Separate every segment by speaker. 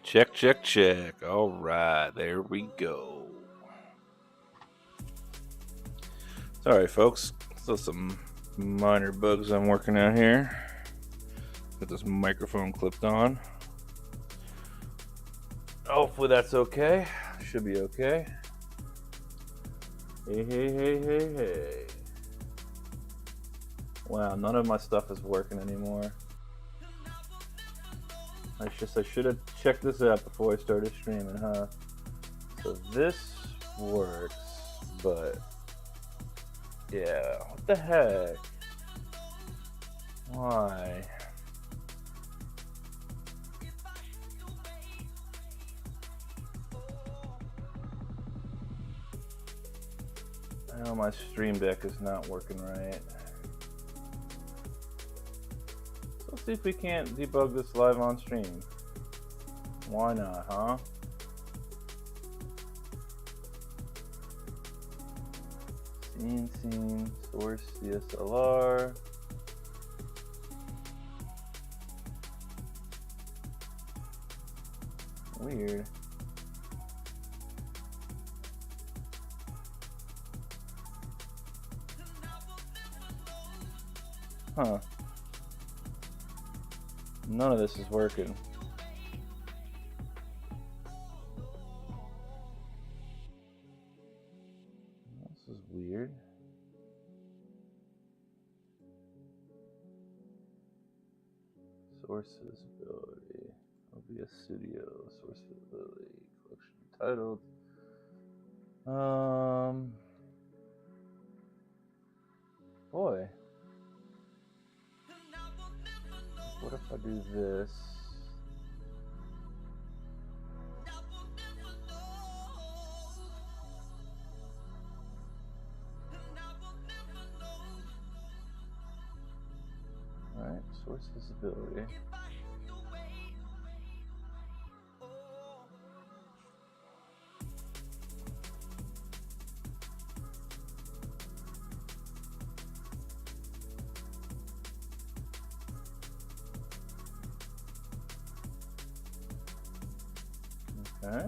Speaker 1: Check, check, check. All right, there we go. Sorry, folks. Still some minor bugs I'm working out here. Got this microphone clipped on. Hopefully that's okay. Should be okay. Hey, hey, hey, hey, hey. Wow, none of my stuff is working anymore. I should have checked this out before I started streaming, huh? So this works, but yeah, what the heck? Why? I know my stream deck is not working right. So let's see if we can't debug this live on stream. Why not, huh? Scene, source, DSLR. Weird. Huh. None of this is working. This is weird. Source visibility. OBS Studio. Source visibility. Collection titled. Boy. What if I do this? Alright, source visibility. Okay.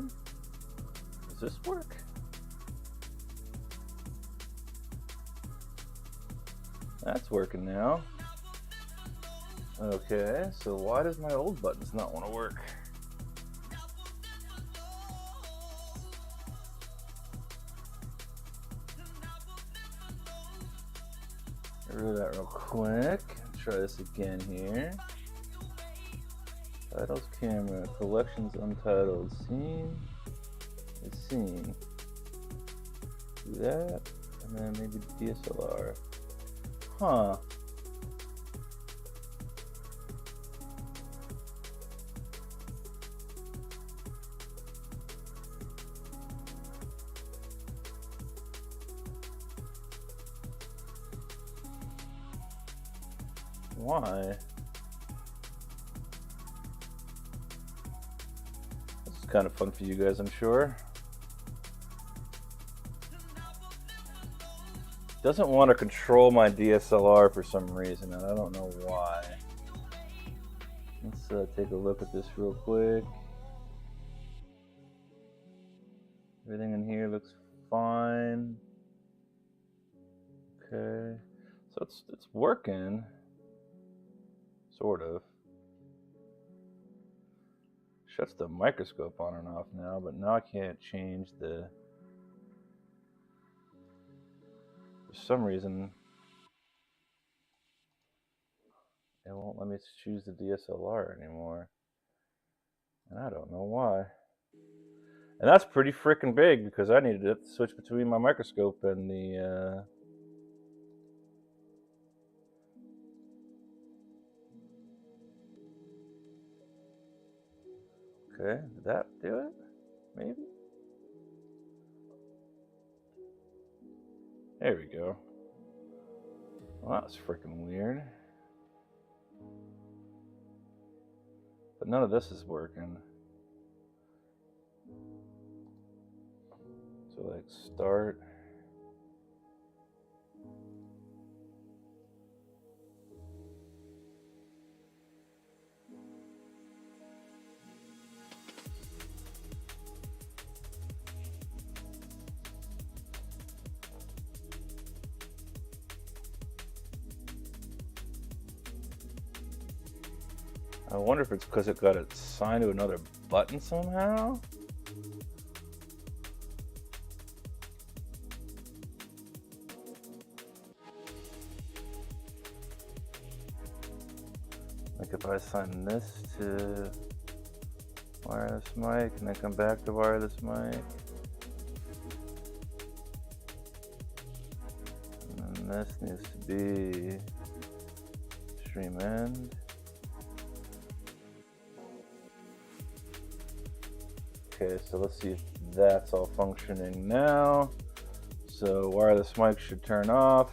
Speaker 1: Does this work? That's working now. Okay, so why does my old buttons not want to work? Get rid of that real quick. Try this again here. Titles, camera, collections, untitled, scene. It's scene. Do that, and then maybe DSLR. Huh. Why? This is kind of fun for you guys, I'm sure. Doesn't want to control my DSLR for some reason, and I don't know why. Let's take a look at this real quick. Everything in here looks fine. Okay, so it's working, sort of. Shuts the microscope on and off now, but now I can't change the. For some reason, it won't let me choose the DSLR anymore, and I don't know why. And that's pretty freaking big because I needed to switch between my microscope and the. Okay, did that do it? Maybe? There we go. Well, that was freaking weird. But none of this is working. So like start. I wonder if it's because it got assigned to another button somehow. Like if I assign this to wireless mic and then come back to wireless mic. And then this needs to be stream end. Okay, so let's see if that's all functioning now. So wireless mic should turn off.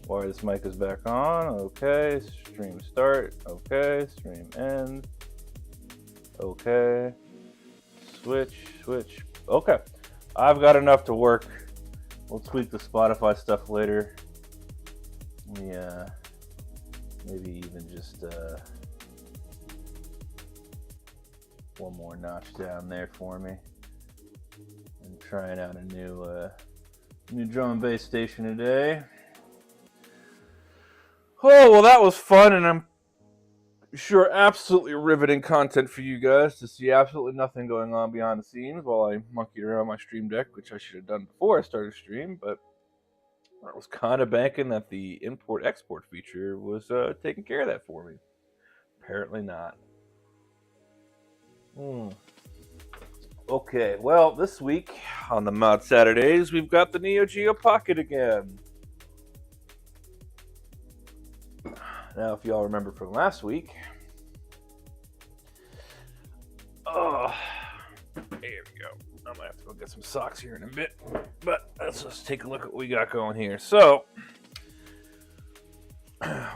Speaker 1: Wireless mic is back on. Okay, stream start. Okay, stream end. Okay, switch. Okay, I've got enough to work. We'll tweak the Spotify stuff later. Yeah. Maybe even just one more notch down there for me. And trying out a new drum and bass station today. Oh, well, that was fun, and I'm sure absolutely riveting content for you guys to see absolutely nothing going on behind the scenes while I monkeyed around my Stream Deck, which I should have done before I started stream, but I was kind of banking that the import-export feature was taking care of that for me. Apparently not. Okay, well, this week on the Mod Saturdays, we've got the Neo Geo Pocket again. Now, if y'all remember from last week... Oh, there we go. I might have to go get some socks here in a bit. But let's just take a look at what we got going here. So,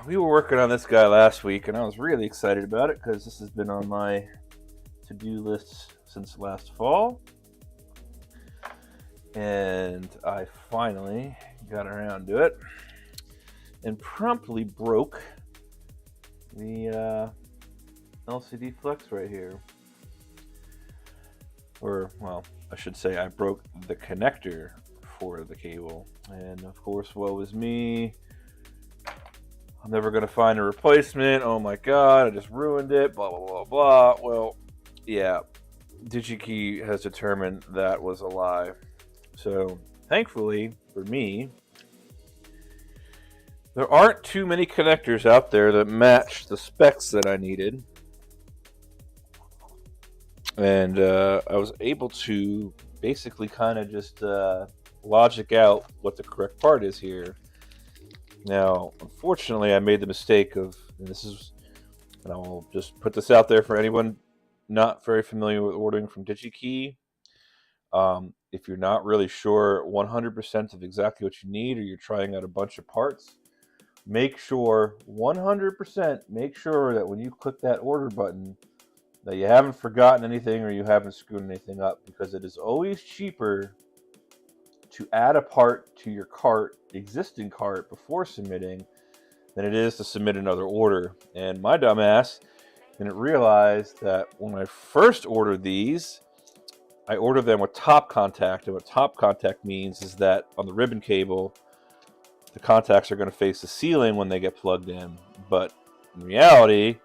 Speaker 1: we were working on this guy last week, and I was really excited about it because this has been on my to-do list since last fall. And I finally got around to it and promptly broke the LCD Flex right here. Or, well, I should say I broke the connector for the cable. And of course, woe is me. I'm never going to find a replacement. Oh my god, I just ruined it. Blah, blah, blah, blah. Well, yeah. DigiKey has determined that was a lie. So, thankfully for me, there aren't too many connectors out there that match the specs that I needed. And I was able to basically kind of just logic out what the correct part is here. Now, unfortunately, I made the mistake of, and I'll just put this out there for anyone not very familiar with ordering from DigiKey. If you're not really sure 100% of exactly what you need, or you're trying out a bunch of parts, make sure 100% make sure that when you click that order button that you haven't forgotten anything or you haven't screwed anything up, because it is always cheaper to add a part to your existing cart before submitting than it is to submit another order. And my dumbass didn't realize that when I first ordered these, I ordered them with top contact, and what top contact means is that on the ribbon cable, the contacts are going to face the ceiling when they get plugged in. But in reality,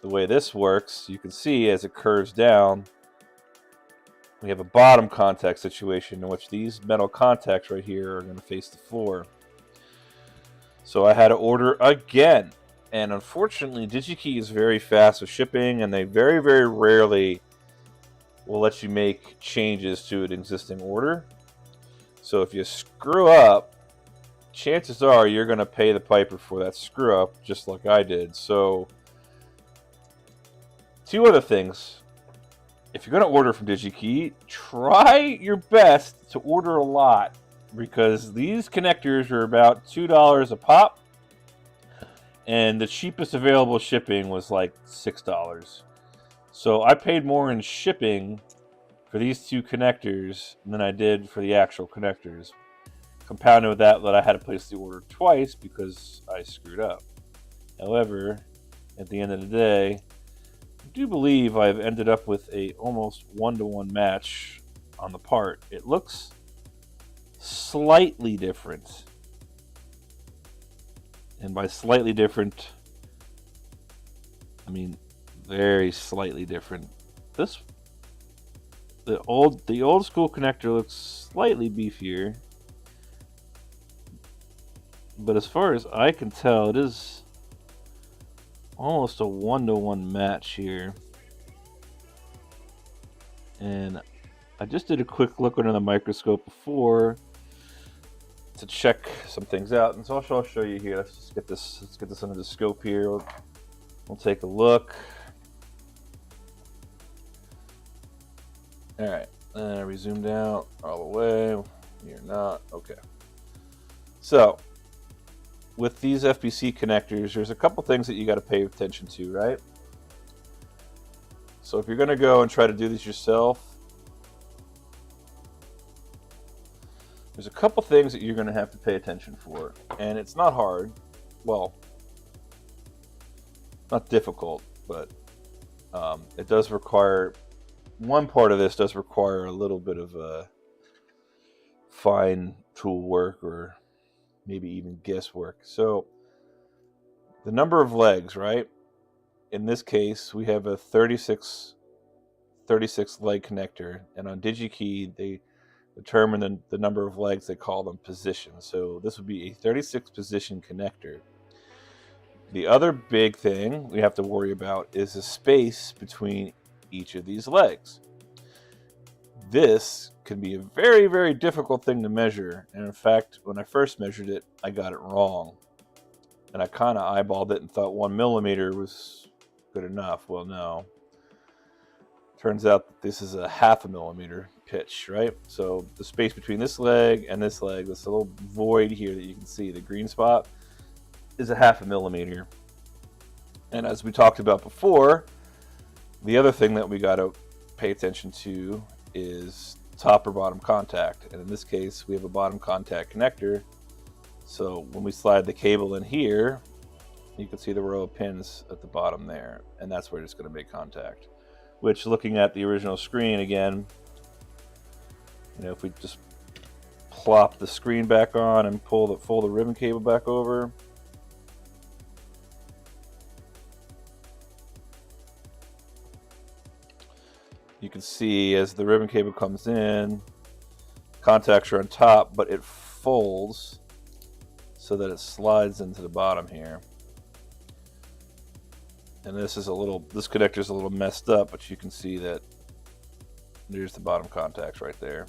Speaker 1: the way this works, you can see as it curves down, we have a bottom contact situation in which these metal contacts right here are going to face the floor. So I had to order again. And unfortunately, DigiKey is very fast with shipping, and they very, very rarely will let you make changes to an existing order. So if you screw up, chances are you're going to pay the piper for that screw up, just like I did. So, two other things. If you're going to order from DigiKey, try your best to order a lot, because these connectors are about $2 a pop, and the cheapest available shipping was like $6. So I paid more in shipping for these two connectors than I did for the actual connectors. Compounded with that I had to place the order twice because I screwed up. However, at the end of the day, I do believe I've ended up with a almost 1-to-1 match on the part. It looks slightly different. And by slightly different, I mean very slightly different. The old school connector looks slightly beefier, but as far as I can tell, it is almost a 1-to-1 match here. And I just did a quick look under the microscope before to check some things out, and so I'll show you here. Let's get this under the scope here. We'll take a look. All right, and we zoomed out all the way. You're not okay. So with these FBC connectors, there's a couple things that you got to pay attention to, right? So if you're going to go and try to do this yourself, there's a couple things that you're going to have to pay attention for, and it's not hard. Well, not difficult, but it does require, one part of this does require a little bit of fine tool work, or maybe even guesswork. So the number of legs, right? In this case, we have a 36 leg connector, and on DigiKey, they determine the number of legs. They call them positions. So this would be a 36 position connector. The other big thing we have to worry about is the space between each of these legs. This can be a very, very difficult thing to measure. And in fact, when I first measured it, I got it wrong. And I kind of eyeballed it and thought 1 millimeter was good enough. Well, no. Turns out that this is a 0.5 millimeter pitch, right? So the space between this leg and this leg, this little void here that you can see, the green spot, is a 0.5 millimeter. And as we talked about before, the other thing that we got to pay attention to is top or bottom contact. And in this case, we have a bottom contact connector. So when we slide the cable in here, you can see the row of pins at the bottom there, and that's where it's going to make contact. Which, looking at the original screen again, if we just plop the screen back on and fold the ribbon cable back over, you can see as the ribbon cable comes in, contacts are on top, but it folds so that it slides into the bottom here. And this connector is a little messed up, but you can see that there's the bottom contacts right there.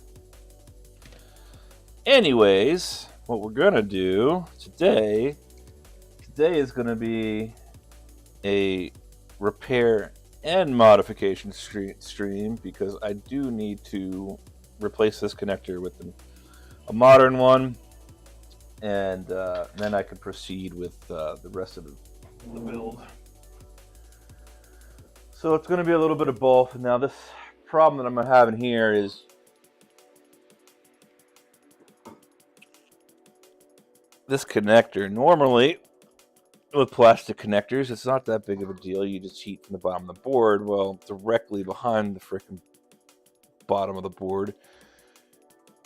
Speaker 1: Anyways, what we're gonna do today is gonna be a repair and modification stream, because I do need to replace this connector with a modern one, and then I can proceed with the rest of the build. So it's going to be a little bit of both. Now this problem that I'm having here is this connector. Normally with plastic connectors, it's not that big of a deal. You just heat from the bottom of the board. Well, directly behind the frickin' bottom of the board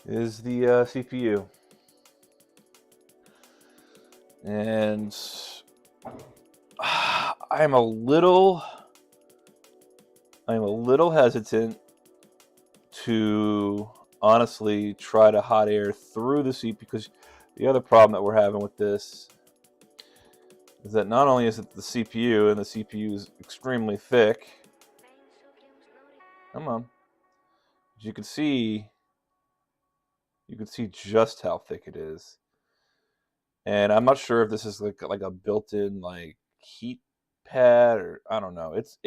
Speaker 1: is the CPU. And I'm a little hesitant to honestly try to hot air through the CPU, because the other problem that we're having with this is that not only is it the CPU, and the CPU is extremely thick. Come on. As you can see just how thick it is. And I'm not sure if this is like a built-in like heat pad, or I don't know. It's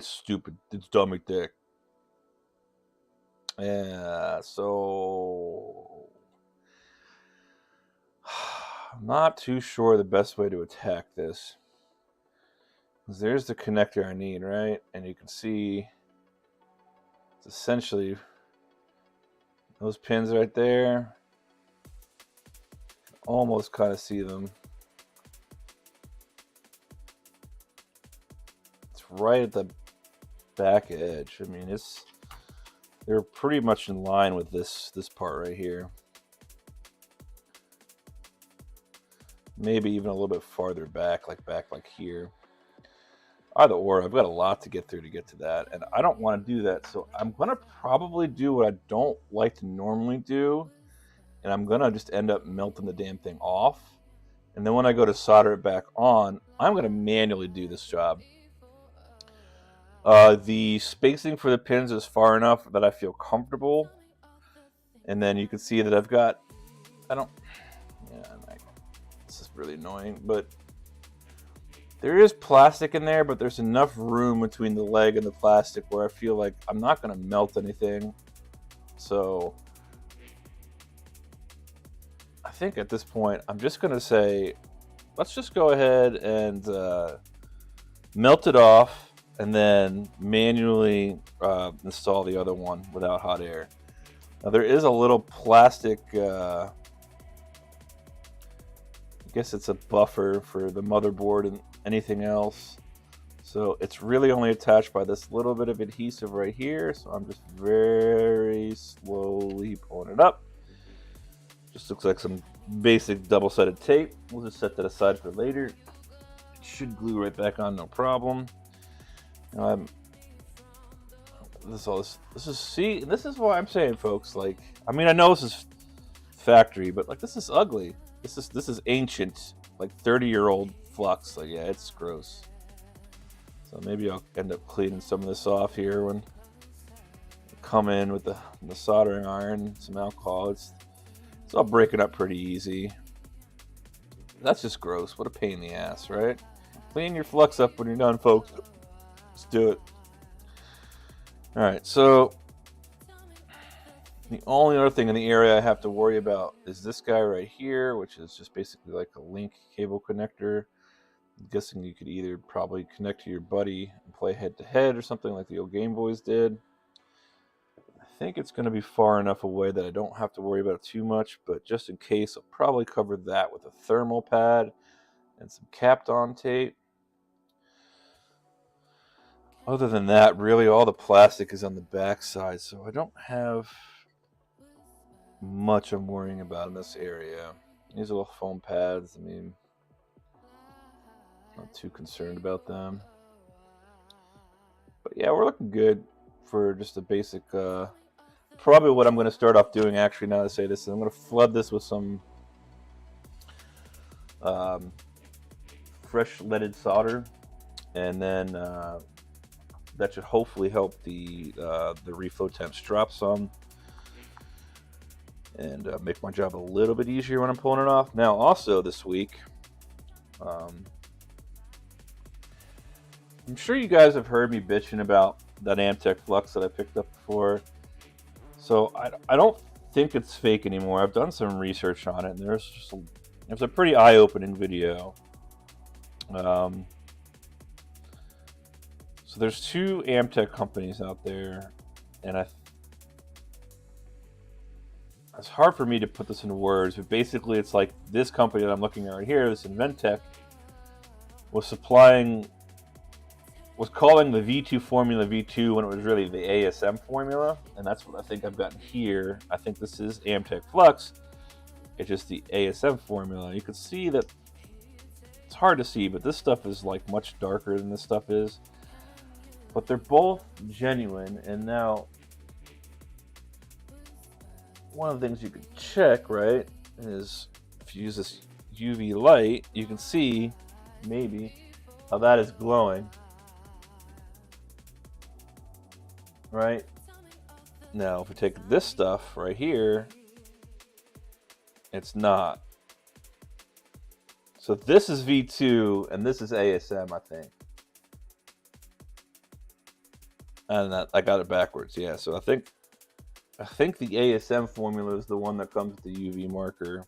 Speaker 1: stupid. It's dummy thick. Yeah, so I'm not too sure the best way to attack this. Because there's the connector I need, right? And you can see it's essentially those pins right there. Almost kind of see them. It's right at the back edge. I mean, they're pretty much in line with this part right here. Maybe even a little bit farther back like here. Either or, I've got a lot to get through to get to that, and I don't want to do that, so I'm gonna probably do what I don't like to normally do, and I'm gonna just end up melting the damn thing off. And then when I go to solder it back on, I'm gonna manually do this job. The spacing for the pins is far enough that I feel comfortable. And then you can see that I've got, this is really annoying, but there is plastic in there, but there's enough room between the leg and the plastic where I feel like I'm not gonna melt anything. So I think at this point, I'm just gonna say, let's just go ahead and melt it off, and then manually install the other one without hot air. Now there is a little plastic, I guess it's a buffer for the motherboard and anything else. So it's really only attached by this little bit of adhesive right here. So I'm just very slowly pulling it up. Just looks like some basic double-sided tape. We'll just set that aside for later. It should glue right back on, no problem. This is why I'm saying, folks, like, I mean, I know this is factory, but like, this is ugly. This is ancient, like 30-year-old flux. Like, yeah, it's gross. So maybe I'll end up cleaning some of this off here when I come in with the soldering iron, some alcohol. It's all breaking up pretty easy. That's just gross. What a pain in the ass, right? Clean your flux up when you're done, folks. Let's do it. All right, so the only other thing in the area I have to worry about is this guy right here, which is just basically like a link cable connector. I'm guessing you could either probably connect to your buddy and play head-to-head or something like the old Game Boys did. I think it's going to be far enough away that I don't have to worry about it too much, but just in case, I'll probably cover that with a thermal pad and some capped-on tape. Other than that, really all the plastic is on the back side, so I don't have much I'm worrying about in this area. These little foam pads, I mean, not too concerned about them. But yeah, we're looking good. for just a basic, probably what I'm going to start off doing actually now that I say this, I'm going to flood this with some fresh leaded solder, and then that should hopefully help the reflow temps drop some, and make my job a little bit easier when I'm pulling it off. Now, also this week, I'm sure you guys have heard me bitching about that Amtech Flux that I picked up before. So I don't think it's fake anymore. I've done some research on it, and there's a pretty eye-opening video. So there's two Amtech companies out there, and it's hard for me to put this into words, but basically it's like this company that I'm looking at right here, this Inventec, was calling the V2 formula V2 when it was really the ASM formula, and that's what I think I've gotten here. I think this is Amtech Flux. It's just the ASM formula. You can see that it's hard to see, but this stuff is like much darker than this stuff is. But they're both genuine, and now one of the things you can check, right, is if you use this UV light, you can see maybe how that is glowing. Right? Now, if we take this stuff right here, it's not. So this is V2 and this is ASM, I think. And I got it backwards, yeah. So I think the ASM formula is the one that comes with the UV marker.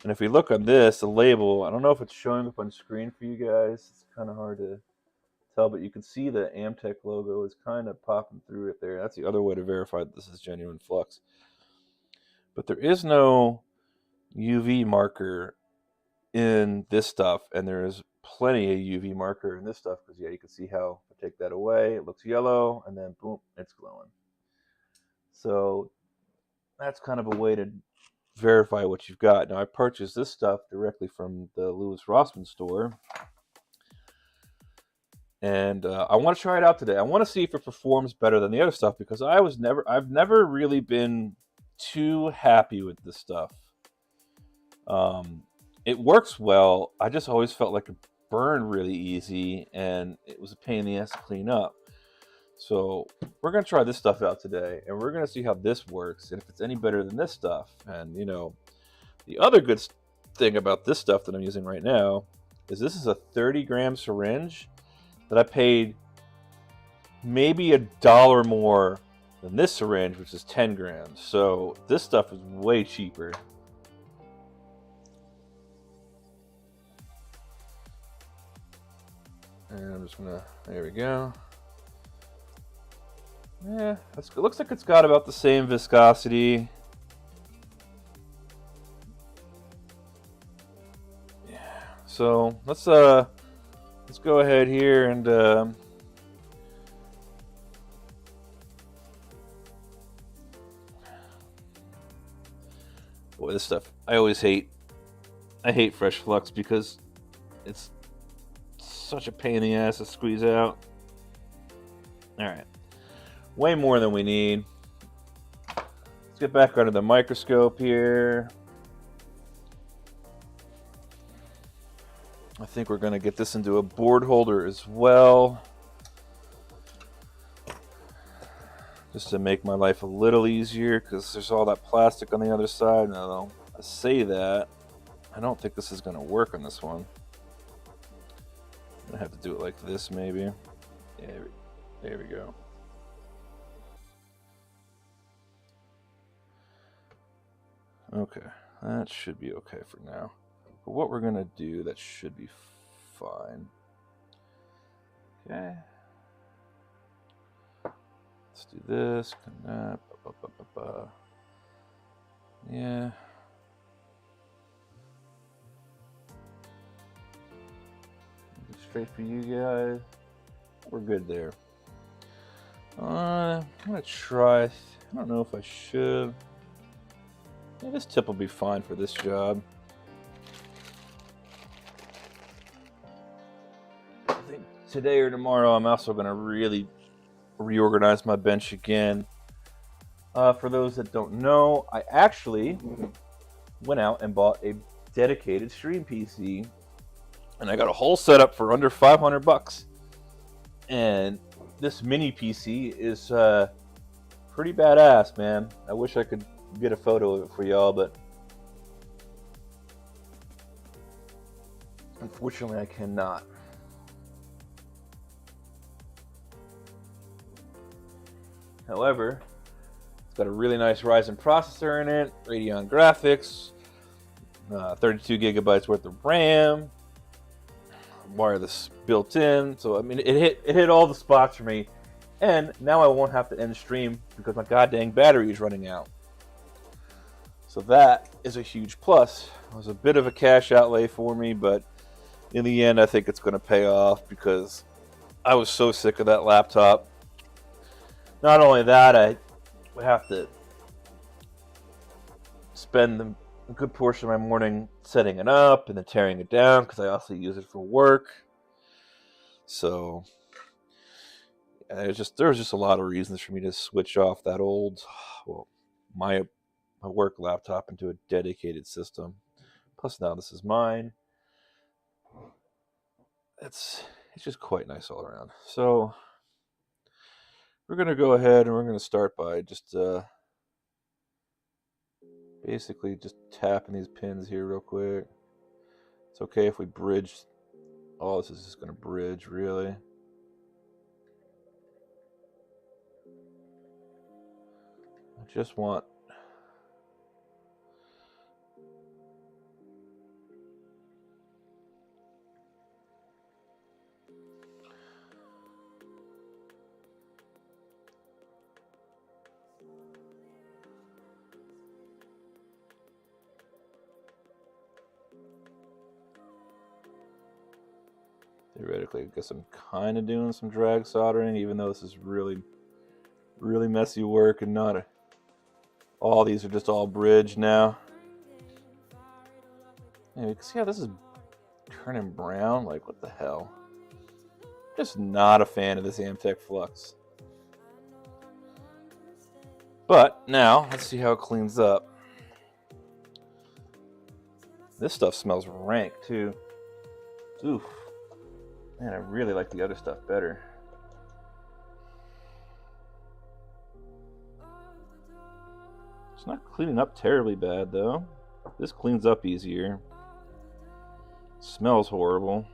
Speaker 1: And if we look on this, the label, I don't know if it's showing up on screen for you guys. It's kind of hard to tell, but you can see the Amtech logo is kind of popping through it there. That's the other way to verify that this is genuine flux. But there is no UV marker in this stuff, and there is plenty of UV marker in this stuff, because yeah, you can see how if I take that away, it looks yellow, and then boom, it's glowing. So that's kind of a way to verify what you've got. Now, I purchased this stuff directly from the Louis Rossmann store, and I want to try it out today. I want to see if it performs better than the other stuff, because I've never really been too happy with this stuff. It works well. I just always felt like it burned really easy, and it was a pain in the ass to clean up. So we're going to try this stuff out today, and we're going to see how this works, and if it's any better than this stuff. And, you know, the other good thing about this stuff that I'm using right now is this is a 30-gram syringe that I paid maybe $1 more than this syringe, which is 10 grams. So this stuff is way cheaper. And I'm just gonna, there we go. Yeah, it looks like it's got about the same viscosity. Yeah, so let's go ahead here and boy, this stuff I hate fresh flux because it's such a pain in the ass to squeeze out. All right, way more than we need. Let's get back under the microscope here. I think we're going to get this into a board holder as well, just to make my life a little easier, because there's all that plastic on the other side. Now, I say that, I don't think this is going to work on this one. I'm going to have to do it like this, maybe. Yeah, there we go. Okay, that should be okay for now. But what we're going to do, that should be fine. Okay. Let's do this. Yeah. Straight for you guys. We're good there. I'm going to try. I don't know if I should. Yeah, this tip will be fine for this job. I think today or tomorrow I'm also going to really reorganize my bench again. For those that don't know, I actually went out and bought a dedicated stream PC, and I got a whole setup for under $500. And this mini PC is pretty badass, man. I wish I could get a photo of it for y'all, but unfortunately I cannot. However, it's got a really nice Ryzen processor in it, Radeon graphics, 32 gigabytes worth of RAM, wireless built in. So I mean, it hit all the spots for me, and now I won't have to end stream because my goddamn battery is running out. So that is a huge plus. It was a bit of a cash outlay for me, but in the end, I think it's going to pay off because I was so sick of that laptop. Not only that, I would have to spend a good portion of my morning setting it up and then tearing it down because I also use it for work. So there was just a lot of reasons for me to switch off that old, my work laptop into a dedicated system. Plus now this is mine. It's just quite nice all around. So we're going to go ahead and we're going to start by just basically just tapping these pins here real quick. It's okay if we bridge. Oh, this is just going to bridge, really. I just want theoretically, I guess I'm kind of doing some drag soldering, even though this is really, really messy work and not a. All these are just all bridged now. Yeah, you can see how this is turning brown. Like, what the hell? Just not a fan of this Amtech Flux. But now, let's see how it cleans up. This stuff smells rank, too. Oof. Man, I really like the other stuff better. It's not cleaning up terribly bad, though. This cleans up easier. Smells horrible.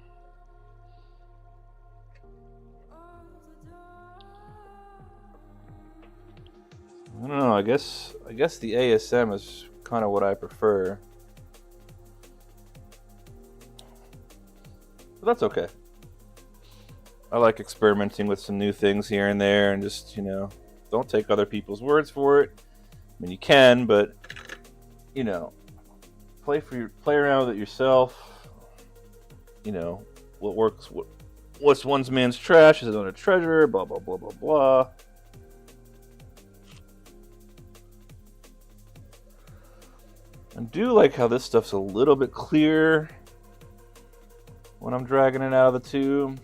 Speaker 1: I don't know, I guess the ASM is kind of what I prefer. But that's okay. I like experimenting with some new things here and there and just, don't take other people's words for it. I mean, you can, but, play around with it yourself. What works, what's one man's trash is another treasure, blah, blah, blah, blah, blah. I do like how this stuff's a little bit clearer when I'm dragging it out of the tube.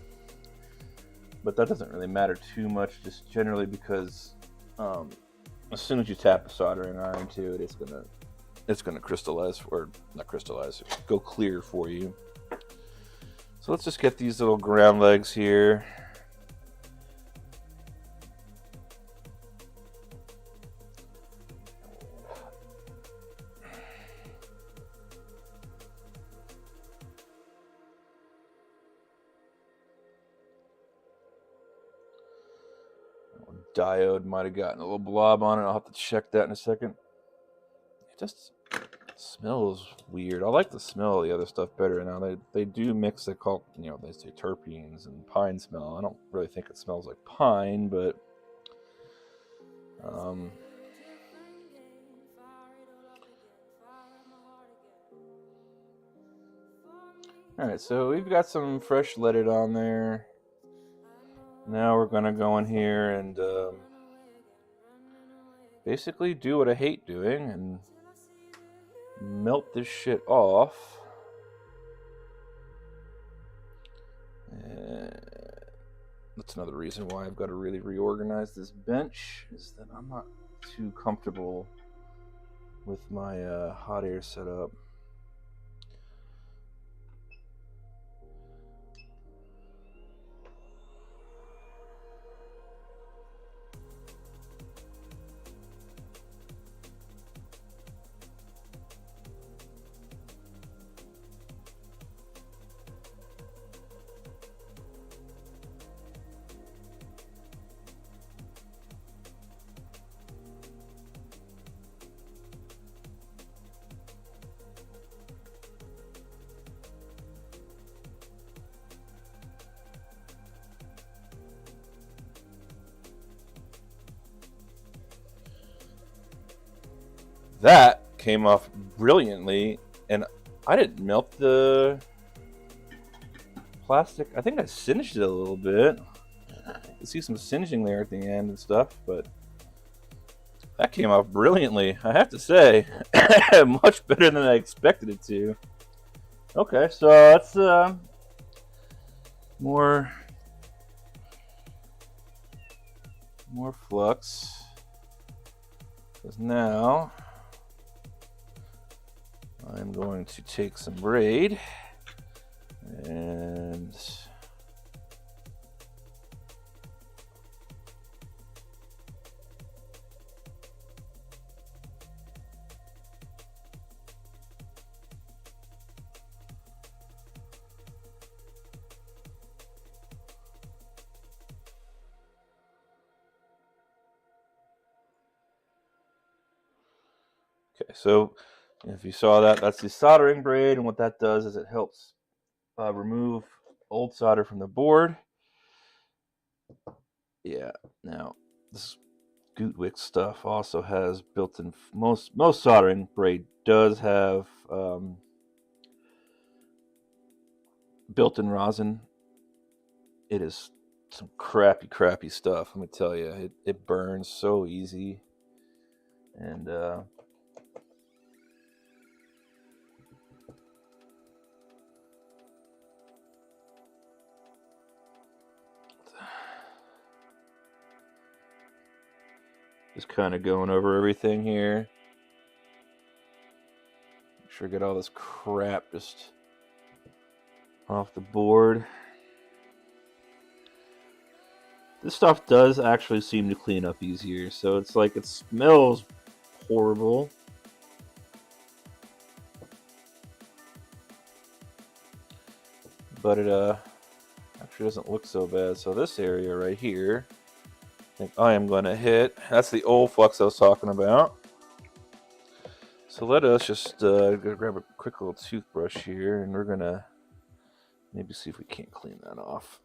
Speaker 1: But that doesn't really matter too much, just generally because as soon as you tap a soldering iron to it, it's gonna crystallize, or not crystallize, go clear for you. So let's just get these little ground legs here. Diode might have gotten a little blob on it. I'll have to check that in a second. It just smells weird. I like the smell of the other stuff better now. They do mix, they say terpenes and pine smell. I don't really think it smells like pine, but alright, so we've got some fresh leaded on there. Now we're gonna go in here and basically do what I hate doing and melt this shit off. And the that's another reason why I've got to really reorganize this bench, is that I'm not too comfortable with my hot air setup. That came off brilliantly, and I didn't melt the plastic. I think I singed it a little bit. You see some singeing there at the end and stuff, but that came off brilliantly, I have to say. Much better than I expected it to. Okay, so that's more flux. Because now I'm going to take some braid and okay, so if you saw that, that's the soldering braid, and what that does is it helps remove old solder from the board. Yeah, now this Gutwick stuff also has built-in, most soldering braid does have built-in rosin. It is some crappy stuff, let me tell you. It burns so easy, and just kind of going over everything here. Make sure I get all this crap just off the board. This stuff does actually seem to clean up easier, so it's like it smells horrible. But it actually doesn't look so bad. So this area right here, I think I am going to hit. That's the old flux I was talking about. So let us just grab a quick little toothbrush here, and we're going to maybe see if we can't clean that off.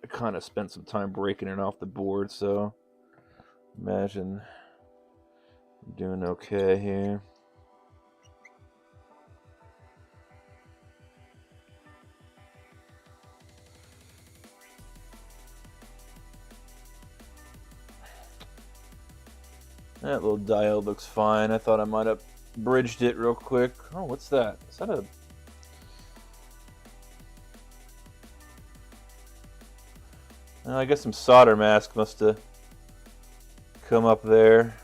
Speaker 1: I kind of spent some time breaking it off the board, so imagine I'm doing okay here. That little diode looks fine. I thought I might have bridged it real quick. Oh, what's that? Is that a... I guess some solder mask must have come up there.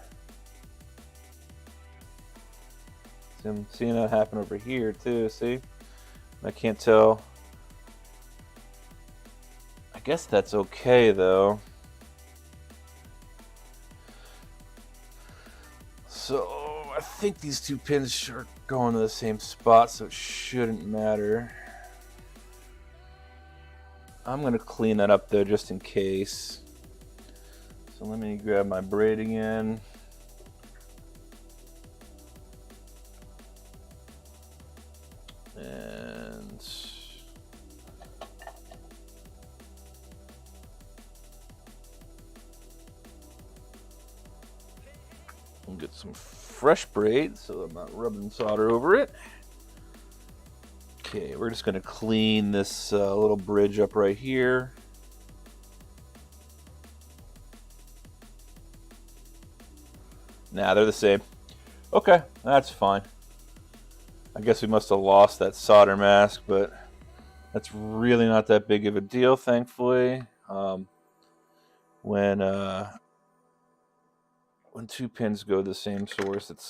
Speaker 1: See, I'm seeing that happen over here too, see? I can't tell. I guess that's okay though. So I think these two pins are going to the same spot, so it shouldn't matter. I'm going to clean that up though, just in case. So let me grab my braid again. And we'll get some fresh braid so I'm not rubbing solder over it. Okay, we're just going to clean this little bridge up right here. Nah, they're the same. Okay, that's fine. I guess we must have lost that solder mask, but That's really not that big of a deal, thankfully. When two pins go to the same source, it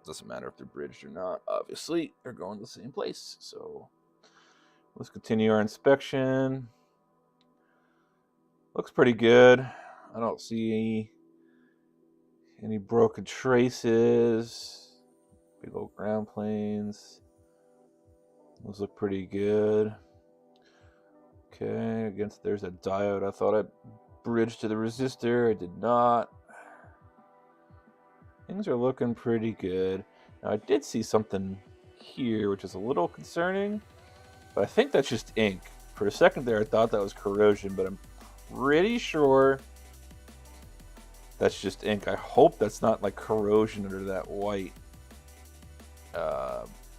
Speaker 1: doesn't matter if they're bridged or not. Obviously, they're going to the same place. So let's continue our inspection. Looks pretty good. I don't see any broken traces. Big old ground planes. Those look pretty good. Okay, there's a diode. I thought I bridged to the resistor. I did not. Things are looking pretty good. Now, I did see something here, which is a little concerning, but I think that's just ink. For a second there, I thought that was corrosion, but I'm pretty sure that's just ink. I hope that's not like corrosion under that white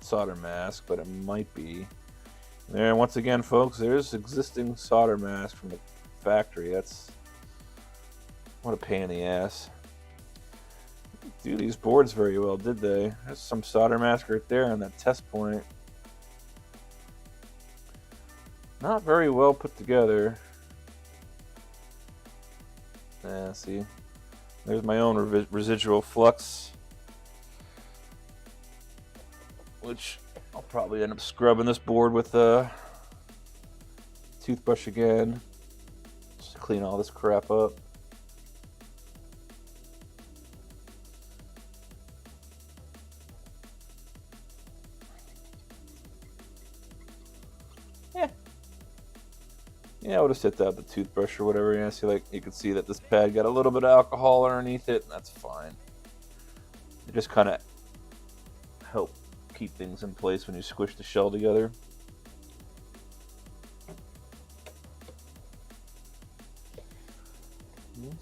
Speaker 1: solder mask, but it might be. There, once again, folks, there's existing solder mask from the factory. That's what a pain in the ass. Didn't do these boards very well, did they? There's some solder mask right there on that test point. Not very well put together. Yeah, see, there's my own residual flux, which I'll probably end up scrubbing this board with a toothbrush again, just to clean all this crap up. Yeah, I'll just hit that with the toothbrush or whatever. Yeah, see, like you can see that this pad got a little bit of alcohol underneath it, and that's fine. It just kind of help keep things in place when you squish the shell together.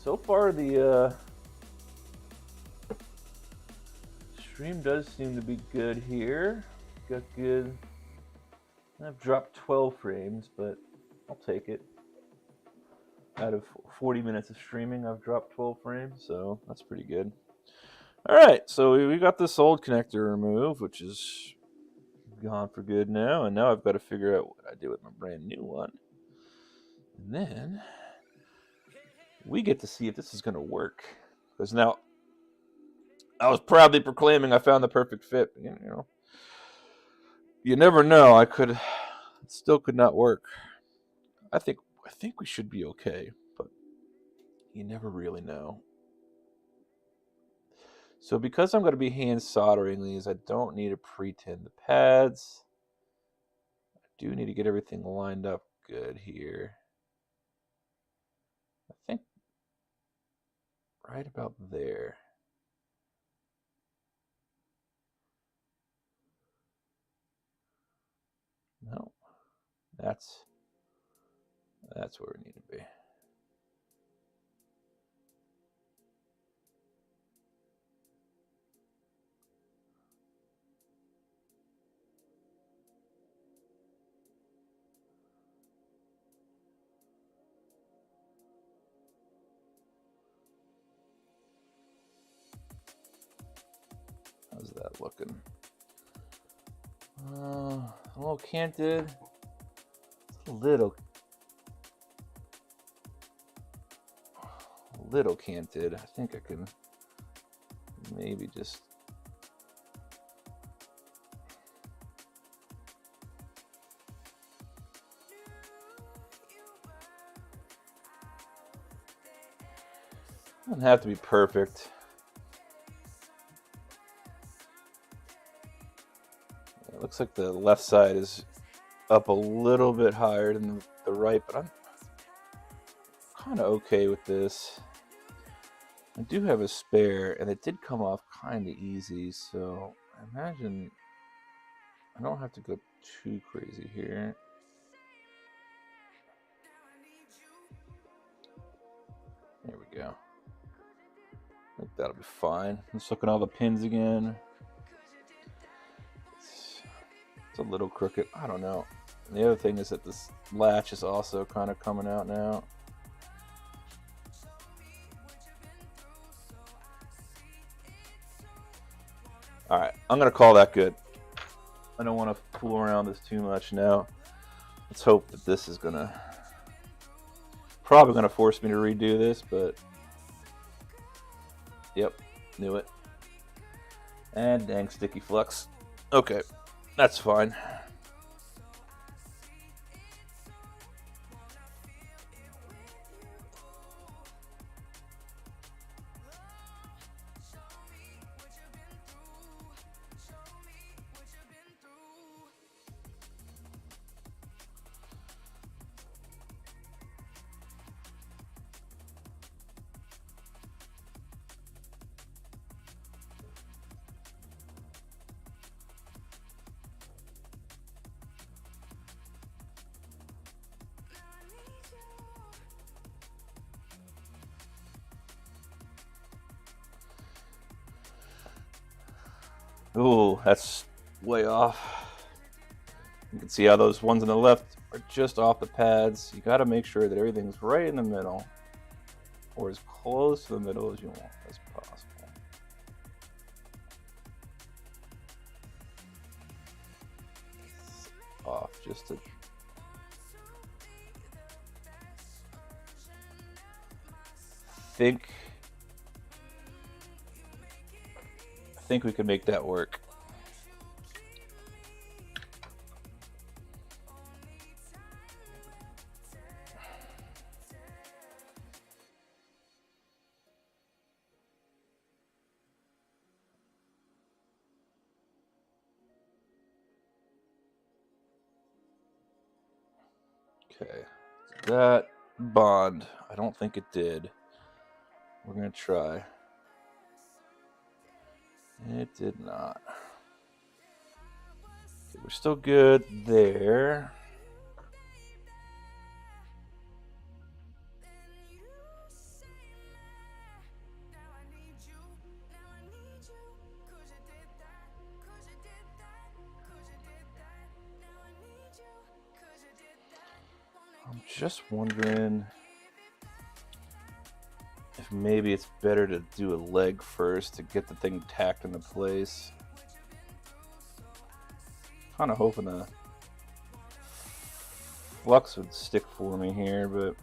Speaker 1: So far, the stream does seem to be good here. Got good. I've dropped 12 frames, but I'll take it. Out of 40 minutes of streaming, I've dropped 12 frames, so that's pretty good. All right, so we got this old connector removed, which is gone for good now, and now I've got to figure out what I do with my brand new one. And then we get to see if this is going to work. Because now, I was proudly proclaiming I found the perfect fit. You know, you never know. It still could not work. I think we should be okay, but you never really know. So because I'm going to be hand soldering these, I don't need to pre-tin the pads. I do need to get everything lined up good here. I think right about there. No, that's where we need to be. How's that looking? A little canted. A little canted. I think I can maybe just doesn't have to be perfect. It looks like the left side is up a little bit higher than the right, but I'm kind of okay with this. I do have a spare, and it did come off kind of easy, so I imagine I don't have to go too crazy here. There we go. I think that'll be fine. Let's look at all the pins again. It's a little crooked. I don't know. And the other thing is that this latch is also kind of coming out now. All right, I'm going to call that good. I don't want to fool around this too much now. Let's hope that this is probably gonna force me to redo this, but yep, knew it. And dang sticky flux. Okay, that's fine. Ooh, that's way off. You can see how those ones on the left are just off the pads. You got to make sure that everything's right in the middle, or as close to the middle as you want as possible. Off just to I think we can make that work. Okay, that bond, I don't think it did. We're gonna try. It did not. Okay, we're still good there. I'm just wondering if maybe it's better to do a leg first to get the thing tacked into place. Kind of hoping the flux would stick for me here, but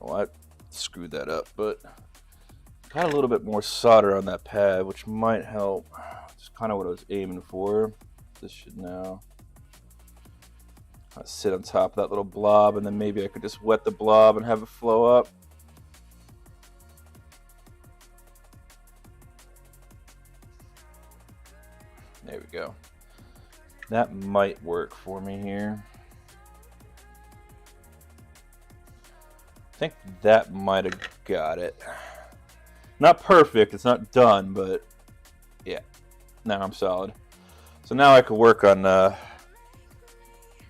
Speaker 1: well, I screwed that up, but got a little bit more solder on that pad, which might help. It's kind of what I was aiming for. This should now sit on top of that little blob, and then maybe I could just wet the blob and have it flow up. There we go. That might work for me here. I think that might have got it. Not perfect, it's not done, but yeah, now I'm solid. So now I can work on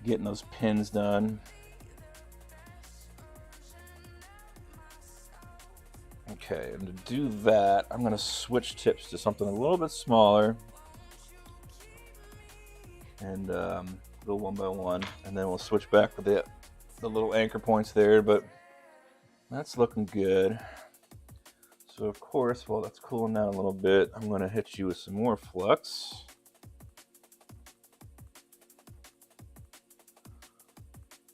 Speaker 1: getting those pins done. Okay, and to do that, I'm going to switch tips to something a little bit smaller. And go one by one, and then we'll switch back to the little anchor points there, but that's looking good. So of course, while that's cooling down a little bit, I'm going to hit you with some more flux.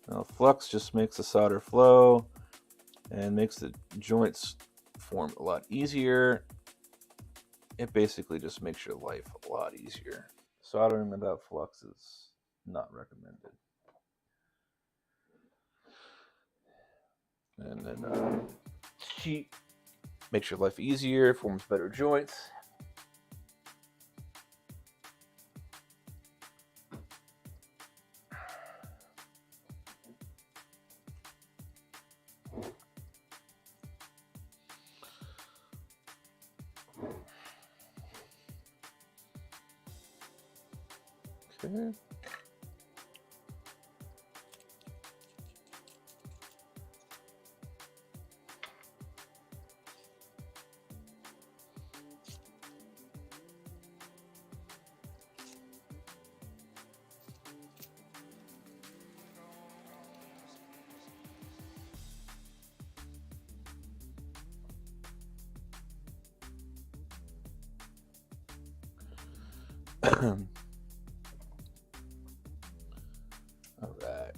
Speaker 1: Now, flux just makes the solder flow and makes the joints form a lot easier. It basically just makes your life a lot easier. Soldering without flux is not recommended. And then heat makes your life easier, forms better joints. Okay. All right.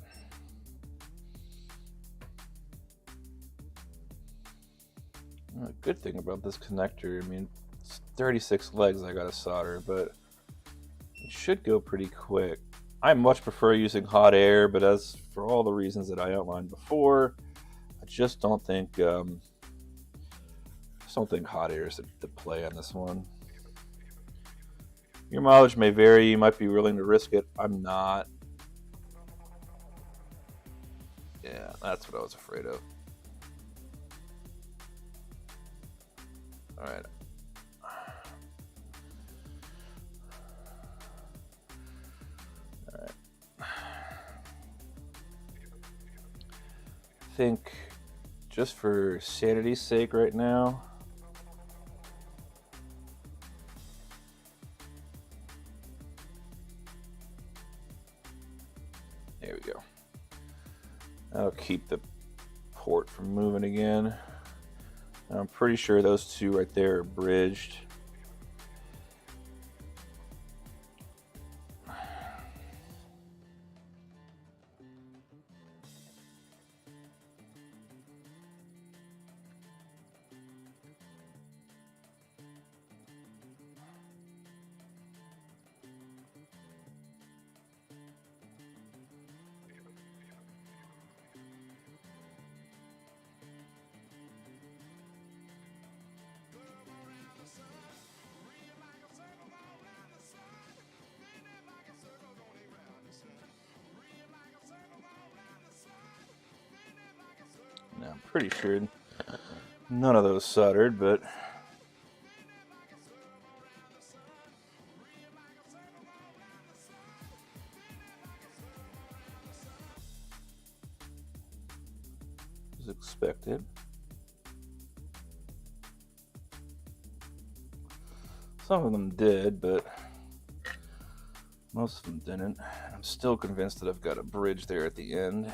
Speaker 1: Well, good thing about this connector, I mean, it's 36 legs I gotta solder, but it should go pretty quick. I much prefer using hot air, but as for all the reasons that I outlined before, I just don't think hot air is the play on this one. Your mileage may vary. You might be willing to risk it. I'm not. Yeah, that's what I was afraid of. All right. All right. I think just for sanity's sake right now, there we go. That'll keep the port from moving again. I'm pretty sure those two right there are bridged. Now, I'm pretty sure none of those soldered, but as expected. Some of them did, but most of them didn't. I'm still convinced that I've got a bridge there at the end.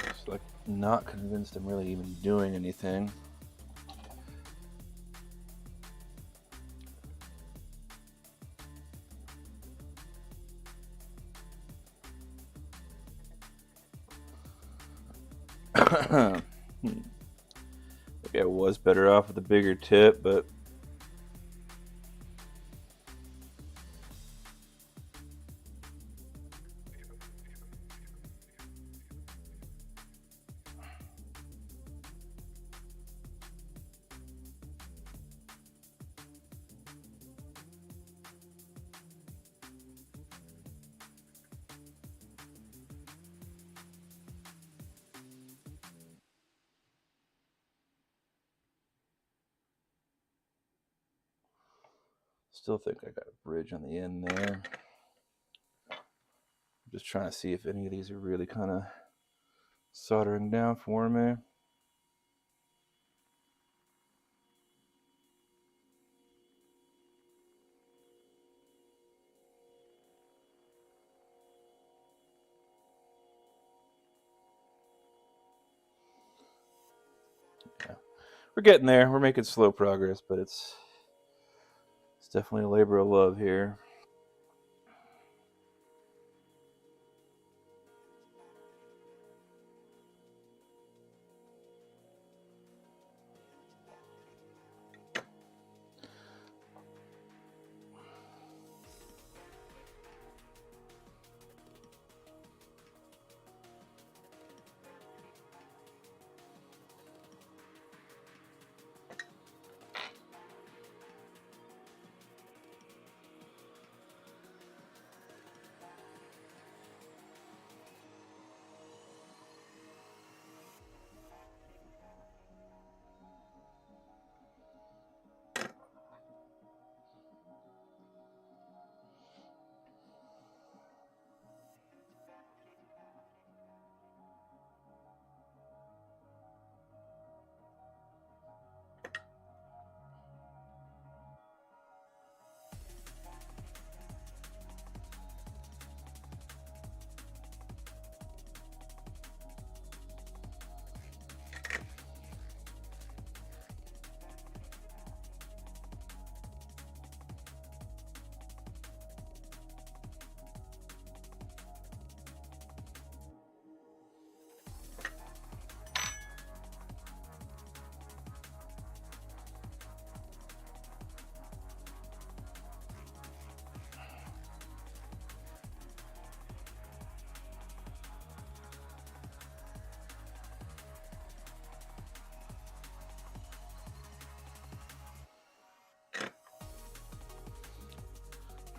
Speaker 1: Just like not convinced I'm really even doing anything. Maybe I was better off with a bigger tip, but still think I got a bridge on the end there. I'm just trying to see if any of these are really kind of soldering down for me. Yeah. We're getting there. We're making slow progress, but it's definitely a labor of love here.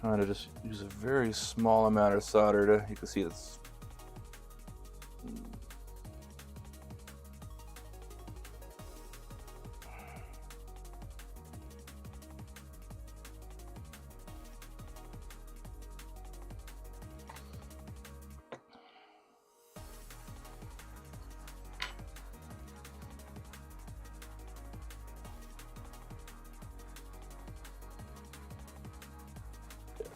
Speaker 1: trying to just use a very small amount of solder to, you can see it's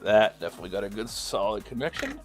Speaker 1: that definitely got a good solid connection.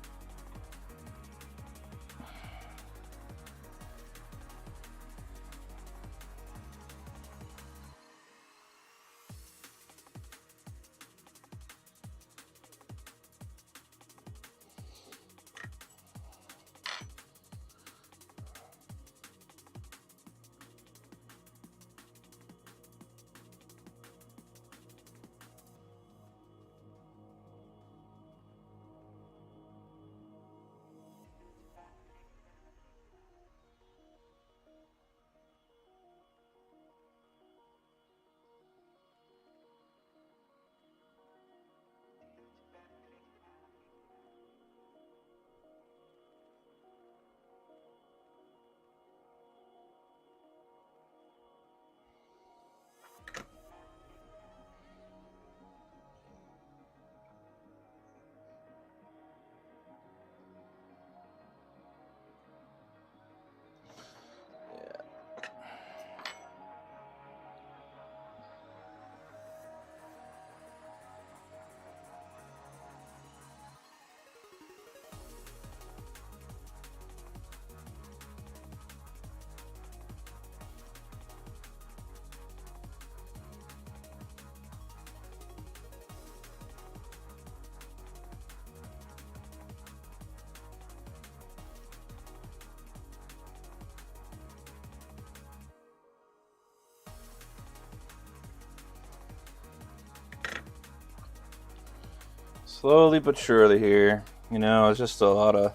Speaker 1: Slowly but surely here, you know, it's just a lot of,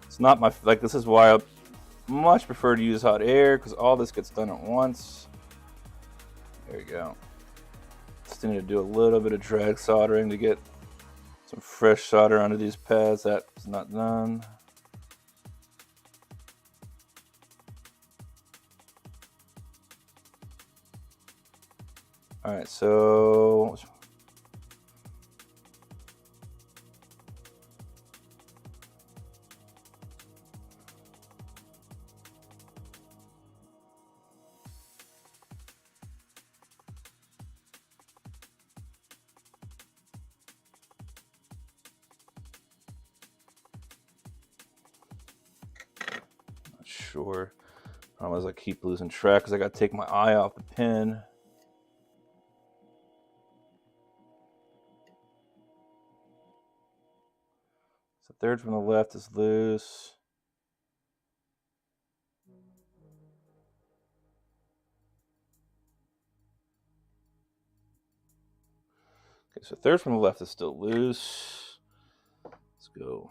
Speaker 1: it's not my, like, this is why I much prefer to use hot air, because all this gets done at once. There you go. Just need to do a little bit of drag soldering to get some fresh solder onto these pads. That's not done. All right, so not sure. Problem is I keep losing track because I got to take my eye off the pin. So third from the left is loose. Okay, so third from the left is still loose. Let's go.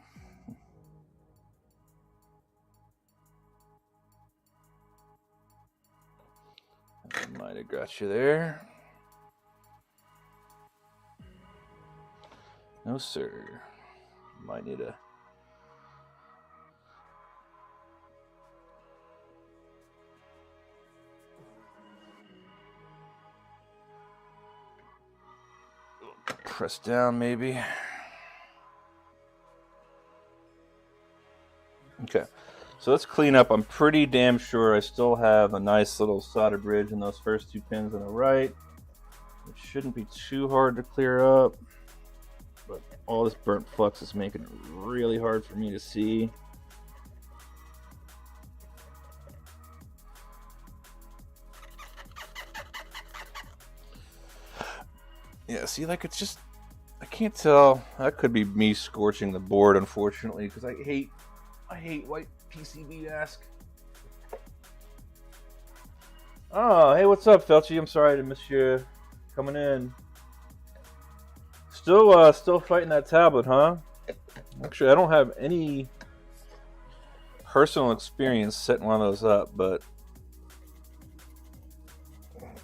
Speaker 1: I might have got you there. No, sir. Might need a... press down, maybe. Okay, so let's clean up. I'm pretty damn sure I still have a nice little solder bridge in those first two pins on the right. It shouldn't be too hard to clear up, but all this burnt flux is making it really hard for me to see. Yeah, see, like, it's just, I can't tell. That could be me scorching the board, unfortunately, because I hate white PCB mask. Oh, hey, what's up, Felchi? I'm sorry to miss you coming in. Still fighting that tablet, huh? Actually, I don't have any personal experience setting one of those up, but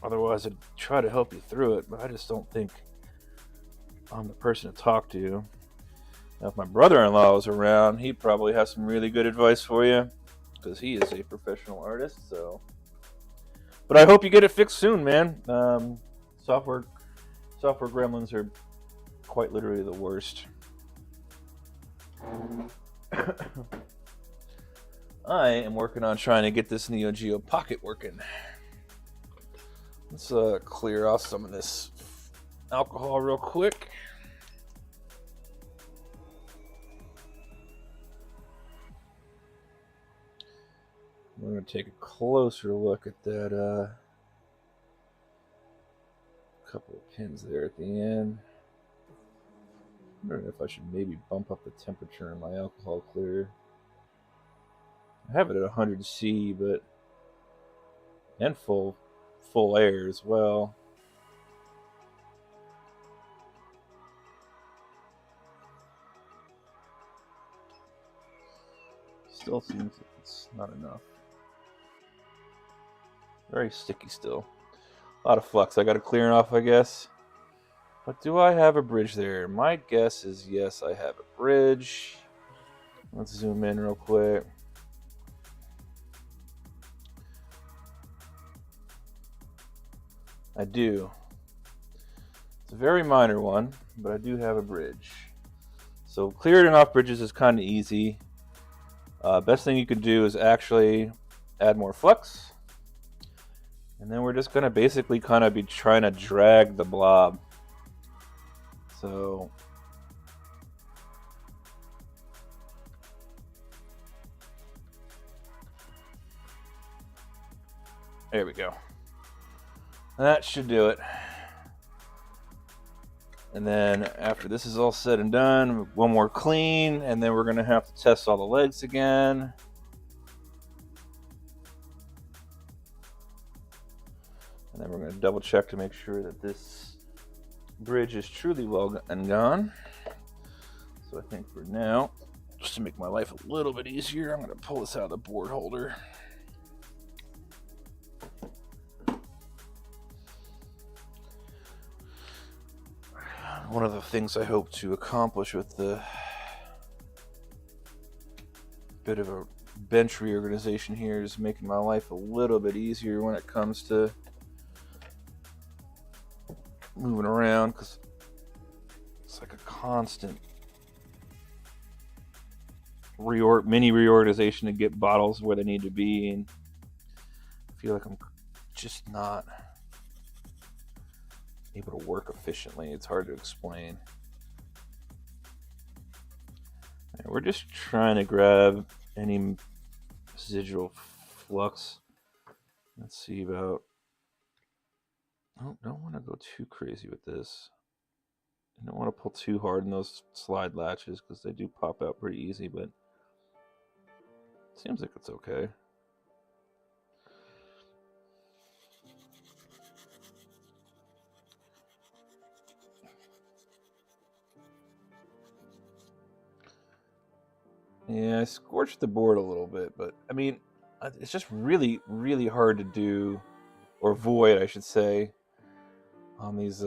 Speaker 1: otherwise I'd try to help you through it, but I just don't think I'm the person to talk to. Now, if my brother-in-law was around, he'd probably have some really good advice for you, because he is a professional artist. So, but I hope you get it fixed soon, man. Software gremlins are quite literally the worst. I am working on trying to get this Neo Geo Pocket working. Let's clear off some of this alcohol real quick. We're going to take a closer look at that couple of pins there at the end. I'm wondering if I should maybe bump up the temperature in my alcohol clear. I have it at 100 C, but and full air as well. Still seems like it's not enough. Very sticky still. A lot of flux. I got to clear it off, I guess. But do I have a bridge there? My guess is yes, I have a bridge. Let's zoom in real quick. I do. It's a very minor one, but I do have a bridge. So clearing off bridges is kind of easy. Best thing you can do is actually add more flux. And then we're just going to basically kind of be trying to drag the blob. So there we go. That should do it. And then after this is all said and done, one more clean, and then we're going to have to test all the legs again. And then we're going to double check to make sure that this bridge is truly well and gone. So I think for now, just to make my life a little bit easier, I'm going to pull this out of the board holder. One of the things I hope to accomplish with the bit of a bench reorganization here is making my life a little bit easier when it comes to moving around, because it's like a constant mini reorganization to get bottles where they need to be, and I feel like I'm just not able to work efficiently. It's hard to explain. And we're just trying to grab any residual flux. Let's see about... I don't want to go too crazy with this. I don't want to pull too hard in those slide latches because they do pop out pretty easy, but it seems like it's okay. Yeah, I scorched the board a little bit, but I mean, it's just really, really hard to do, or avoid, I should say, on these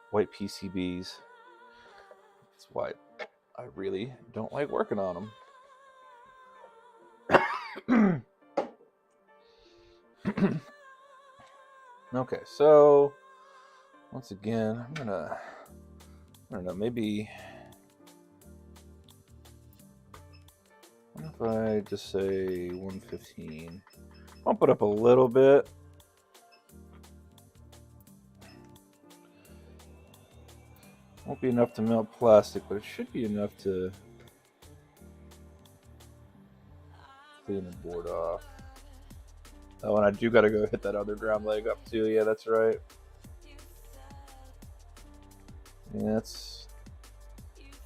Speaker 1: white PCBs. That's why I really don't like working on them. Okay, so once again, I don't know, maybe... What if I just say 115? Bump it up a little bit. Won't be enough to melt plastic, but it should be enough to clean the board off. Oh, and I do gotta go hit that other ground leg up too. Yeah, that's right. Yeah,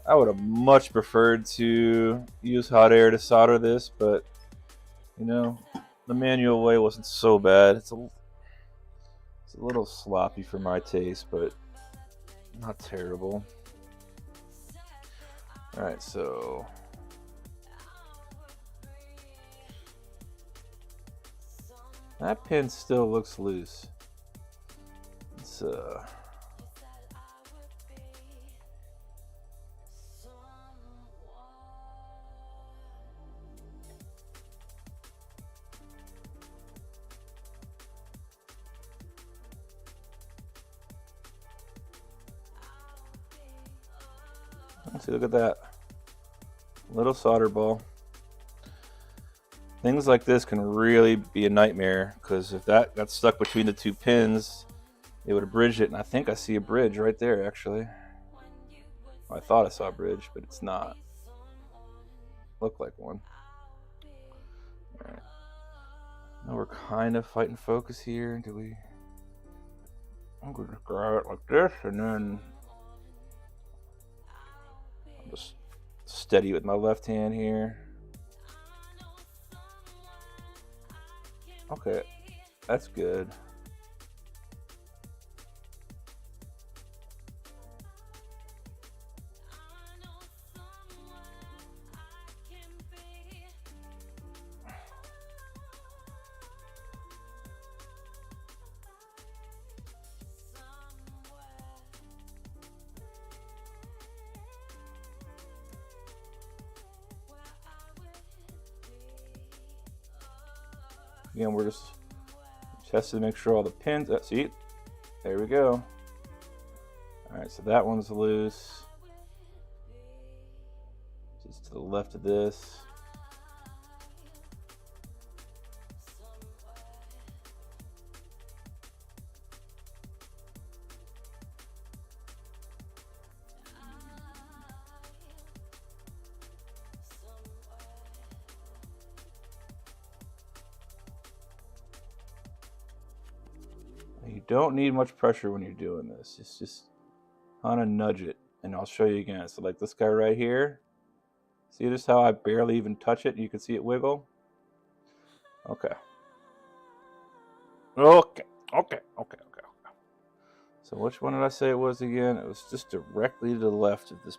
Speaker 1: I would have much preferred to use hot air to solder this, but you know, the manual way wasn't so bad. It's a little sloppy for my taste, but not terrible. Alright, so that pin still looks loose. Let's See, look at that. Little solder ball. Things like this can really be a nightmare, because if that got stuck between the two pins, it would have bridged it. And I think I see a bridge right there, actually. I thought I saw a bridge, but it's not. Looked like one. All right. Now we're kind of fighting focus here. I'm going to grab it like this, and then I'm just steady with my left hand here. Okay, that's good. Again, we're just testing to make sure all the pins, see, there we go. All right, so that one's loose. Just to the left of this. You don't need much pressure when you're doing this. It's just kind of nudge it, and I'll show you again. So like this guy right here, see this how I barely even touch it? You can see it wiggle. Okay. So which one did I say it was again? It was just directly to the left of this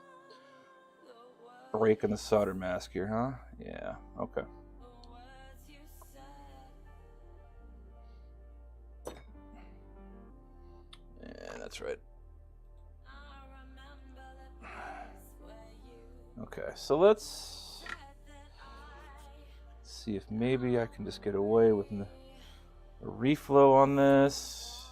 Speaker 1: break in the solder mask here, huh? Yeah, okay. Yeah, that's right. Okay, so let's see if maybe I can just get away with a reflow on this.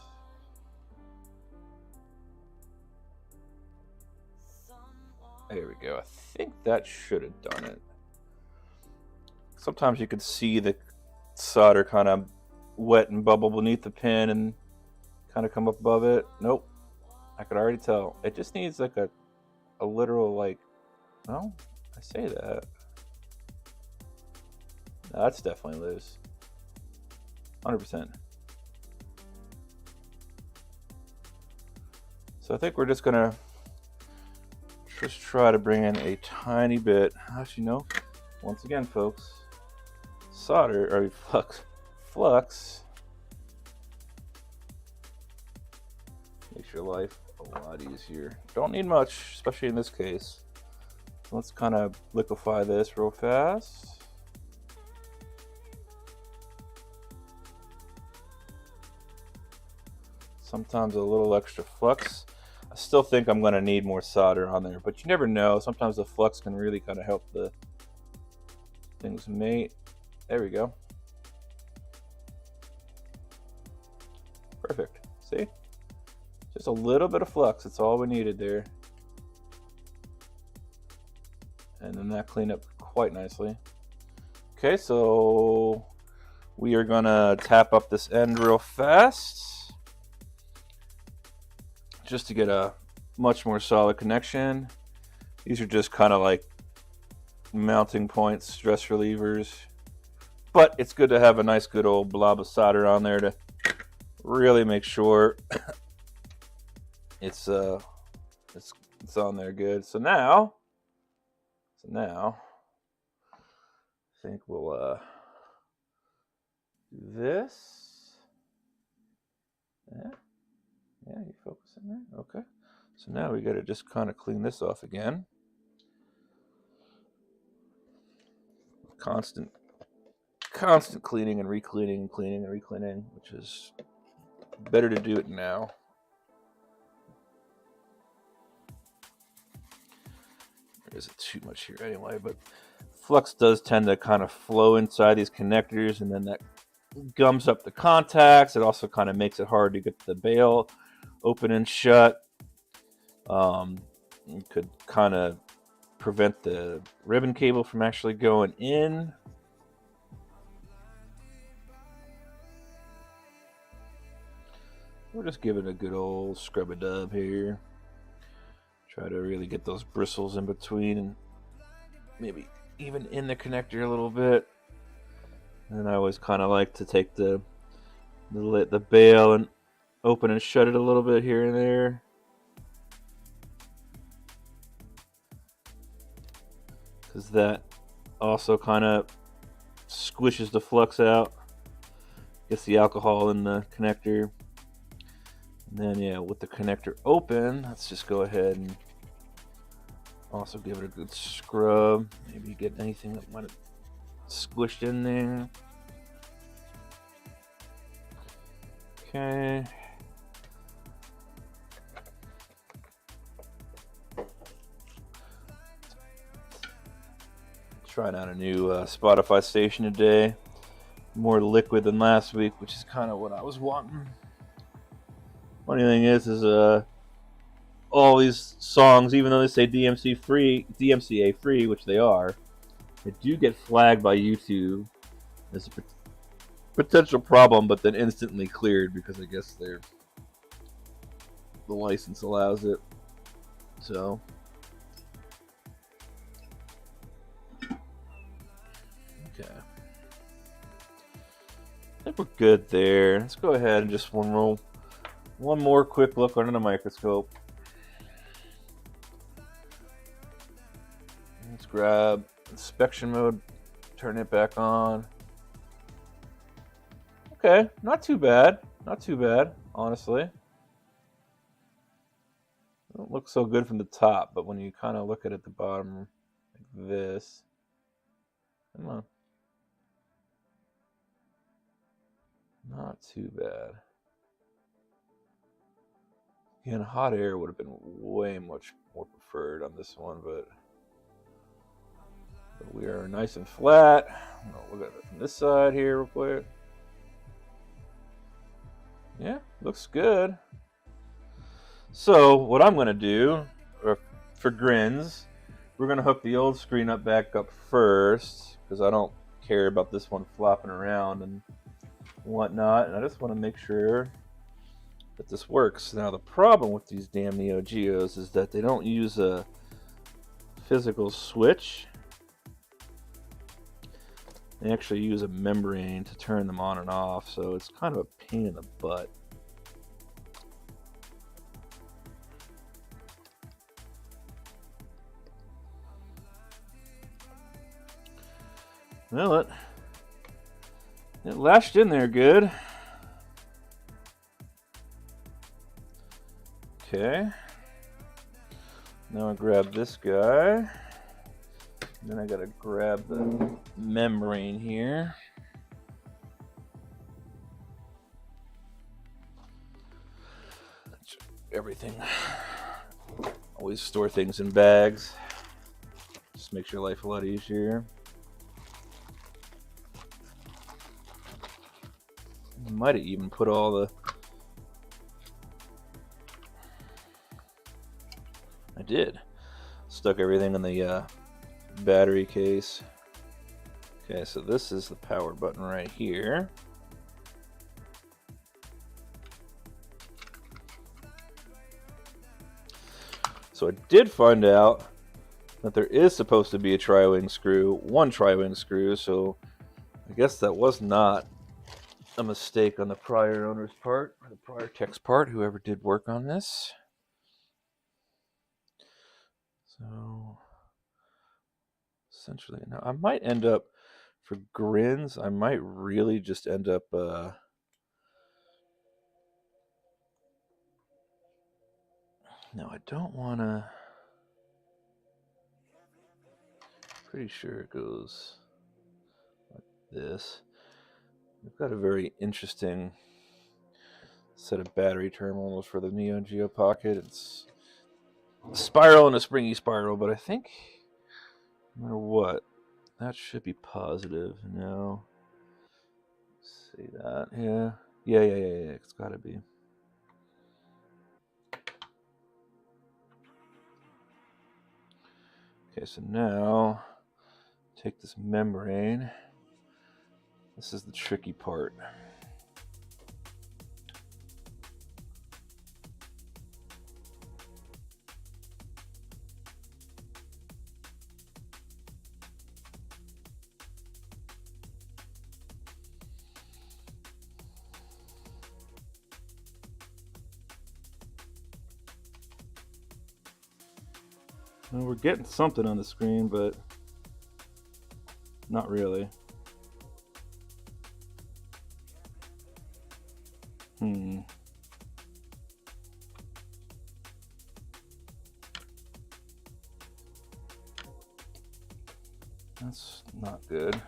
Speaker 1: There we go. I think that should have done it. Sometimes you could see the solder kind of wet and bubble beneath the pin and kind of come up above it. Nope. I could already tell. It just needs like a literal, like, well, I say that. No, that's definitely loose. 100%. So I think we're just gonna just try to bring in a tiny bit. Actually, no. Once again, folks, solder or flux makes your life a lot easier. Don't need much, especially in this case. So let's kind of liquefy this real fast. Sometimes a little extra flux. I still think I'm going to need more solder on there, but you never know. Sometimes the flux can really kind of help the things mate. There we go. Perfect. See? Just a little bit of flux. That's all we needed there. And then that cleaned up quite nicely. Okay, so we are going to tap up this end real fast, just to get a much more solid connection. These are just kind of like mounting points, stress relievers, but it's good to have a nice good old blob of solder on there to really make sure it's on there good. So now I think we'll do this. Yeah, you focusing there? Okay. So now we got to just kind of clean this off again. Constant cleaning and re-cleaning, cleaning and re-cleaning, which is better to do it now. There isn't too much here anyway, but flux does tend to kind of flow inside these connectors, and then that gums up the contacts. It also kind of makes it hard to get the bail open and shut. You could kind of prevent the ribbon cable from actually going in. We'll just give it a good old scrub-a-dub here. Try to really get those bristles in between and maybe even in the connector a little bit. And I always kind of like to take the bail and open and shut it a little bit here and there. Because that also kind of squishes the flux out. Gets the alcohol in the connector. And then, yeah, with the connector open, let's just go ahead and also give it a good scrub. Maybe get anything that might have squished in there. Okay. Trying out a new Spotify station today. More liquid than last week, which is kind of what I was wanting. Funny thing is all these songs, even though they say DMCA free, which they are, they do get flagged by YouTube as a potential problem, but then instantly cleared because I guess the license allows it. So okay, I think we're good there. Let's go ahead and just one more quick look under the microscope. Let's grab inspection mode, turn it back on. Okay, not too bad. Not too bad, honestly. Don't look so good from the top, but when you kind of look at the bottom like this, come on. Not too bad. Again, hot air would have been way much more preferred on this one, but we are nice and flat. Look at it from this side here real quick. Yeah, looks good. So what I'm going to do for grins, we're going to hook the old screen back up first because I don't care about this one flopping around and whatnot, and I just want to make sure that this works. Now the problem with these damn Neo Geos is that they don't use a physical switch. They actually use a membrane to turn them on and off, so it's kind of a pain in the butt. Well, it lashed in there good. Okay. Now I grab this guy. Then I gotta grab the membrane here. Everything. Always store things in bags. Just makes your life a lot easier. I might have even put all the... I did. Stuck everything in the battery case. Okay, so this is the power button right here. So I did find out that there is supposed to be a tri-wing screw, one tri-wing screw, so I guess that was not a mistake on the prior owner's part, or the prior tech's part, whoever did work on this. So essentially, now I might end up, for grins, I might really just end up no, I don't want to. Pretty sure it goes like this. We've got a very interesting set of battery terminals for the Neo Geo Pocket. It's a spiral and a springy spiral, but I think no matter what, that should be positive. No. See that? Yeah. Yeah. It's got to be. Okay, so now take this membrane. This is the tricky part. Well, we're getting something on the screen, but not really. That's not good.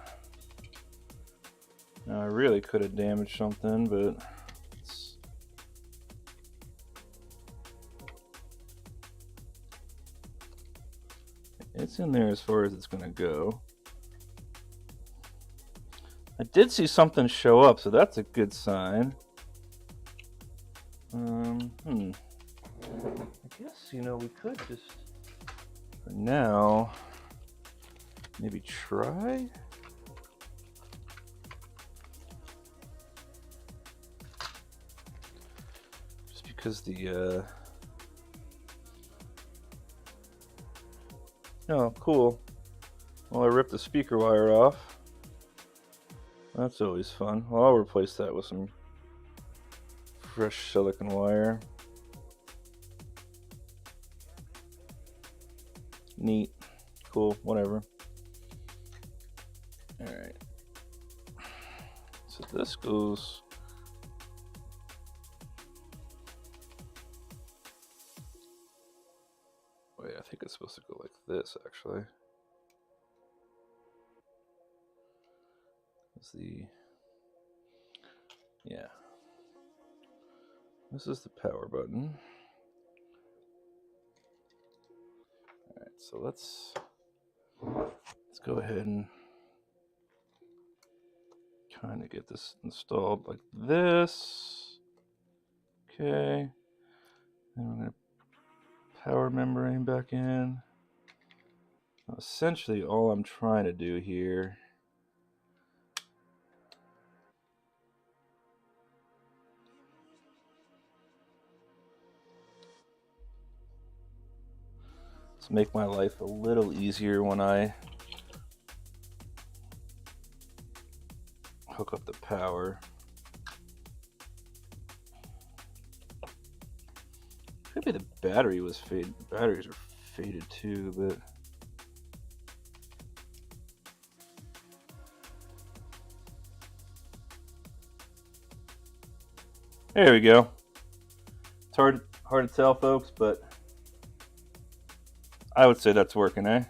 Speaker 1: Now, I really could have damaged something, but it's in there as far as it's going to go. I did see something show up, so that's a good sign. I guess, we could just, for now, maybe try? Just because the, oh, cool. Well, I ripped the speaker wire off. That's always fun. Well, I'll replace that with some fresh silicon wire. Neat. Cool. Whatever. Alright. So this goes... Wait, I think it's supposed to go like this, actually. Yeah. This is the power button. Alright, so let's go ahead and kind of get this installed like this. Okay. And I'm going to power membrane back in. Now, essentially all I'm trying to do here is make my life a little easier when I hook up the power. Maybe the battery was faded. The batteries are faded too, but there we go. It's hard to tell, folks, but I would say that's working, eh?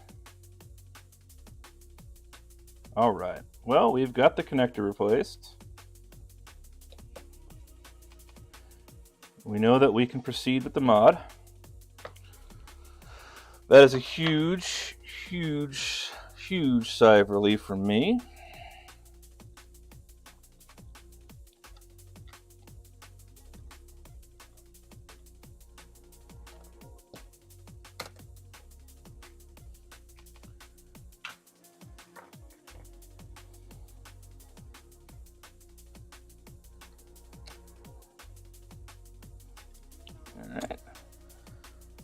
Speaker 1: All right. Well, we've got the connector replaced. We know that we can proceed with the mod. That is a huge, huge, huge sigh of relief from me. Alright.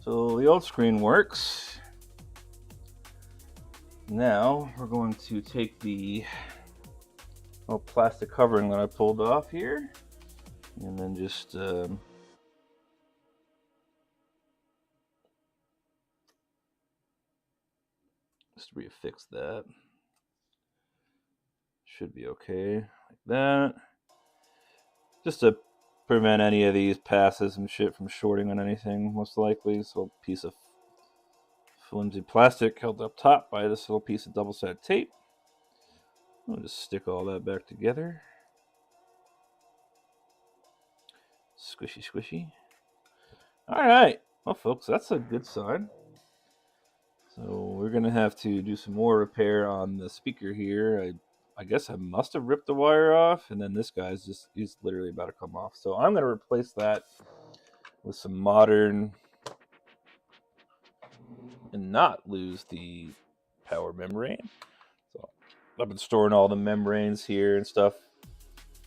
Speaker 1: So the old screen works. Now we're going to take the plastic covering that I pulled off here and then just reaffix that. Should be okay like that. Just to prevent any of these passes and shit from shorting on anything, most likely. This little piece of flimsy plastic held up top by this little piece of double-sided tape. I'll just stick all that back together. Squishy, squishy. Alright. Well, folks, that's a good sign. So we're going to have to do some more repair on the speaker here. I guess I must have ripped the wire off, and then this guy's he's literally about to come off. So I'm going to replace that with some modern and not lose the power membrane. So I've been storing all the membranes here and stuff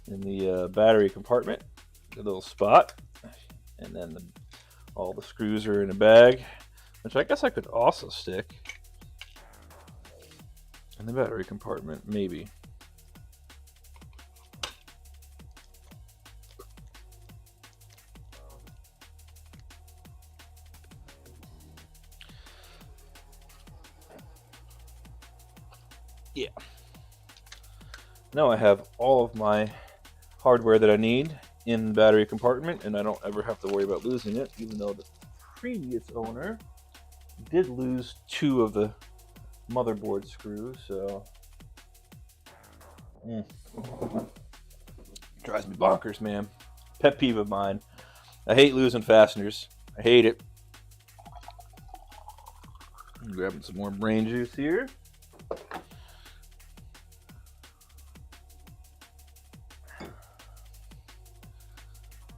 Speaker 1: in the battery compartment, a little spot, and then all the screws are in a bag, which I guess I could also stick in the battery compartment, maybe. Yeah. Now I have all of my hardware that I need in the battery compartment, and I don't ever have to worry about losing it, even though the previous owner did lose 2 of the motherboard screws, so drives me bonkers, man. Pet peeve of mine. I hate losing fasteners. I hate it. I'm grabbing some more brain juice here.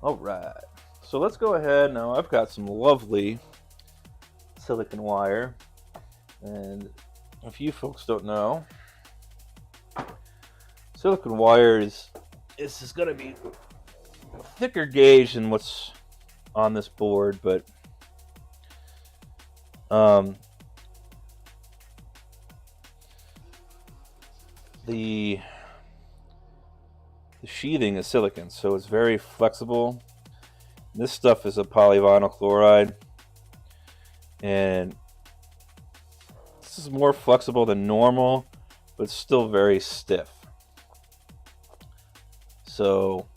Speaker 1: All right, so let's go ahead now. I've got some lovely silicon wire, and if you folks don't know, silicon wire is going to be thicker gauge than what's on this board, but the sheathing is silicon, so it's very flexible. This stuff is a polyvinyl chloride, and this is more flexible than normal, but still very stiff. So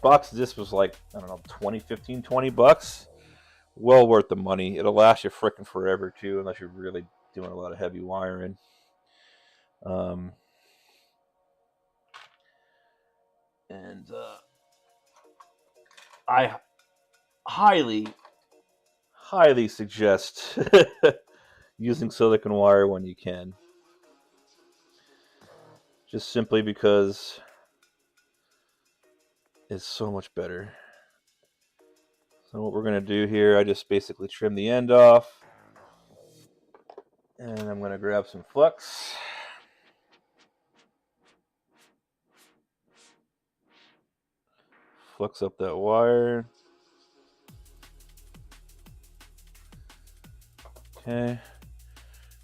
Speaker 1: box of this was like, I don't know, 20 bucks. Well worth the money. It'll last you frickin' forever too, unless you're really doing a lot of heavy wiring. I highly suggest using silicon wire when you can. Just simply because it's so much better. So what we're going to do here, I just basically trim the end off. And I'm going to grab some flux. Flux up that wire. Okay.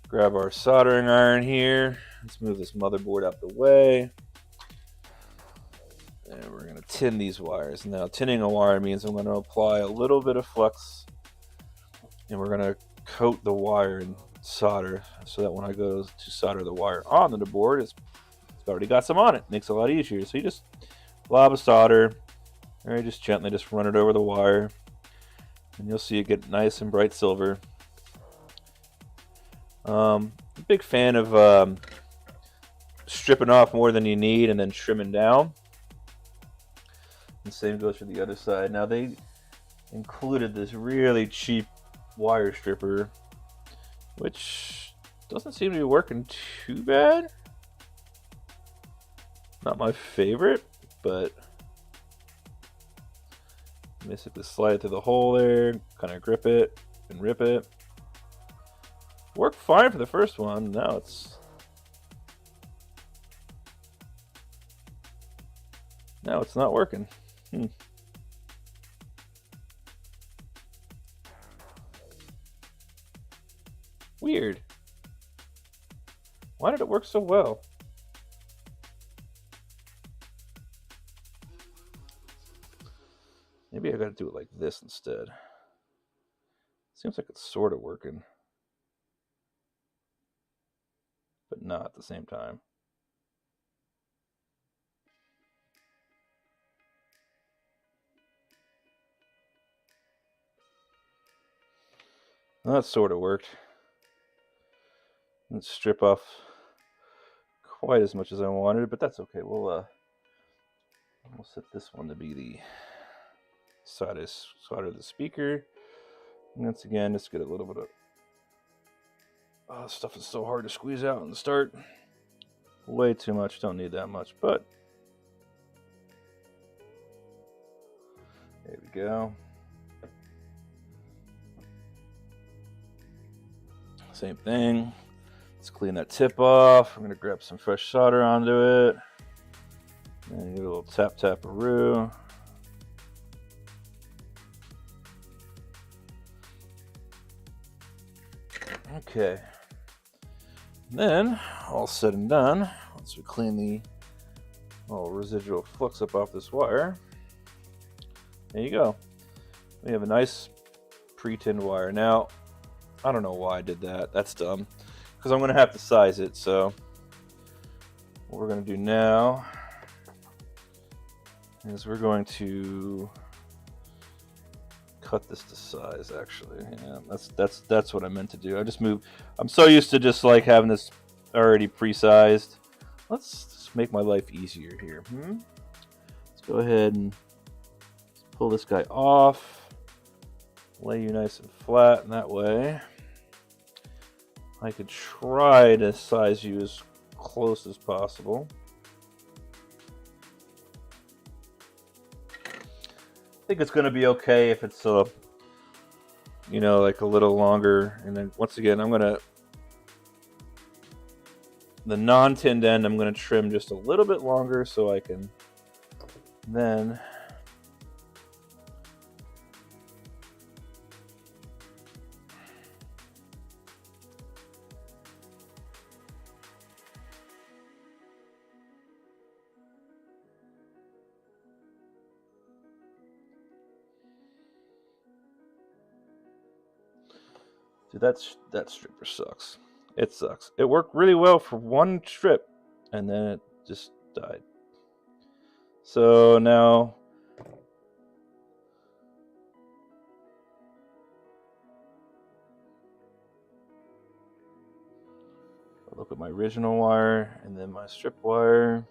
Speaker 1: Grab our soldering iron here. Let's move this motherboard out the way. And we're going to tin these wires. Now, tinning a wire means I'm going to apply a little bit of flux. And we're going to coat the wire in solder so that when I go to solder the wire onto the board, it's already got some on it. Makes it a lot easier. So you just blob of solder. All right, just gently just run it over the wire. And you'll see it get nice and bright silver. Big fan of stripping off more than you need and then trimming down. The same goes for the other side. Now they included this really cheap wire stripper, which doesn't seem to be working too bad. Not my favorite, but basically slide it through the hole there, kind of grip it and rip it. Worked fine for the first one. Now it's not working. Weird. Why did it work so well? Maybe I gotta do it like this instead. Seems like it's sort of working, but not at the same time. Well, that sort of worked. Didn't strip off quite as much as I wanted, but that's okay. We'll set this one to be the solder of the speaker. And once again, just get a little bit of stuff is so hard to squeeze out in the start. Way too much. Don't need that much, but there we go. Same thing. Let's clean that tip off. I'm going to grab some fresh solder onto it. And do a little tap-tap-a-roo. Okay. Then, all said and done, once we clean the little residual flux up off this wire, there you go. We have a nice pre-tinned wire. Now, I don't know why I did that. That's dumb. Because I'm going to have to size it. So, what we're going to do now is we're going to cut this to size. Actually, yeah, that's what I meant to do. I just moved. I'm so used to just like having this already pre-sized. Let's just make my life easier here. Let's go ahead and pull this guy off. Lay you nice and flat, and that way I could try to size you as close as possible. I think it's going to be okay if it's like a little longer. And then once again, the non-tinned end, I'm going to trim just a little bit longer so I can then dude, that stripper sucks. It sucks. It worked really well for one strip, and then it just died. So now, I'll look at my original wire and then my strip wire.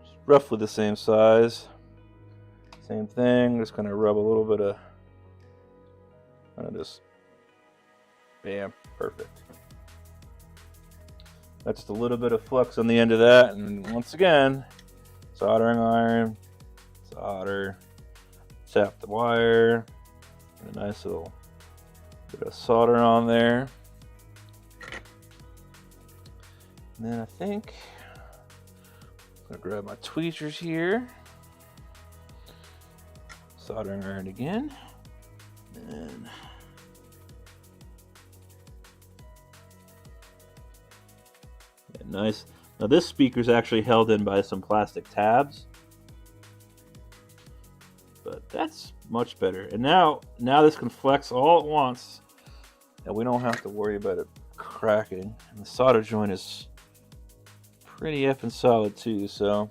Speaker 1: Just roughly the same size. Same thing. Just gonna rub a little bit of just, bam, perfect. That's just a little bit of flux on the end of that, and once again, soldering iron, solder, tap the wire, and a nice little bit of solder on there. And then I think I'm gonna grab my tweezers here, soldering iron again, and nice. Now this speaker is actually held in by some plastic tabs, but that's much better. And now this can flex all at once, and we don't have to worry about it cracking. And the solder joint is pretty effing solid too. So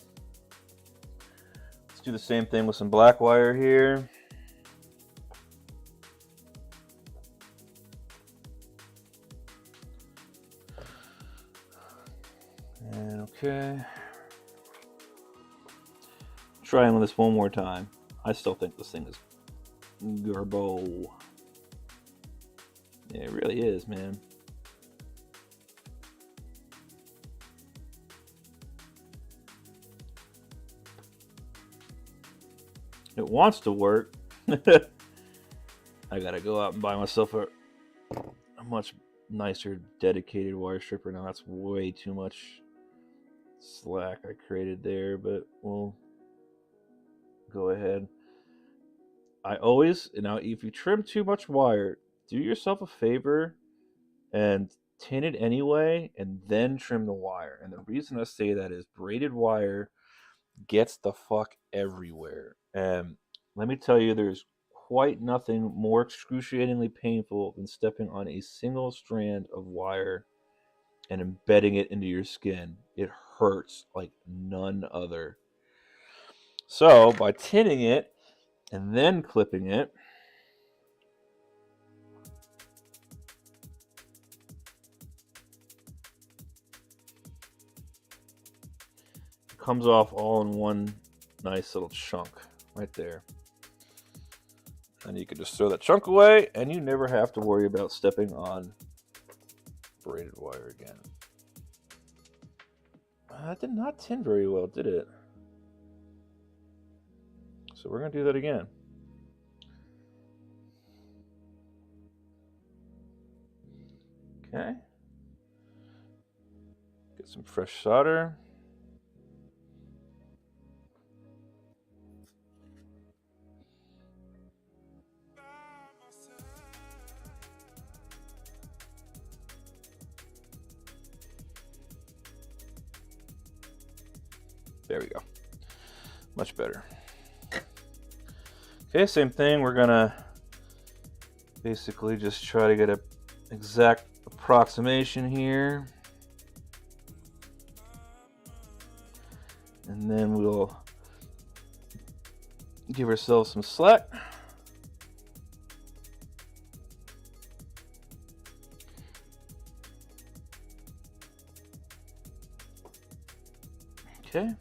Speaker 1: let's do the same thing with some black wire here. And okay, trying this one more time. I still think this thing is garbo. Yeah, it really is, man. It wants to work. I gotta go out and buy myself a much nicer dedicated wire stripper. Now that's way too much slack I created there, but we'll go ahead. I always, if you trim too much wire, do yourself a favor and tin it anyway and then trim the wire. And the reason I say that is braided wire gets the fuck everywhere. And let me tell you, there's quite nothing more excruciatingly painful than stepping on a single strand of wire and embedding it into your skin. It hurts like none other. So by tinning it and then clipping it, it comes off all in one nice little chunk right there. And you can just throw that chunk away, and you never have to worry about stepping on braided wire again. That did not tin very well, did it? So we're going to do that again. Get some fresh solder. There we go. Much better. Okay, same thing. We're gonna basically just try to get an exact approximation here. And then we'll give ourselves some slack. Okay.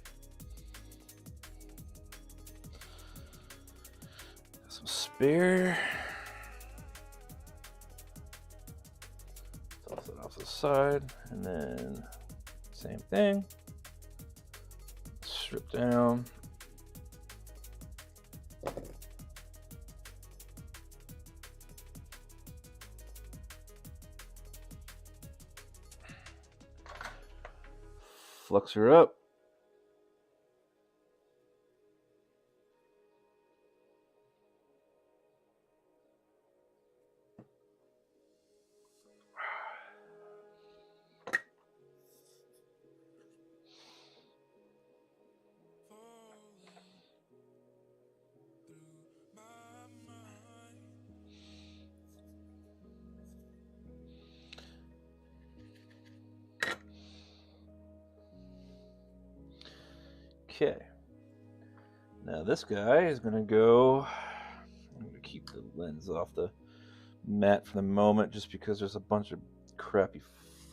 Speaker 1: Some spare. Toss it off the side, and then same thing. Strip down. Flux her up. Okay. Now this guy is going to go. I'm going to keep the lens off the mat for the moment just because there's a bunch of crappy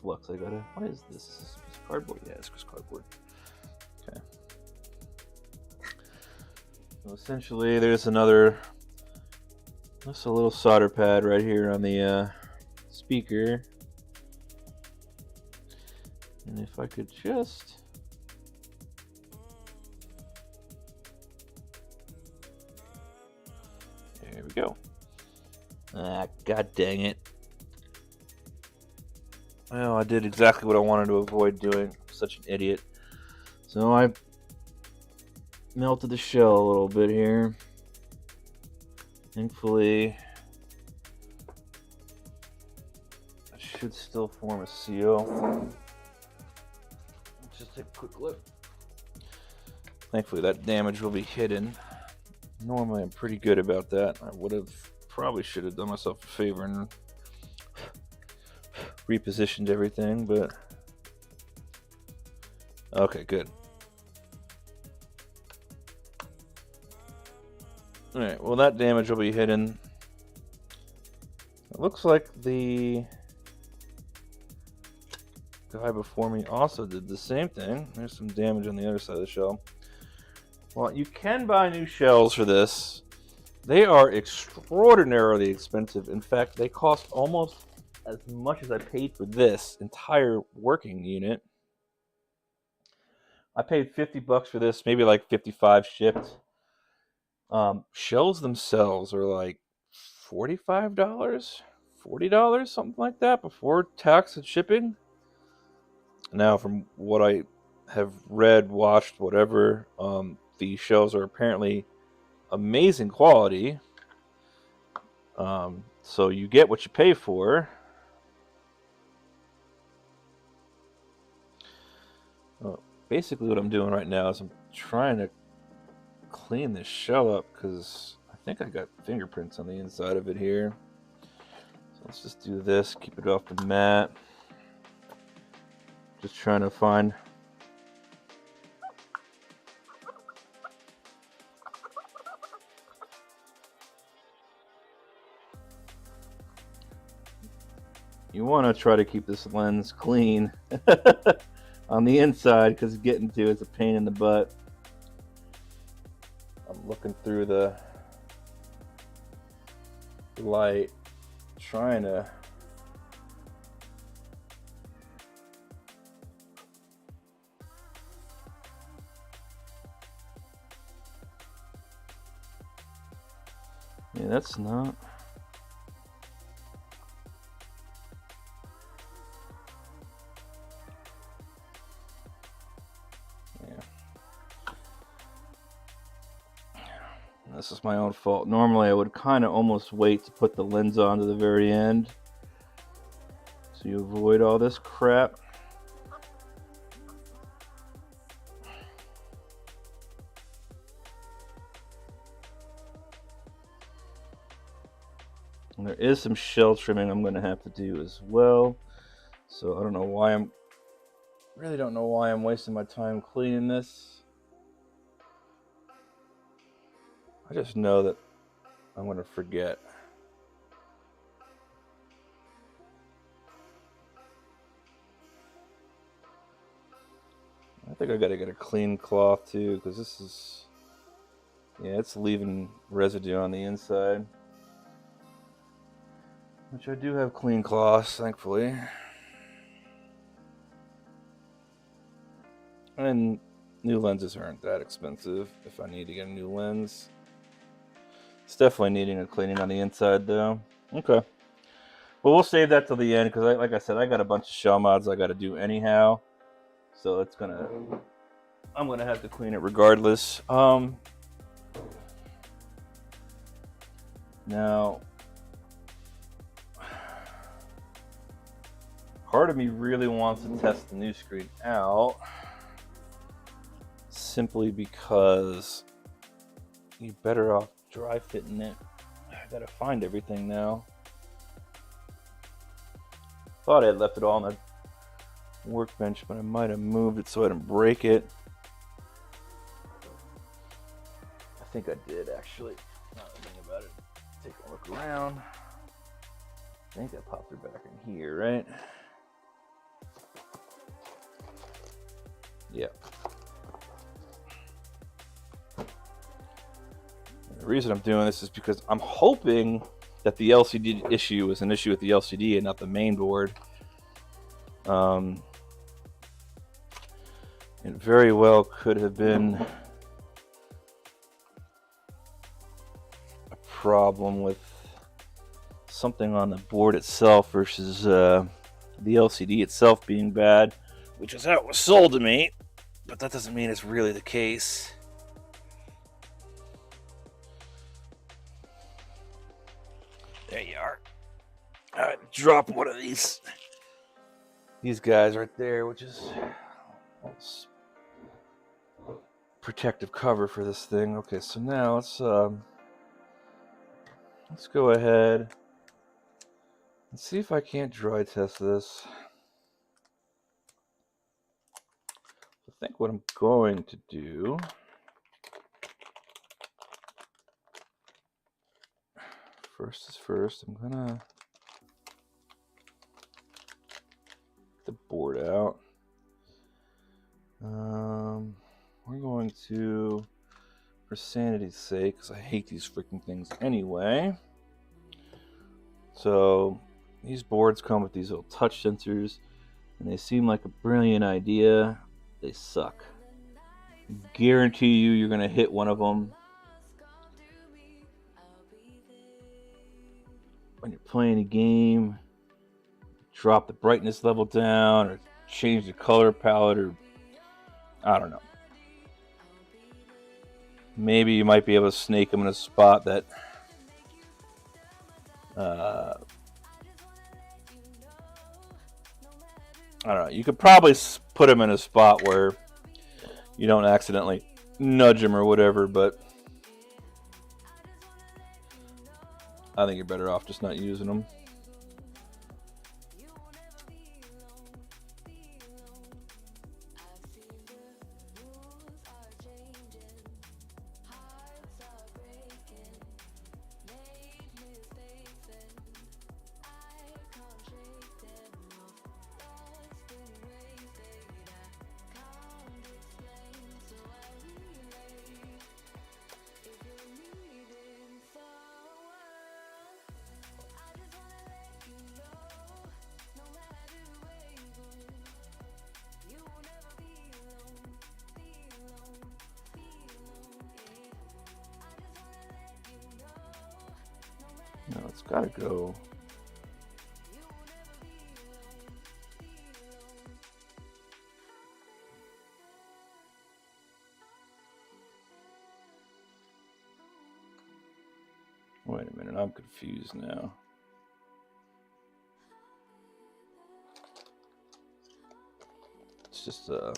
Speaker 1: flux I gotta. What is this? Is this a piece of cardboard? Yeah, it's just cardboard. Okay. So essentially, there's another. Just a little solder pad right here on the speaker. And if I could just. There we go. Ah, god dang it. Well, I did exactly what I wanted to avoid doing. Such an idiot. So I melted the shell a little bit here. Thankfully, it should still form a seal. Let's just take a quick look. Thankfully, that damage will be hidden. Normally, I'm pretty good about that. I probably should have done myself a favor and repositioned everything, but okay, good. Alright, well, that damage will be hidden. It looks like the guy before me also did the same thing. There's some damage on the other side of the shell. Well, you can buy new shells for this. They are extraordinarily expensive. In fact, they cost almost as much as I paid for this entire working unit. I paid $50 for this, maybe like 55 shipped. Shells themselves are like $45, $40, something like that, before tax and shipping. Now, from what I have read, watched, whatever, the shells are apparently amazing quality. So you get what you pay for. Basically, what I'm doing right now is I'm trying to clean this shell up because I think I got fingerprints on the inside of it here. So let's just do this, keep it off the mat. Just trying to find you want to try to keep this lens clean on the inside because getting to it's a pain in the butt. I'm looking through the light, trying to yeah, that's not. This is my own fault. Normally I would kind of almost wait to put the lens on to the very end, so you avoid all this crap. And there is some shell trimming I'm going to have to do as well. So I don't know why really don't know why I'm wasting my time cleaning this. I just know that I'm going to forget. I think I got to get a clean cloth too, because this is, yeah, it's leaving residue on the inside. Which I do have clean cloths, thankfully. And new lenses aren't that expensive if I need to get a new lens. It's definitely needing a cleaning on the inside though. Okay. Well, we'll save that till the end, because like I said, I got a bunch of shell mods I got to do anyhow. So I'm gonna have to clean it regardless. Now, part of me really wants to test the new screen out, simply because you're better off dry fitting it. I gotta find everything now. Thought I had left it all on the workbench, but I might have moved it so I didn't break it. I think I did actually. Now that I think about it, take a look around. I think I popped her back in here, right? Yep. The reason I'm doing this is because I'm hoping that the LCD issue is an issue with the LCD and not the main board. It very well could have been a problem with something on the board itself versus the LCD itself being bad, which is how it was sold to me, but that doesn't mean it's really the case. There you are. Drop one of these guys right there, which is protective cover for this thing. Okay, so now let's go ahead and see if I can't dry test this. I think what I'm going to do, first is first, I'm gonna get the board out. We're going to, for sanity's sake, because I hate these freaking things anyway. So these boards come with these little touch sensors, and they seem like a brilliant idea. They suck. Guarantee you're gonna hit one of them when you're playing a game. Drop the brightness level down, or change the color palette, or I don't know. Maybe you might be able to snake them in a spot that I don't know. You could probably put them in a spot where you don't accidentally nudge them or whatever, but I think you're better off just not using them. No, it's gotta go. Wait a minute, I'm confused now. It's just okay,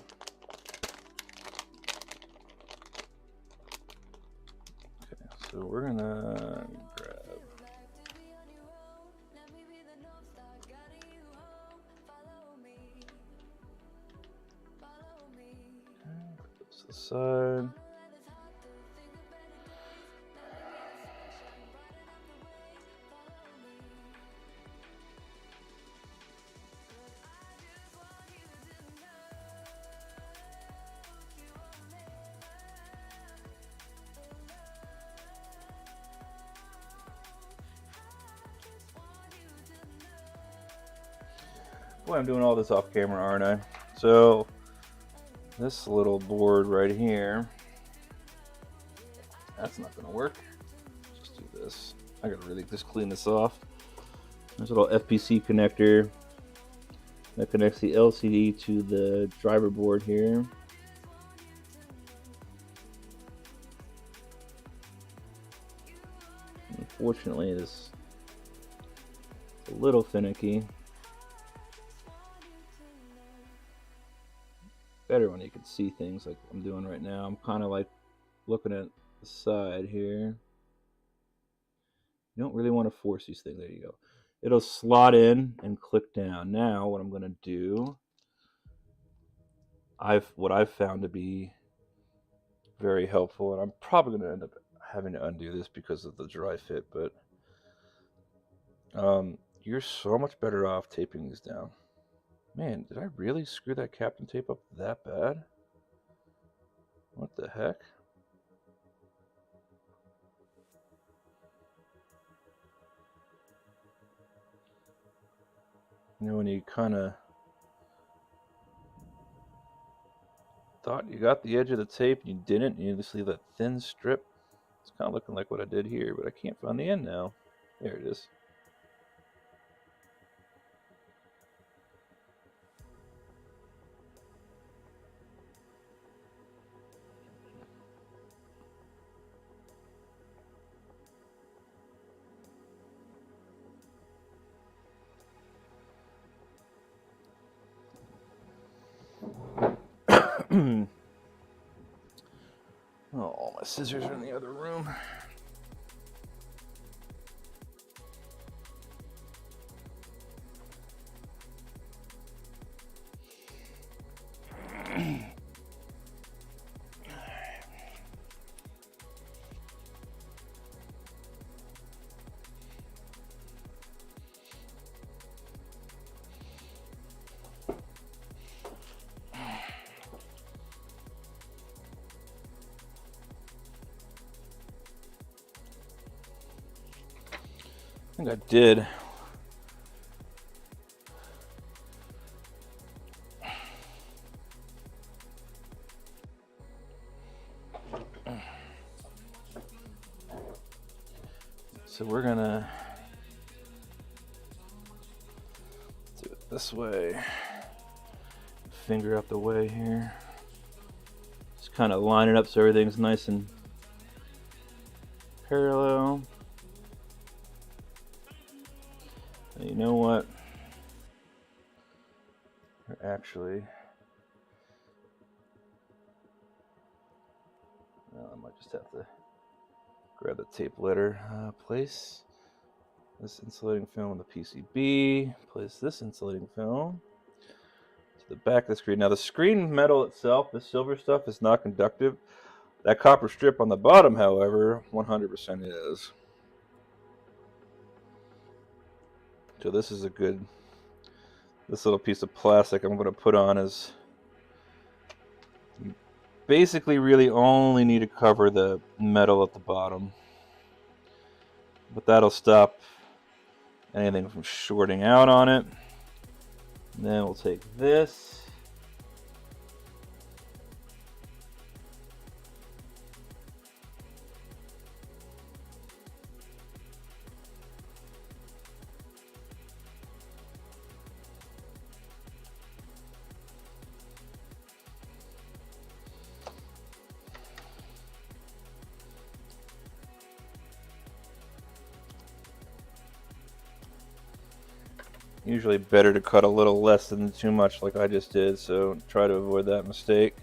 Speaker 1: so we're gonna grab put this aside. Boy, I'm doing all this off camera, aren't I? So this little board right here, that's not gonna work. Just do this. I gotta really just clean this off. There's a little FPC connector that connects the LCD to the driver board here. Unfortunately, this is a little finicky. Better when you can see things like I'm doing right now. I'm kind of like looking at the side here. You don't really want to force these things. There you go. It'll slot in and click down. Now what I'm going to do, what I've found to be very helpful, and I'm probably going to end up having to undo this because of the dry fit, but you're so much better off taping these down. Man, did I really screw that Captain tape up that bad? What the heck? You know, when you kind of thought you got the edge of the tape and you didn't, and you just leave that thin strip. It's kind of looking like what I did here, but I can't find the end now. There it is. Oh, my scissors are in the other room. I think I did. So we're gonna do it this way. Finger out the way here. Just kind of line it up so everything's nice and parallel. And you know what? Actually, well, I might just have to grab the tape letter. Place this insulating film on the PCB. Place this insulating film to the back of the screen. Now the screen metal itself, the silver stuff, is not conductive. That copper strip on the bottom, however, 100% is. So this is a good, this little piece of plastic I'm going to put on is, you basically really only need to cover the metal at the bottom. But that'll stop anything from shorting out on it. And then we'll take this. Usually better to cut a little less than too much like I just did, so try to avoid that mistake.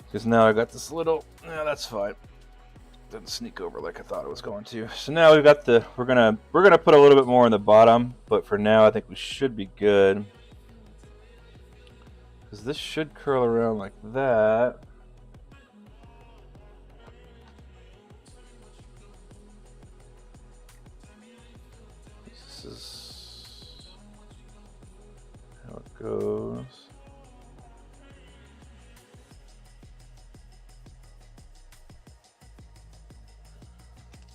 Speaker 1: Because now I got this little, yeah, that's fine. Didn't sneak over like I thought it was going to. So now we've got the, we're gonna put a little bit more in the bottom, but for now I think we should be good. Because this should curl around like that. This is how it goes.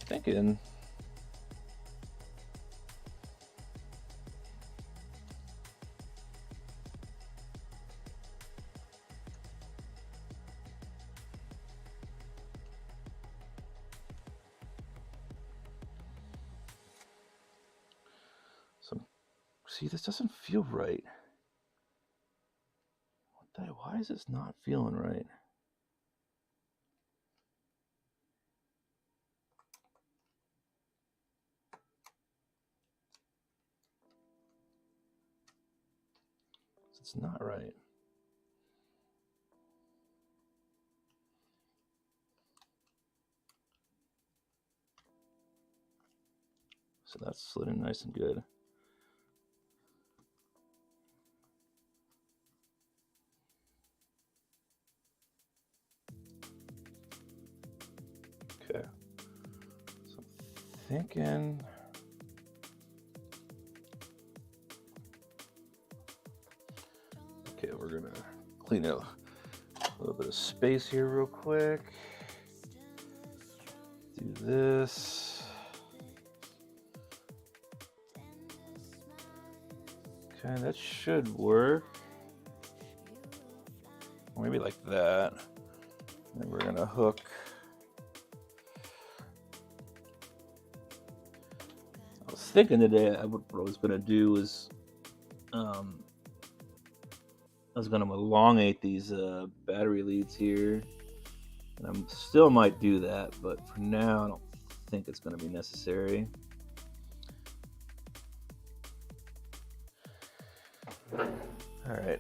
Speaker 1: Thinking. So, see, this doesn't feel right. What the, why is this not feeling right? It's not right. So that's slid in nice and good. Okay. So I'm thinking. Okay, we're gonna clean out a little bit of space here real quick. Do this. Okay, that should work. Or maybe like that. And we're gonna hook. I was thinking today what I was gonna do is I was gonna elongate these battery leads here. And I still might do that, but for now I don't think it's gonna be necessary. All right.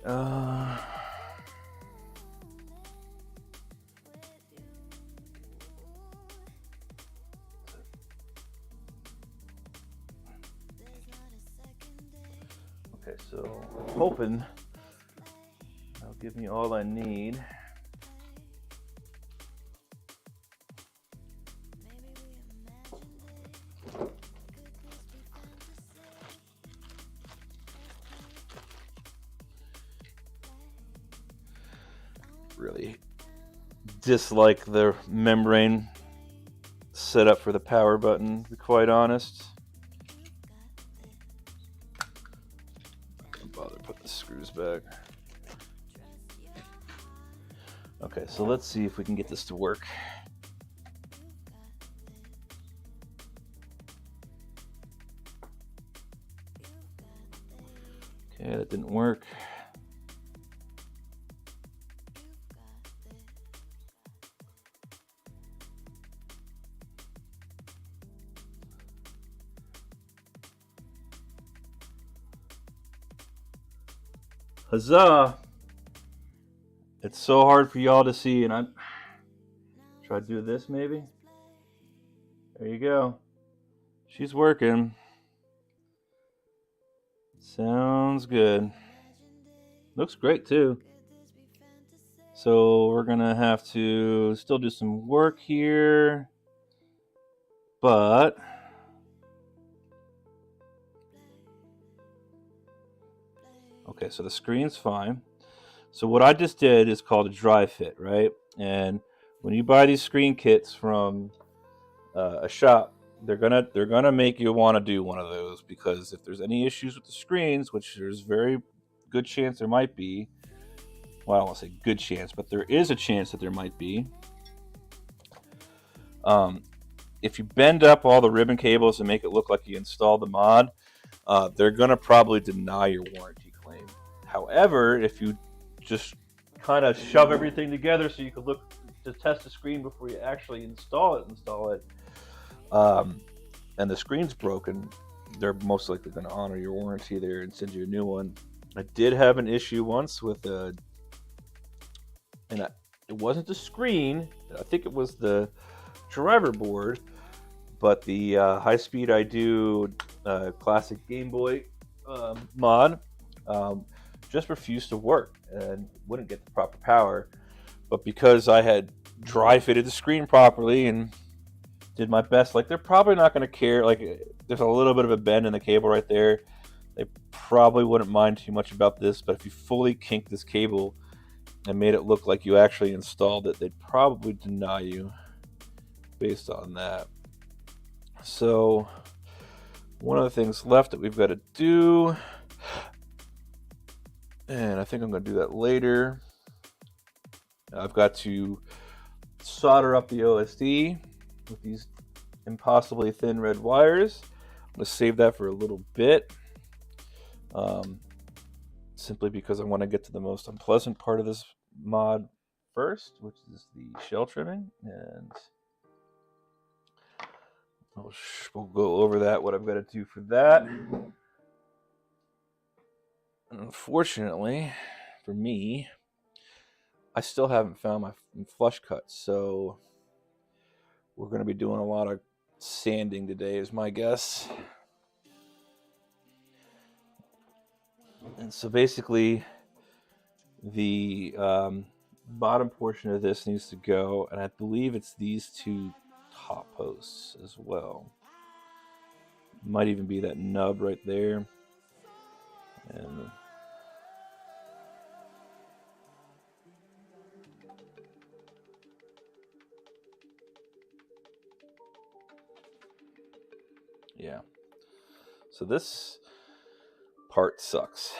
Speaker 1: Okay, so I'm hoping that'll give me all I need. Really dislike the membrane setup for the power button, to be quite honest. Don't bother putting the screws back. Okay, so let's see if we can get this to work. Okay, that didn't work. Huzzah! It's so hard for y'all to see, and I try to do this maybe. There you go. She's working. Sounds good. Looks great too. So we're gonna have to still do some work here, but okay, so the screen's fine. So what I just did is called a dry fit, right? And when you buy these screen kits from a shop, they're gonna make you want to do one of those, because if there's any issues with the screens, which there's very good chance there might be, well, I don't want to say good chance, but there is a chance that there might be. If you bend up all the ribbon cables and make it look like you installed the mod, they're gonna probably deny your warranty claim. However, if you just kind of shove everything together so you could look to test the screen before you actually install it, and the screen's broken, they're most likely going to honor your warranty there and send you a new one. I did have an issue once with it wasn't the screen. I think it was the driver board, but the High Speed I Do classic Game Boy mod just refused to work and wouldn't get the proper power. But because I had dry fitted the screen properly and did my best, like, they're probably not going to care. Like, there's a little bit of a bend in the cable right there. They probably wouldn't mind too much about this, but if you fully kinked this cable and made it look like you actually installed it, they'd probably deny you based on that. So one of the things left that we've got to do, and I think I'm going to do that later, I've got to solder up the OSD with these impossibly thin red wires. I'm going to save that for a little bit, simply because I want to get to the most unpleasant part of this mod first, which is the shell trimming, and we'll go over that, what I've got to do for that. Unfortunately for me, I still haven't found my flush cuts, so we're going to be doing a lot of sanding today is my guess. And so basically the bottom portion of this needs to go, and I believe it's these two top posts as well. Might even be that nub right there. And yeah, so this part sucks.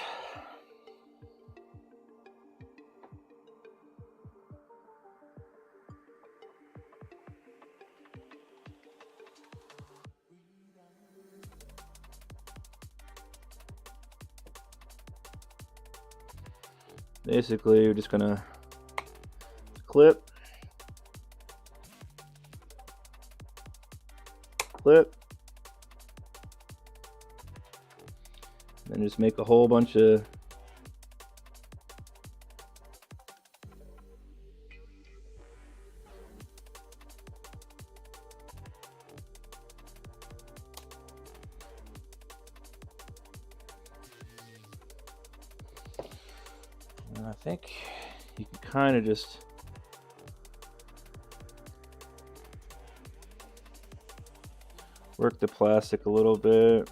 Speaker 1: Basically, we're just gonna clip, and just make a whole bunch of I think you can kind of just work the plastic a little bit.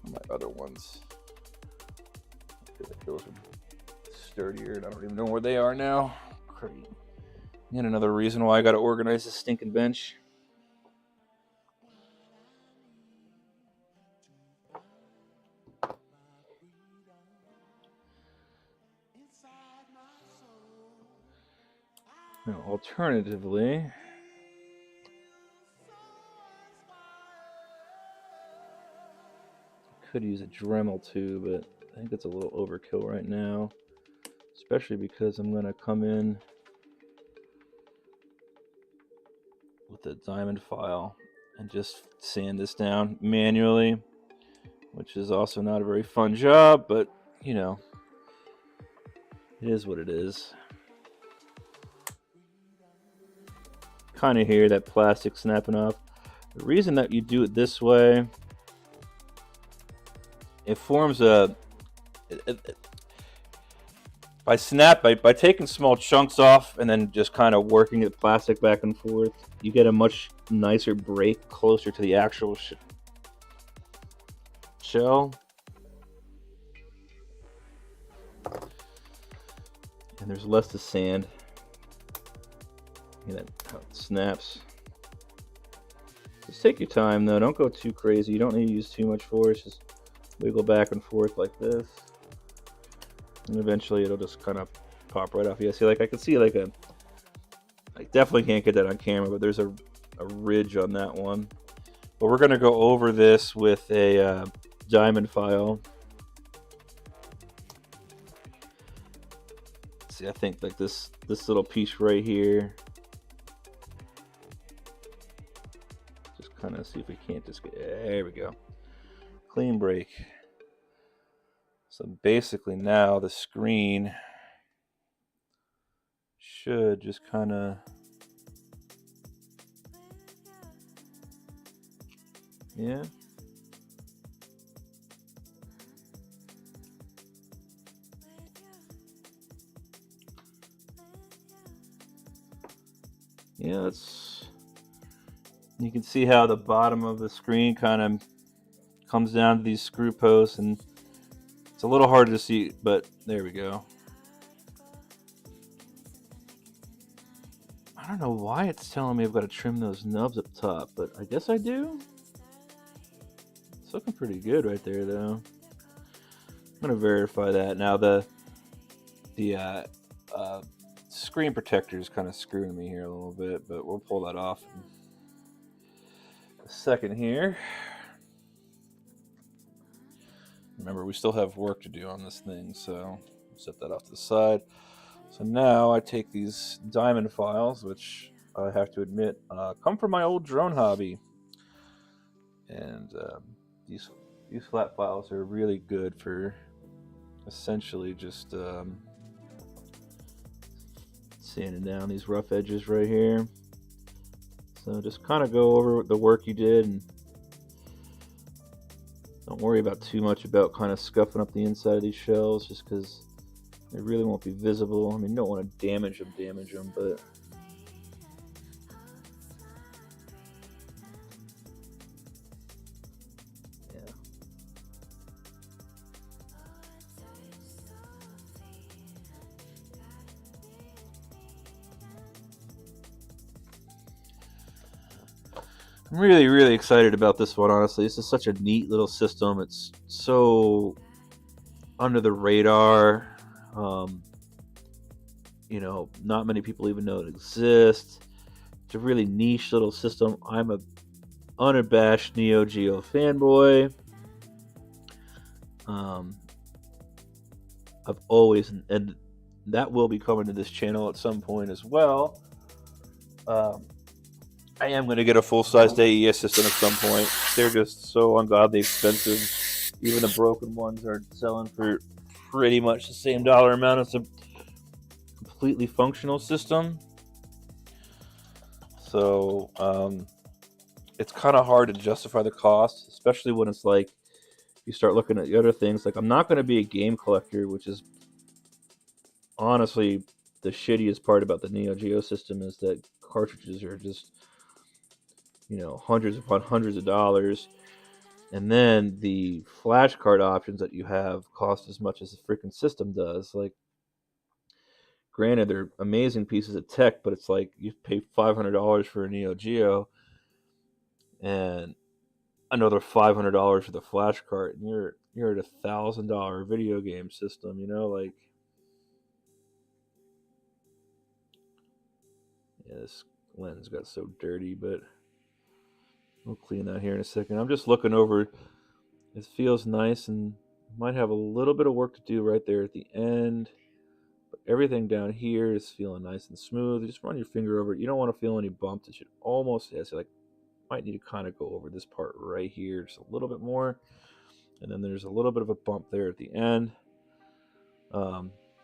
Speaker 1: My other ones, I feel like those are sturdier, and I don't even know where they are now. Great. And another reason why I got to organize this stinking bench. Now, alternatively, I could use a Dremel too, but I think it's a little overkill right now, especially because I'm going to come in with a diamond file and just sand this down manually, which is also not a very fun job, but you know, it is what it is. Kind of hear that plastic snapping off. The reason that you do it this way, it forms a by taking small chunks off and then just kind of working the plastic back and forth, you get a much nicer break closer to the actual shell. And there's less to sand. You know how it snaps. Just take your time though, don't go too crazy. You don't need to use too much force, just wiggle back and forth like this. And eventually it'll just kind of pop right off. Yeah, see, like I can see like I definitely can't get that on camera, but there's a ridge on that one. But we're gonna go over this with a diamond file. see, I think like this little piece right here. Just kind of see if we can't just get, there we go. Clean break. So basically now the screen should just kind of, yeah. Yeah, you can see how the bottom of the screen kind of comes down to these screw posts, and it's a little hard to see, but there we go. I don't know why it's telling me I've got to trim those nubs up top, but I guess I do. It's looking pretty good right there, though. I'm gonna verify that. Now the screen protector is kind of screwing me here a little bit, but we'll pull that off in a second here. Remember, we still have work to do on this thing, so set that off to the side. So now I take these diamond files, which I have to admit come from my old drone hobby, and these flat files are really good for essentially just sanding down these rough edges right here. So just kind of go over the work you did, and don't worry about too much about kind of scuffing up the inside of these shells, just because they really won't be visible. I mean, you don't want to damage them, but yeah. I'm really, really excited about this one, honestly. This is such a neat little system. It's so under the radar. You know, not many people even know it exists. It's a really niche little system. I'm a unabashed Neo Geo fanboy. I've always, and that will be coming to this channel at some point as well. I am going to get a full-sized AES system at some point. They're just so ungodly expensive. Even the broken ones are selling for pretty much the same dollar amount as a completely functional system. So it's kind of hard to justify the cost, especially when it's like you start looking at the other things. Like, I'm not going to be a game collector, which is honestly the shittiest part about the Neo Geo system, is that cartridges are just, you know, hundreds upon hundreds of dollars, and then the flash card options that you have cost as much as the freaking system does. Like, granted, they're amazing pieces of tech, but it's like you pay $500 for a Neo Geo and another $500 for the flash card, and you're at $1,000 video game system. You know, like, yeah, this lens got so dirty, but we'll clean that here in a second. I'm just looking over. It feels nice, and might have a little bit of work to do right there at the end. But everything down here is feeling nice and smooth. You just run your finger over it. You don't want to feel any bumps. It should almost, yeah, so like, might need to kind of go over this part right here just a little bit more. And then there's a little bit of a bump there at the end.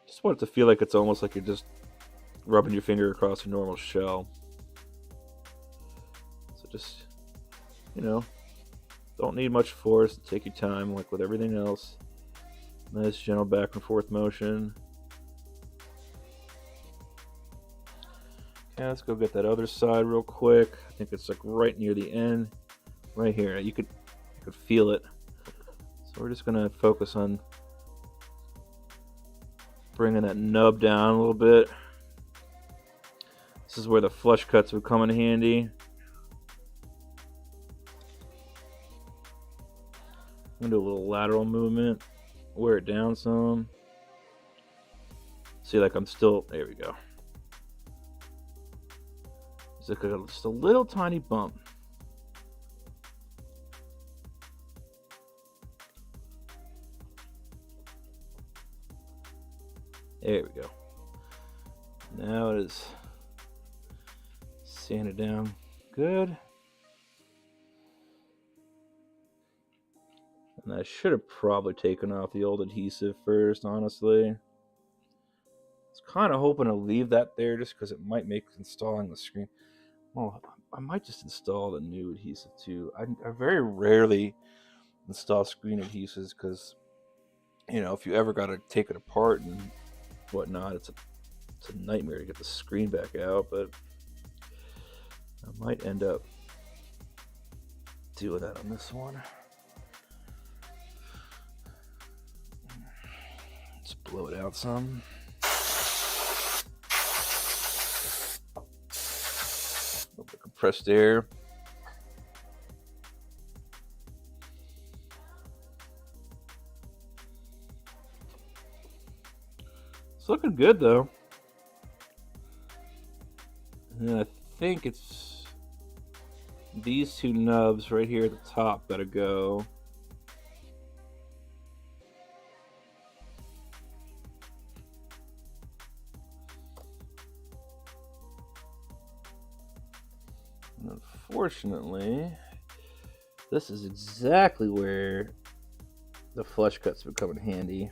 Speaker 1: Just want it to feel like it's almost like you're just rubbing your finger across a normal shell. So just, you know, don't need much force. Take your time, like with everything else. Nice gentle back and forth motion. Okay, let's go get that other side real quick. I think it's like right near the end, right here. You could feel it. So we're just gonna focus on bringing that nub down a little bit. This is where the flush cuts would come in handy. I'm gonna do a little lateral movement, wear it down some. See, like, I'm still, there we go. It's like just a little tiny bump. There we go. Now it is sanded down good. And I should have probably taken off the old adhesive first, honestly. I was kind of hoping to leave that there just because it might make installing the screen. Well, I might just install the new adhesive too. I very rarely install screen adhesives because, you know, if you ever got to take it apart and whatnot, it's a nightmare to get the screen back out. But I might end up doing that on this one. Let's blow it out some. A little bit compressed air. It's looking good though. And I think it's these two nubs right here at the top gotta go. And unfortunately, this is exactly where the flush cuts become handy.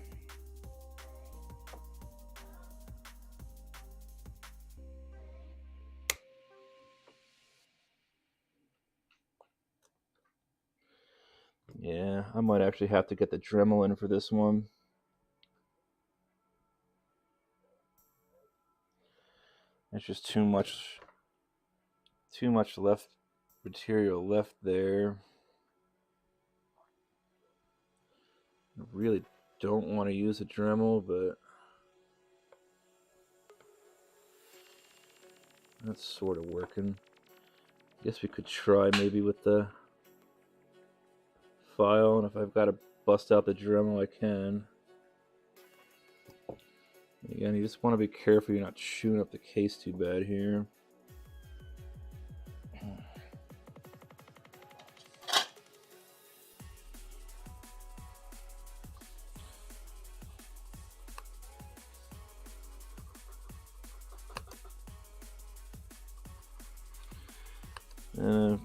Speaker 1: Yeah, I might actually have to get the Dremel in for this one. There's just too much left material left there. I really don't want to use a Dremel, but that's sort of working. Guess we could try maybe with the file, and if I've got to bust out the Dremel, I can. Again, you just want to be careful you're not chewing up the case too bad here.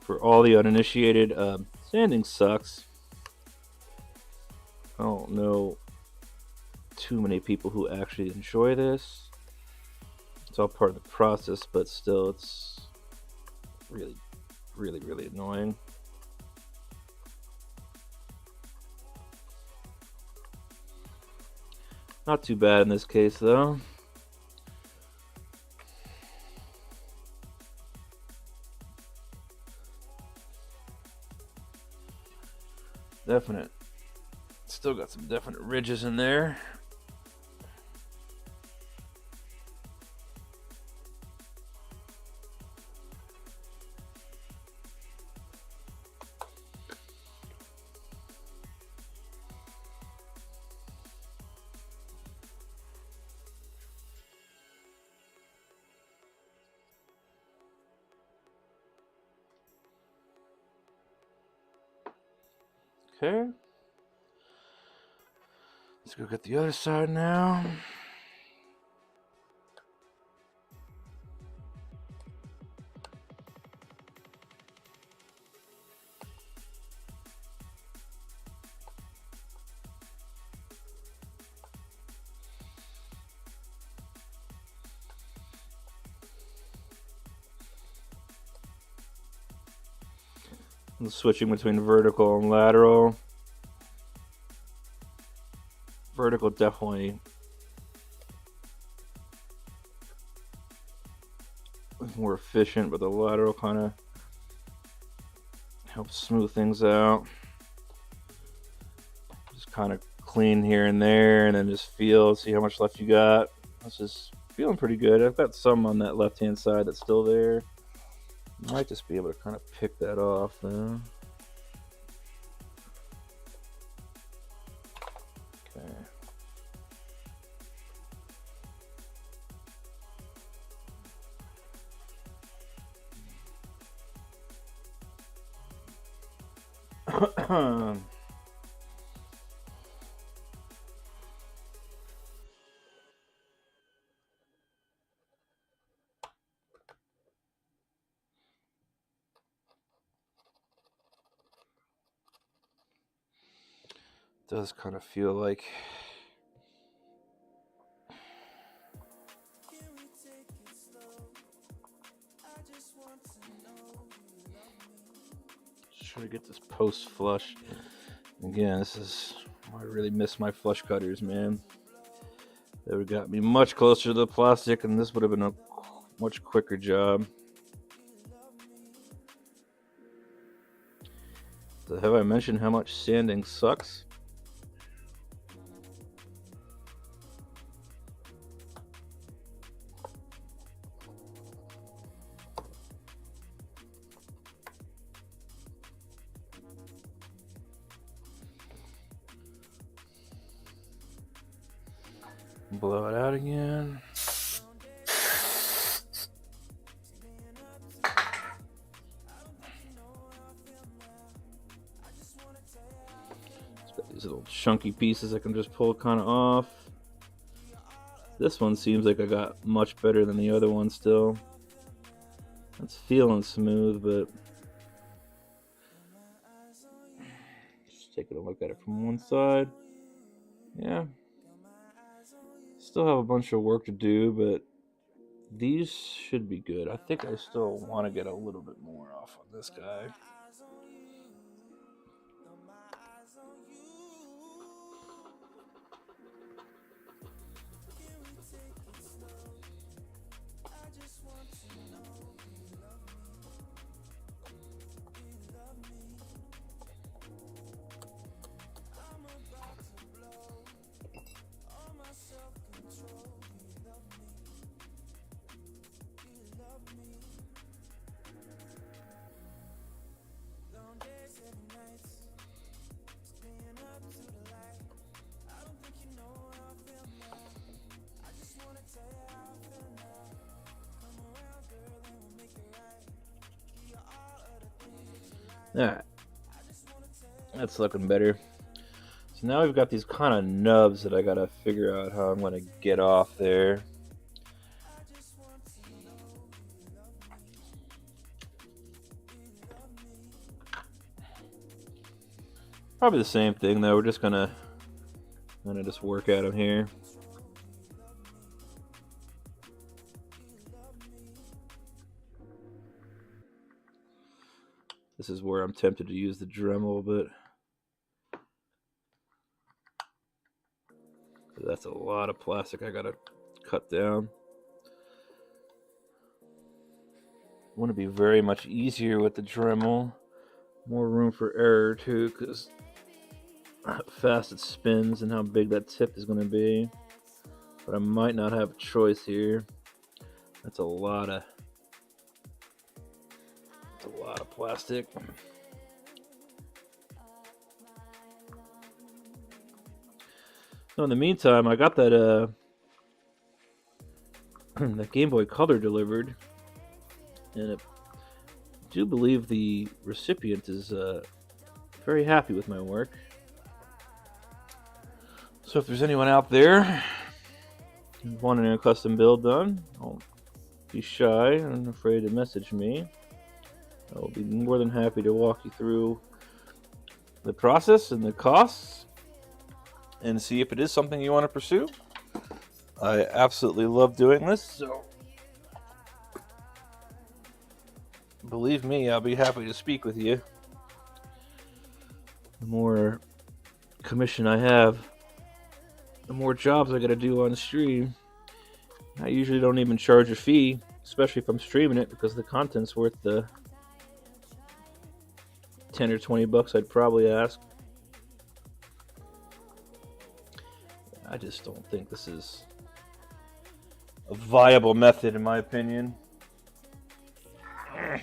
Speaker 1: For all the uninitiated, sanding sucks. I don't know too many people who actually enjoy this. It's all part of the process, but still, it's really, really, really annoying. Not too bad in this case, though. Definite. Still got some definite ridges in there. Okay. Let's go get the other side now. I'm switching between vertical and lateral. Vertical definitely more efficient, but the lateral kind of helps smooth things out. Just kind of clean here and there, and then just feel, see how much left you got. It's just feeling pretty good. I've got some on that left-hand side that's still there. Might just be able to kind of pick that off though. Okay. does kind of feel like just trying to get this post flush. Again, this is I really miss my flush cutters, man. They would have got me much closer to the plastic, and this would have been a much quicker job. So have I mentioned how much sanding sucks? Blow it out again. It's got these little chunky pieces I can just pull kind of off. This one seems like I got much better than the other one still. It's feeling smooth, but just taking a look at it from one side. Yeah. Still have a bunch of work to do, but these should be good. I think I still want to get a little bit more off on this guy. Alright, that's looking better. So now we've got these kind of nubs that I gotta figure out how I'm gonna get off there. Probably the same thing though, we're just gonna just work at them here. This is where I'm tempted to use the Dremel, but that's a lot of plastic I gotta cut down. Want to be very much easier with the Dremel. More room for error too, because how fast it spins and how big that tip is going to be. But I might not have a choice here. That's a lot of plastic. So in the meantime, I got that that Game Boy Color delivered, and I do believe the recipient is very happy with my work. So if there's anyone out there wanting a custom build done, don't be shy and afraid to message me. I will be more than happy to walk you through the process and the costs and see if it is something you want to pursue. I absolutely love doing this, so believe me, I'll be happy to speak with you. The more commission I have, the more jobs I gotta do on stream. I usually don't even charge a fee, especially if I'm streaming it, because the content's worth the 10 or 20 bucks I'd probably ask. I just don't think this is a viable method, in my opinion. I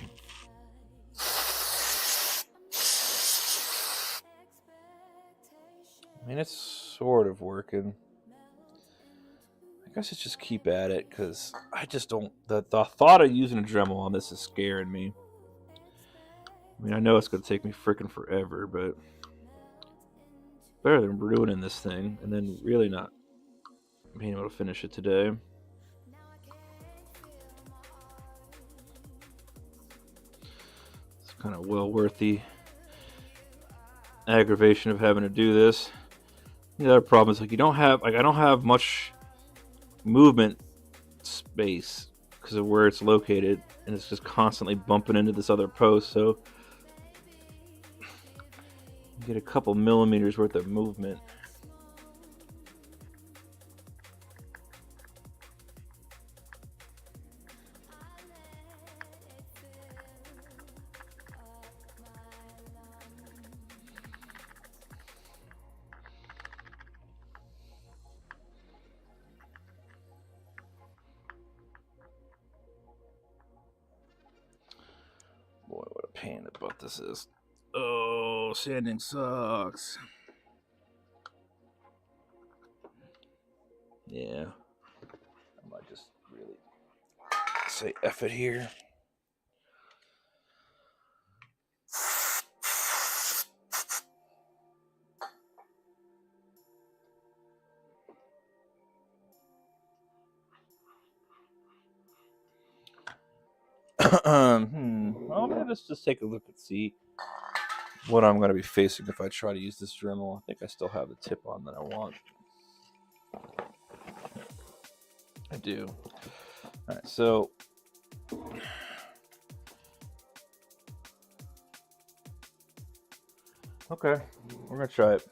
Speaker 1: mean, it's sort of working. I guess it's just keep at it, because I just don't... The thought of using a Dremel on this is scaring me. I mean, I know it's going to take me freaking forever, but better than ruining this thing and then really not being able to finish it today. It's kind of well worth the aggravation of having to do this. The other problem is like you don't have I don't have much movement space because of where it's located, and it's just constantly bumping into this other post. So you get a couple millimeters worth of movement. Boy, what a pain in the butt this is. Oh, sanding sucks. Yeah. I might just really say F it here. Well, let's just take a look and see what I'm going to be facing if I try to use this Dremel. I think I still have the tip on that I want. I do. All right, so okay, we're going to try it.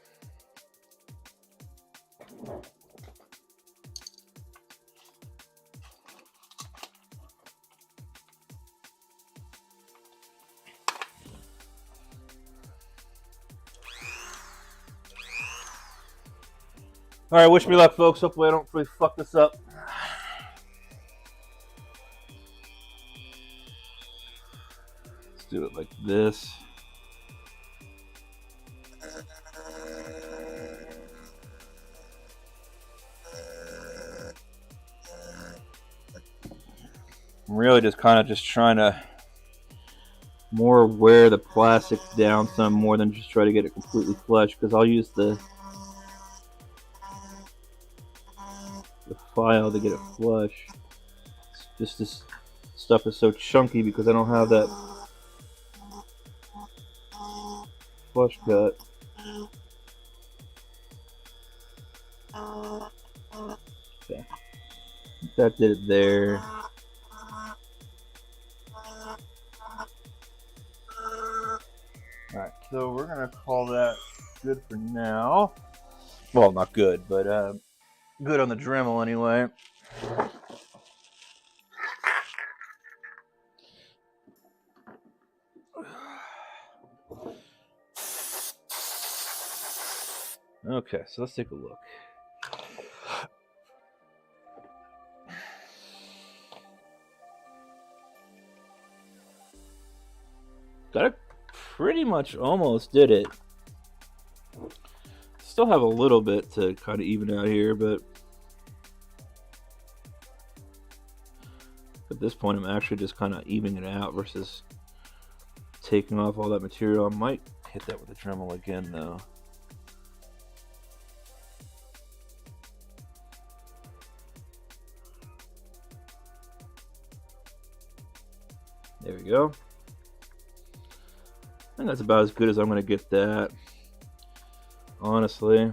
Speaker 1: All right, wish me luck, folks. Hopefully I don't really fuck this up. Let's do it like this. I'm really just kind of just trying to more wear the plastic down some more than just try to get it completely flush, because I'll use the file to get it flush. It's just this stuff is so chunky because I don't have that flush cut. Okay. That did it there. Alright, so we're going to call that good for now. Well, not good, but good on the Dremel anyway. Okay, so let's take a look. Got it. Pretty much almost did it. Still have a little bit to kind of even out here, but at this point I'm actually just kind of evening it out versus taking off all that material. I might hit that with a Dremel again though. There we go. I think that's about as good as I'm going to get that, honestly.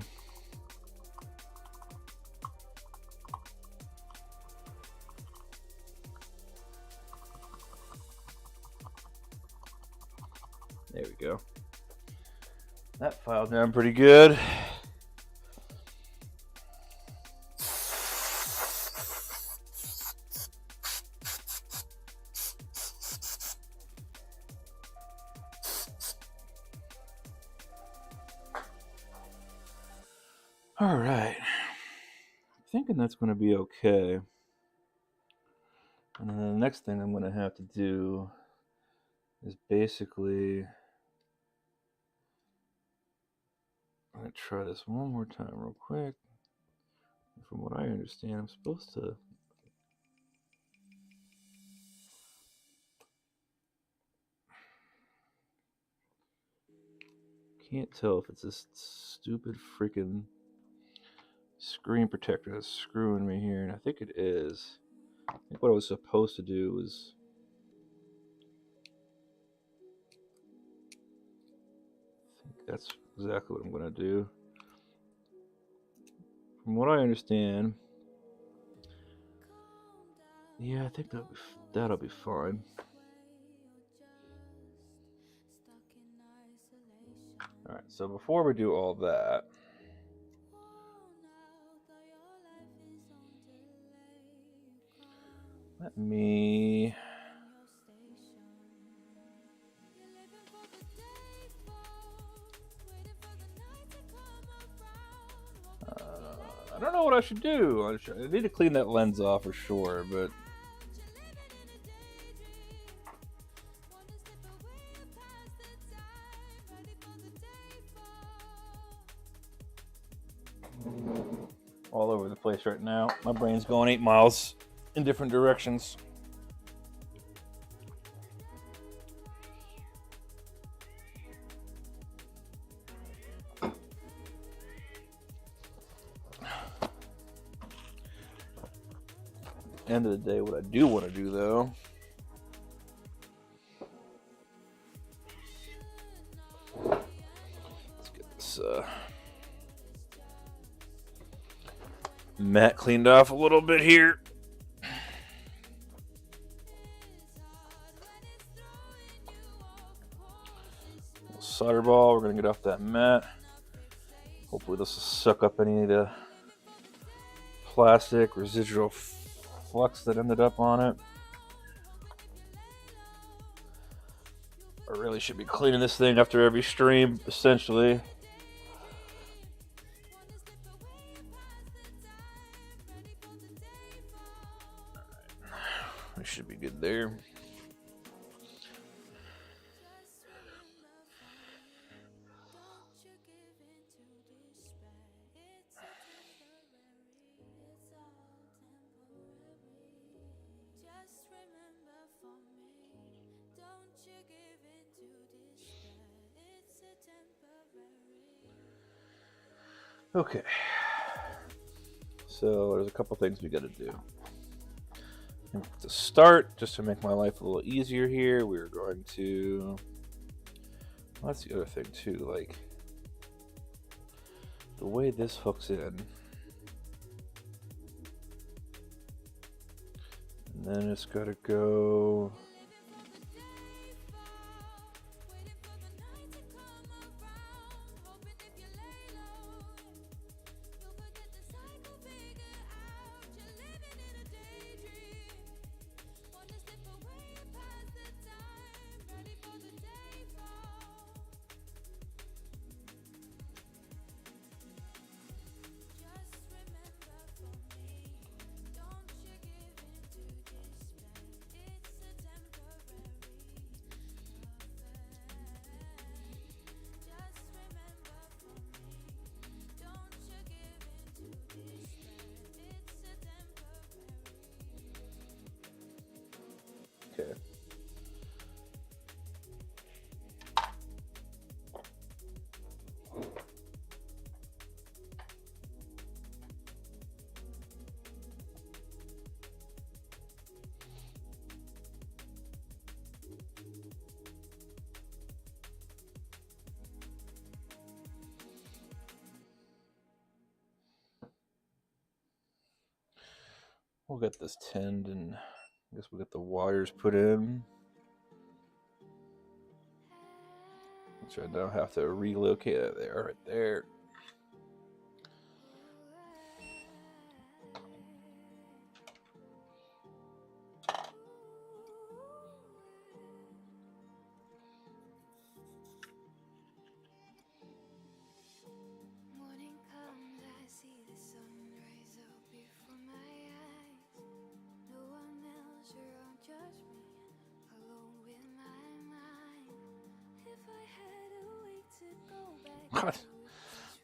Speaker 1: There we go. That filed down pretty good. All right. I'm thinking that's going to be okay. And then the next thing I'm going to have to do is basically, I'm going to try this one more time real quick. From what I understand, I'm supposed to can't tell if it's this stupid freaking screen protector that's screwing me here, and I think it is. I think what I was supposed to do was I think that's exactly what I'm going to do. From what I understand, yeah, I think that'll be fine. All right, so before we do all that, let me I don't know what I should do. I need to clean that lens off for sure, but all over the place right now. My brain's going 8 miles in different directions. End of the day, what I do want to do though, let's get this mat cleaned off a little bit here. Solder ball, we're gonna get off that mat. Hopefully this will suck up any of the plastic residual flux that ended up on it. I really should be cleaning this thing after every stream, essentially. We should be good there. Okay, so there's a couple things we got to do. To start, just to make my life a little easier here, we're going to, well, that's the other thing too, like the way this hooks in, and then it's got to go okay. We'll get this tinned, and I guess we'll get the wires put in. Which I don't have to relocate it there, right there.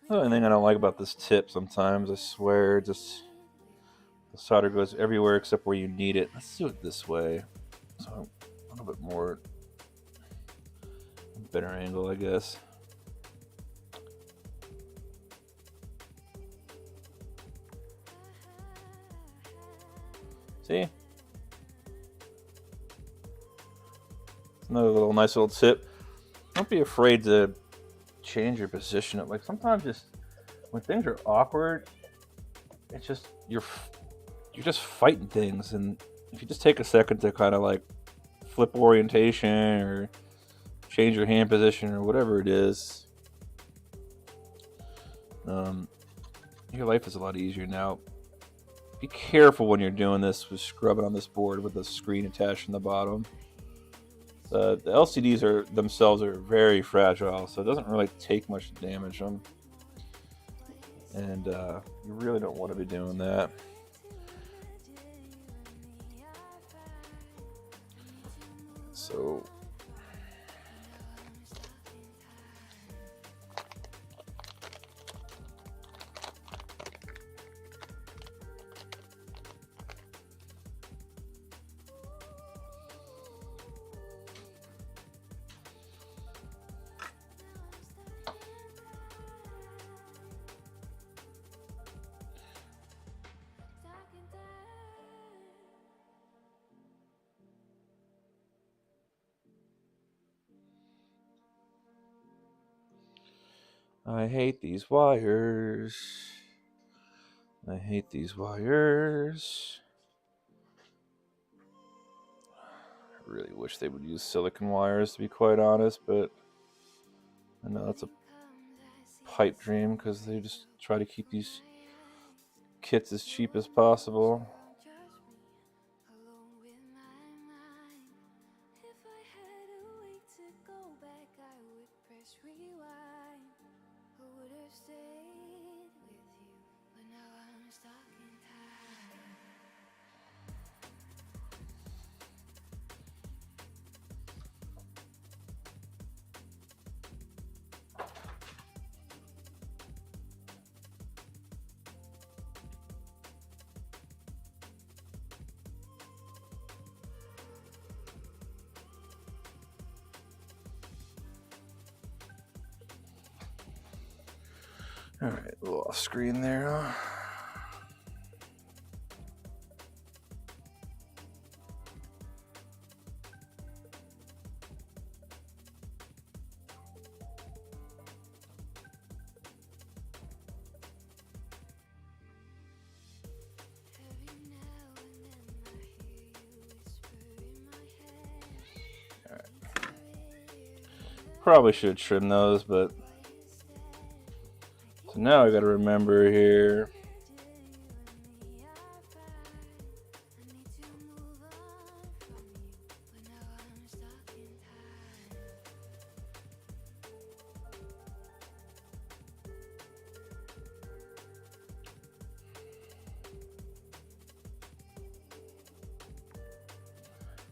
Speaker 1: The only thing I don't like about this tip sometimes, I swear, just the solder goes everywhere except where you need it. Let's do it this way. So a little bit more better angle, I guess. See? Another little nice little tip. Don't be afraid to change your position. Like sometimes just when things are awkward, it's just you're just fighting things, and if you just take a second to kind of like flip orientation or change your hand position or whatever it is, your life is a lot easier now. Be careful when you're doing this with scrubbing on this board with the screen attached in the bottom. The LCDs themselves are very fragile, so it doesn't really take much to damage them. And you really don't want to be doing that. So I hate these wires. I hate these wires. I really wish they would use silicon wires, to be quite honest, but I know that's a pipe dream because they just try to keep these kits as cheap as possible. Alright, a little off screen there. Probably should trim those, but so now I gotta remember here.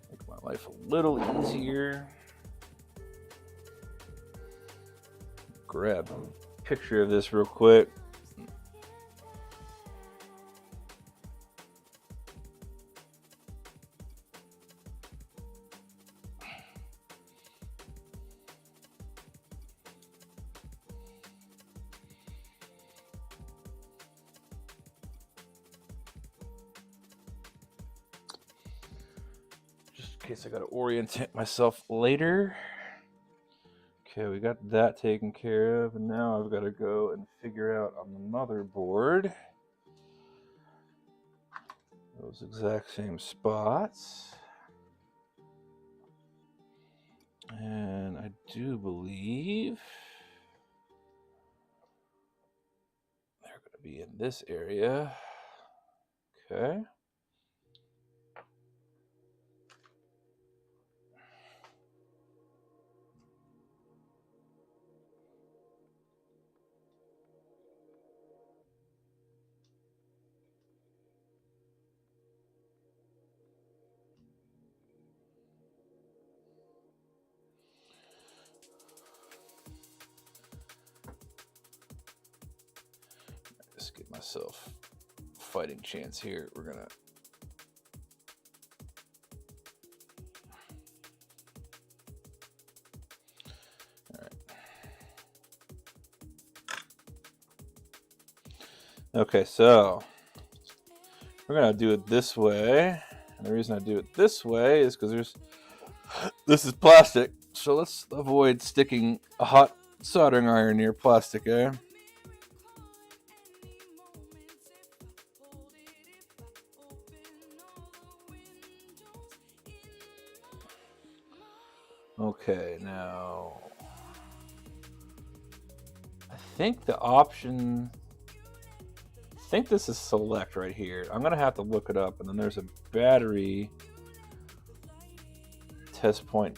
Speaker 1: Make my life a little easier. Grab a picture of this real quick. Just in case I gotta orientate myself later. Okay, we got that taken care of, and now I've got to go and figure out on the motherboard those exact same spots. And I do believe they're going to be in this area. Okay. Just give myself a fighting chance here. We're gonna okay, so we're gonna do it this way. And the reason I do it this way is because this is plastic, so let's avoid sticking a hot soldering iron near plastic, eh? Okay, now I think the option, I think this is select right here. I'm gonna have to look it up, and then there's a battery test point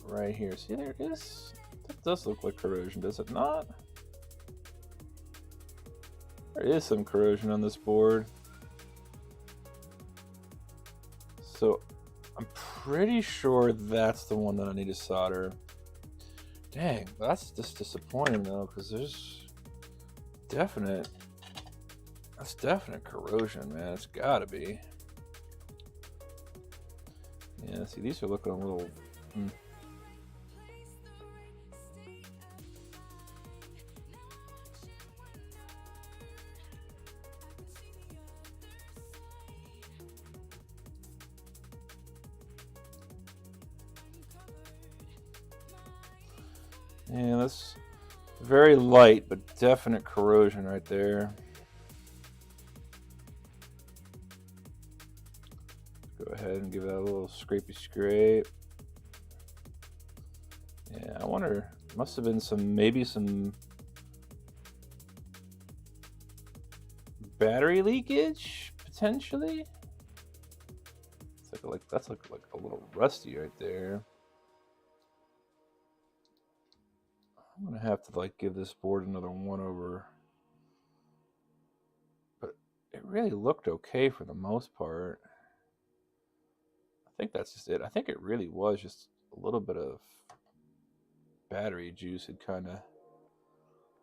Speaker 1: right here. See, there it is. That does look like corrosion, does it not? There is some corrosion on this board. So I'm pretty sure that's the one that I need to solder. Dang, that's just disappointing though, because there's definite, that's definite corrosion, man. It's gotta be. Yeah, see, these are looking a little. Yeah, that's very light, but definite corrosion right there. Go ahead and give that a little scrapey scrape. Yeah, I wonder, must have been some, maybe some battery leakage, potentially? It's like that's like a little rusty right there. I'm gonna have to like give this board another one over, but it really looked okay for the most part. I think that's just it. I think it really was just a little bit of battery juice had kind of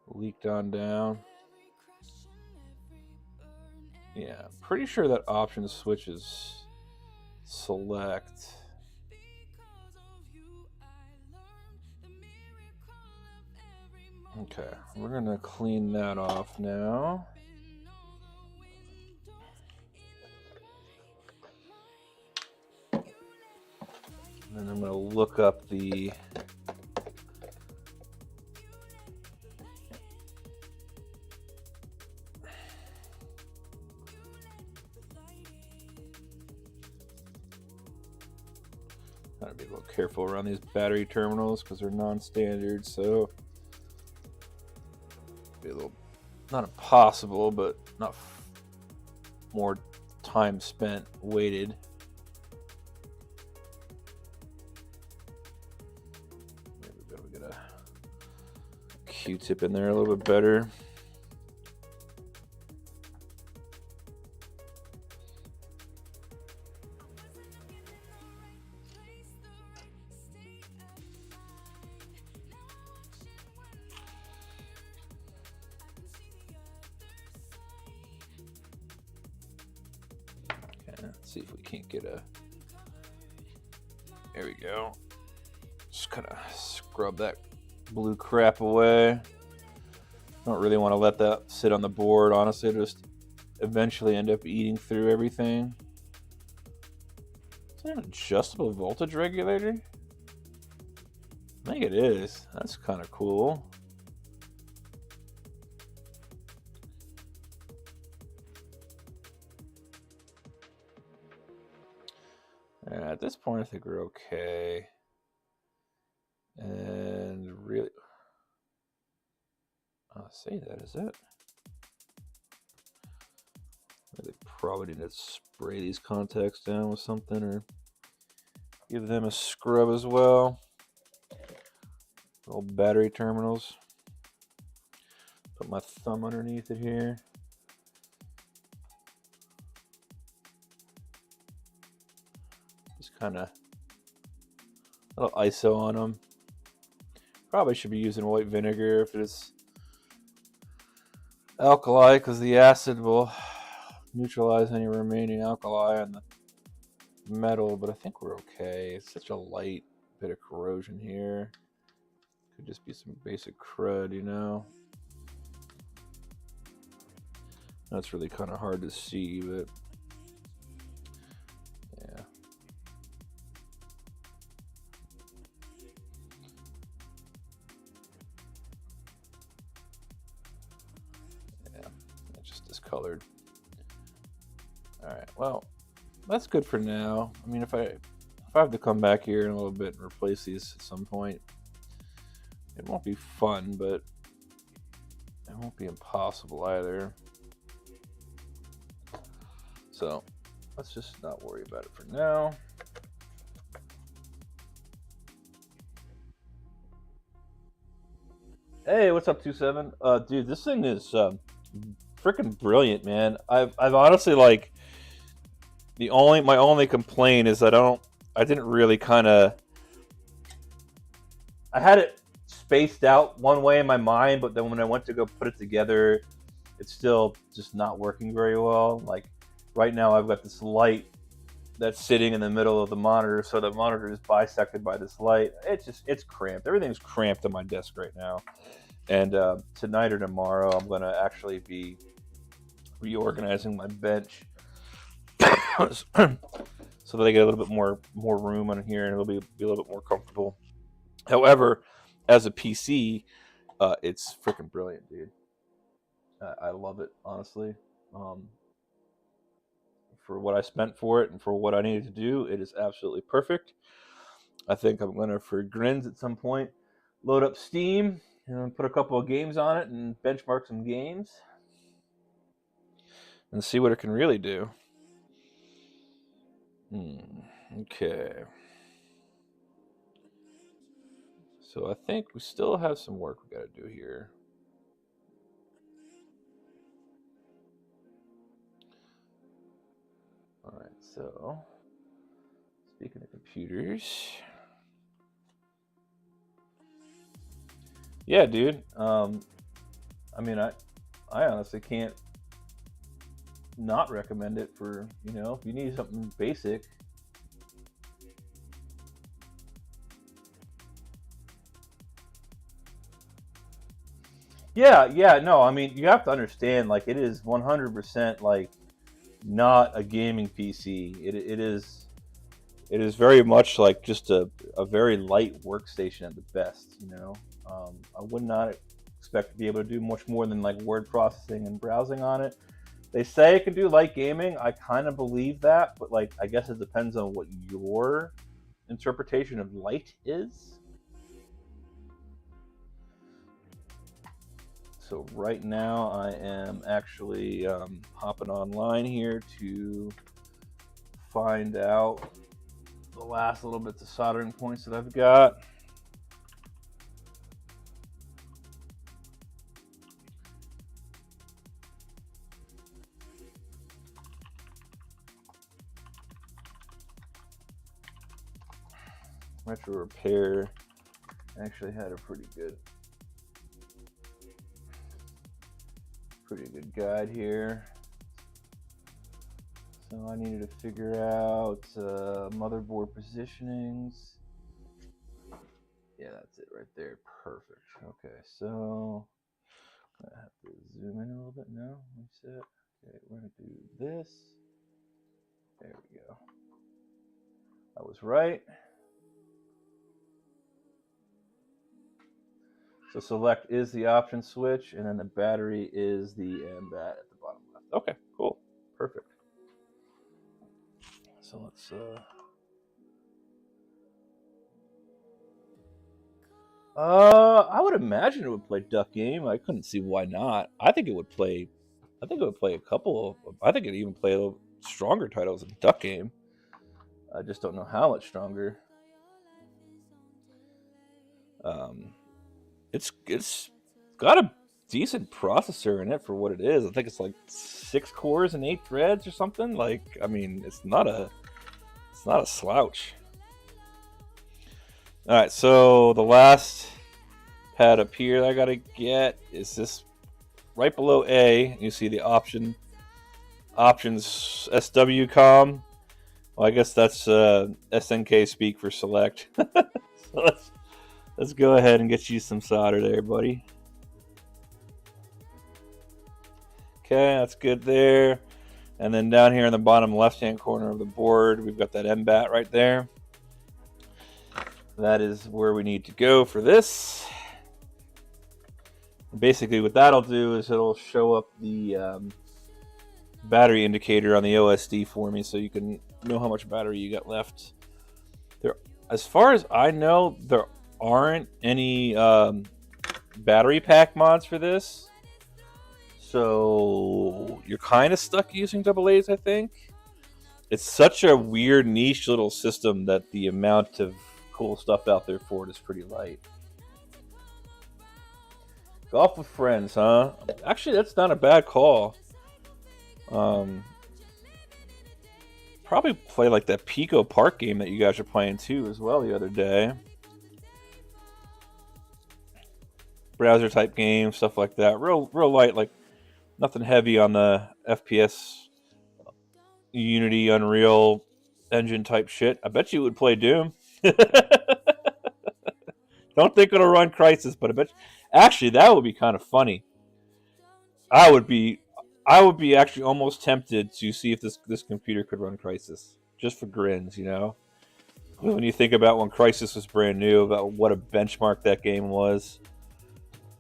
Speaker 1: leaked on down. Yeah, pretty sure that option switch is select. Okay, we're gonna clean that off now. And I'm gonna look up the gotta be a little careful around these battery terminals because they're non-standard, so be a little, not impossible, but not more time spent waited. Maybe we get a Q-tip in there a little bit better. Let's see if we can't get a, there we go. Just kind of scrub that blue crap away. Don't really want to let that sit on the board, honestly. It'll just eventually end up eating through everything. Is that an adjustable voltage regulator? I think it is. That's kind of cool. At this point, I think we're okay. And really, I'll say that, is it? They probably need to spray these contacts down with something or give them a scrub as well. Old battery terminals. Put my thumb underneath it here. Just kind of a little ISO on them. Probably should be using white vinegar if it's alkali, because the acid will neutralize any remaining alkali on the metal, but I think we're okay. It's such a light bit of corrosion here. Could just be some basic crud, you know. That's really kind of hard to see, but yeah. Yeah, it's just discolored. All right, well, that's good for now. I mean, if I if I have to come back here in a little bit and replace these at some point, it won't be fun, but it won't be impossible either. So let's just not worry about it for now. Hey, what's up, 27? Dude, this thing is freaking brilliant, man. I've honestly, like, my only complaint is I didn't really kind of, I had it spaced out one way in my mind, but then when I went to go put it together, it's still just not working very well. Like right now, I've got this light that's sitting in the middle of the monitor, so the monitor is bisected by this light. It's cramped. Everything's cramped on my desk right now. And tonight or tomorrow, I'm going to actually be reorganizing my bench so that I get a little bit more room on here and it'll be a little bit more comfortable. However, as a PC, it's freaking brilliant, dude. I love it, honestly. For what I spent for it and for what I needed to do, it is absolutely perfect. I think I'm going to, for grins at some point, load up Steam and put a couple of games on it and benchmark some games and see what it can really do. Okay. So I think we still have some work we got to do here. All right, so speaking of computers, yeah, dude. I mean, I honestly can't not recommend it for, if you need something basic. Yeah, no, I mean, you have to understand, like, it is 100% like not a gaming PC. It is very much like just a very light workstation at the best. I would not expect to be able to do much more than like word processing and browsing on it. They say it can do light gaming. I kind of believe that, but like I guess it depends on what your interpretation of light is. So right now I am actually hopping online here to find out the last little bits of soldering points that I've got. Retro Repair actually had a pretty good guide here. So I needed to figure out motherboard positionings. Yeah, that's it right there. Perfect. Okay, so I have to zoom in a little bit now. Reset. Okay, we're gonna do this. There we go. I was right. So select is the option switch, and then the battery is the MBAT at the bottom left. Okay, cool. Perfect. So let's I would imagine it would play Duck Game. I couldn't see why not. I think it would play a couple of, I think it'd even play a little stronger titles than Duck Game. I just don't know how much stronger. It's got a decent processor in it for what it is. I think it's like 6 cores and 8 threads or something. Like, I mean, it's not a slouch. All right, so the last pad up here that I gotta get is this right below A. You see the options SWCOM. Well, I guess that's SNK speak for select. So let's go ahead and get you some solder there, buddy. Okay, that's good there. And then down here in the bottom left-hand corner of the board, we've got that MBAT right there. That is where we need to go for this. Basically, what that'll do is it'll show up the battery indicator on the OSD for me, so you can know how much battery you got left. There, as far as I know, there aren't any battery pack mods for this, so you're kind of stuck using double A's. I think it's such a weird niche little system that the amount of cool stuff out there for it is pretty light. Golf with friends, huh? Actually, that's not a bad call. Probably play like that Pico Park game that you guys are playing too as well the other day. Browser type game, stuff like that. Real light, like nothing heavy on the FPS, Unity, Unreal Engine type shit. I bet you would play Doom. Don't think it'll run Crysis, but I bet actually that would be kind of funny. I would be actually almost tempted to see if this computer could run Crysis, just for grins, you know. When you think about when Crysis was brand new, about what a benchmark that game was,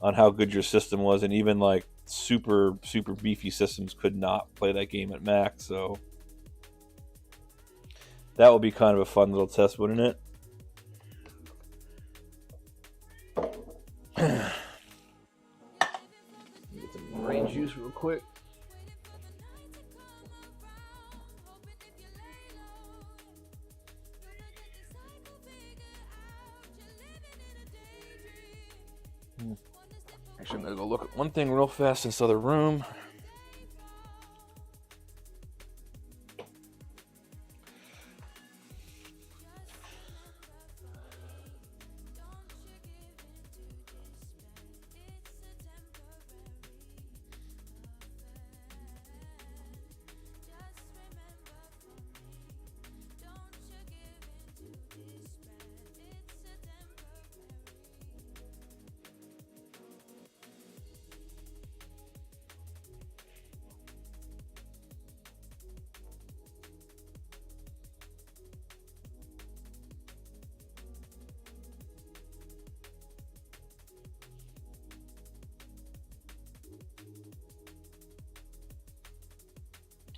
Speaker 1: on how good your system was, and even like super beefy systems could not play that game at max. So that would be kind of a fun little test, wouldn't it? Get some orange juice real quick. Actually, I'm gonna go look at one thing real fast in this other room.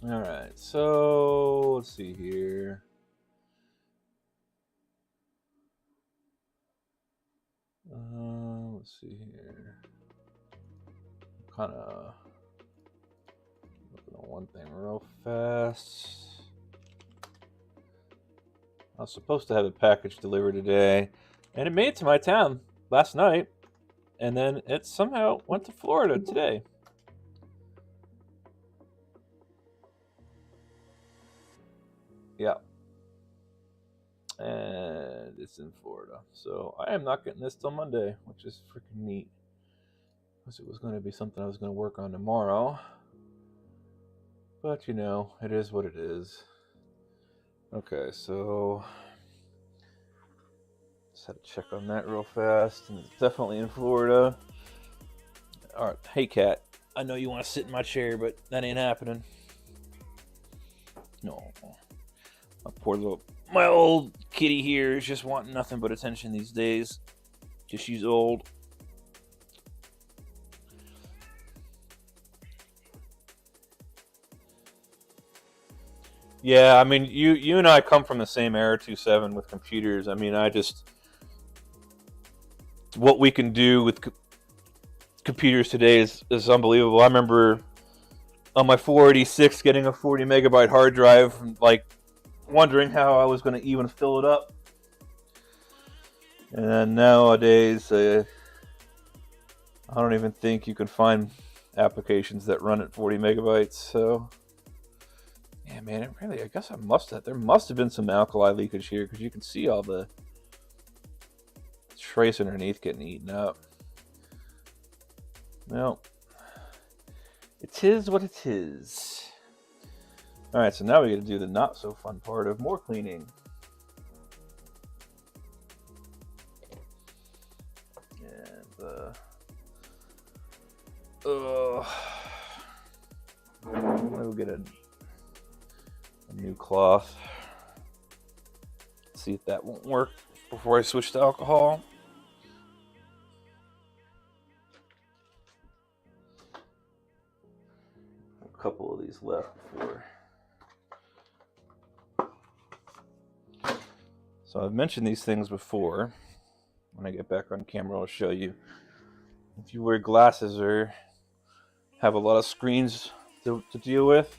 Speaker 1: All right, so let's see here. Let's see here. Kind of looking at one thing real fast. I was supposed to have a package delivered today, and it made it to my town last night, and then it somehow went to Florida today. Yeah. And it's in Florida. So I am not getting this till Monday, which is freaking neat. Because it was going to be something I was going to work on tomorrow. But, you know, it is what it is. Okay, so just had to check on that real fast. And it's definitely in Florida. All right, hey, cat. I know you want to sit in my chair, but that ain't happening. No. My old kitty here is just wanting nothing but attention these days. Just she's old. Yeah, I mean, you and I come from the same era, 2.7, with computers. I mean, what we can do with computers today is unbelievable. I remember on my 486 getting a 40 megabyte hard drive, like wondering how I was going to even fill it up. And then nowadays, I don't even think you can find applications that run at 40 megabytes. So, yeah, man, I guess there must have been some alkali leakage here, because you can see all the trace underneath getting eaten up. Well, it is what it is. Alright, so now we get to do the not so fun part of more cleaning. And we'll get a new cloth. See if that won't work before I switch to alcohol. A couple of these left before. So So I've mentioned these things before. When I get back on camera, I'll show you. If you wear glasses or have a lot of screens to deal with,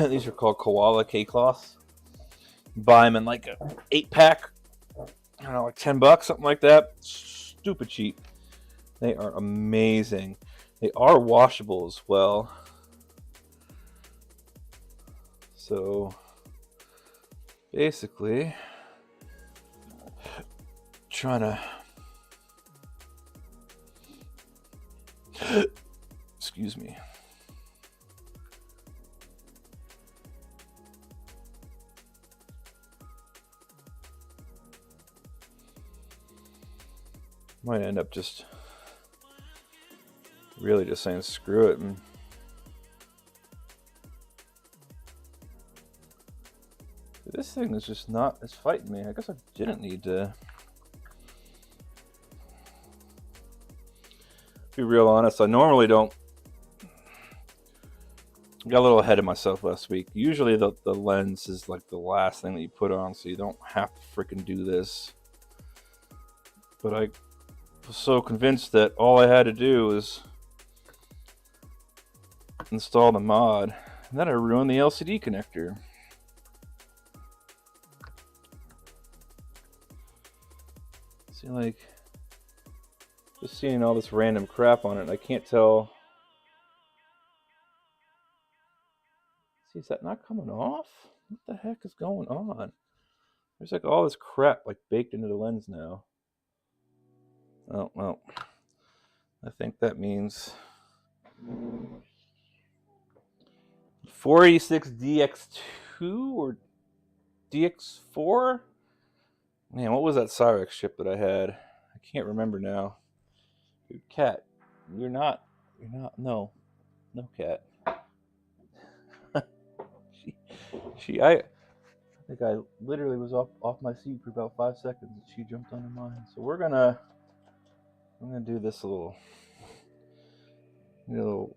Speaker 1: these are called Koala K-Cloths. Buy them in like a 8-pack. I don't know, like $10, something like that. Stupid cheap. They are amazing. They are washable as well. So basically, trying to excuse me. Might end up just really just saying screw it and this thing is just not, it's fighting me. I guess I didn't need to be real honest. I normally don't. I got a little ahead of myself last week. Usually the lens is like the last thing that you put on, so you don't have to freaking do this. But I was so convinced that all I had to do was install the mod, and then I ruined the LCD connector. See, like, just seeing all this random crap on it, and I can't tell. See, is that not coming off? What the heck is going on? There's like all this crap like baked into the lens now. Oh, well, I think that means 486 DX2 or DX4? Man, what was that Cyrex chip that I had? I can't remember now. Dude, Cat, no, Cat. I think I literally was off my seat for about 5 seconds and she jumped onto mine. So I'm gonna do this a little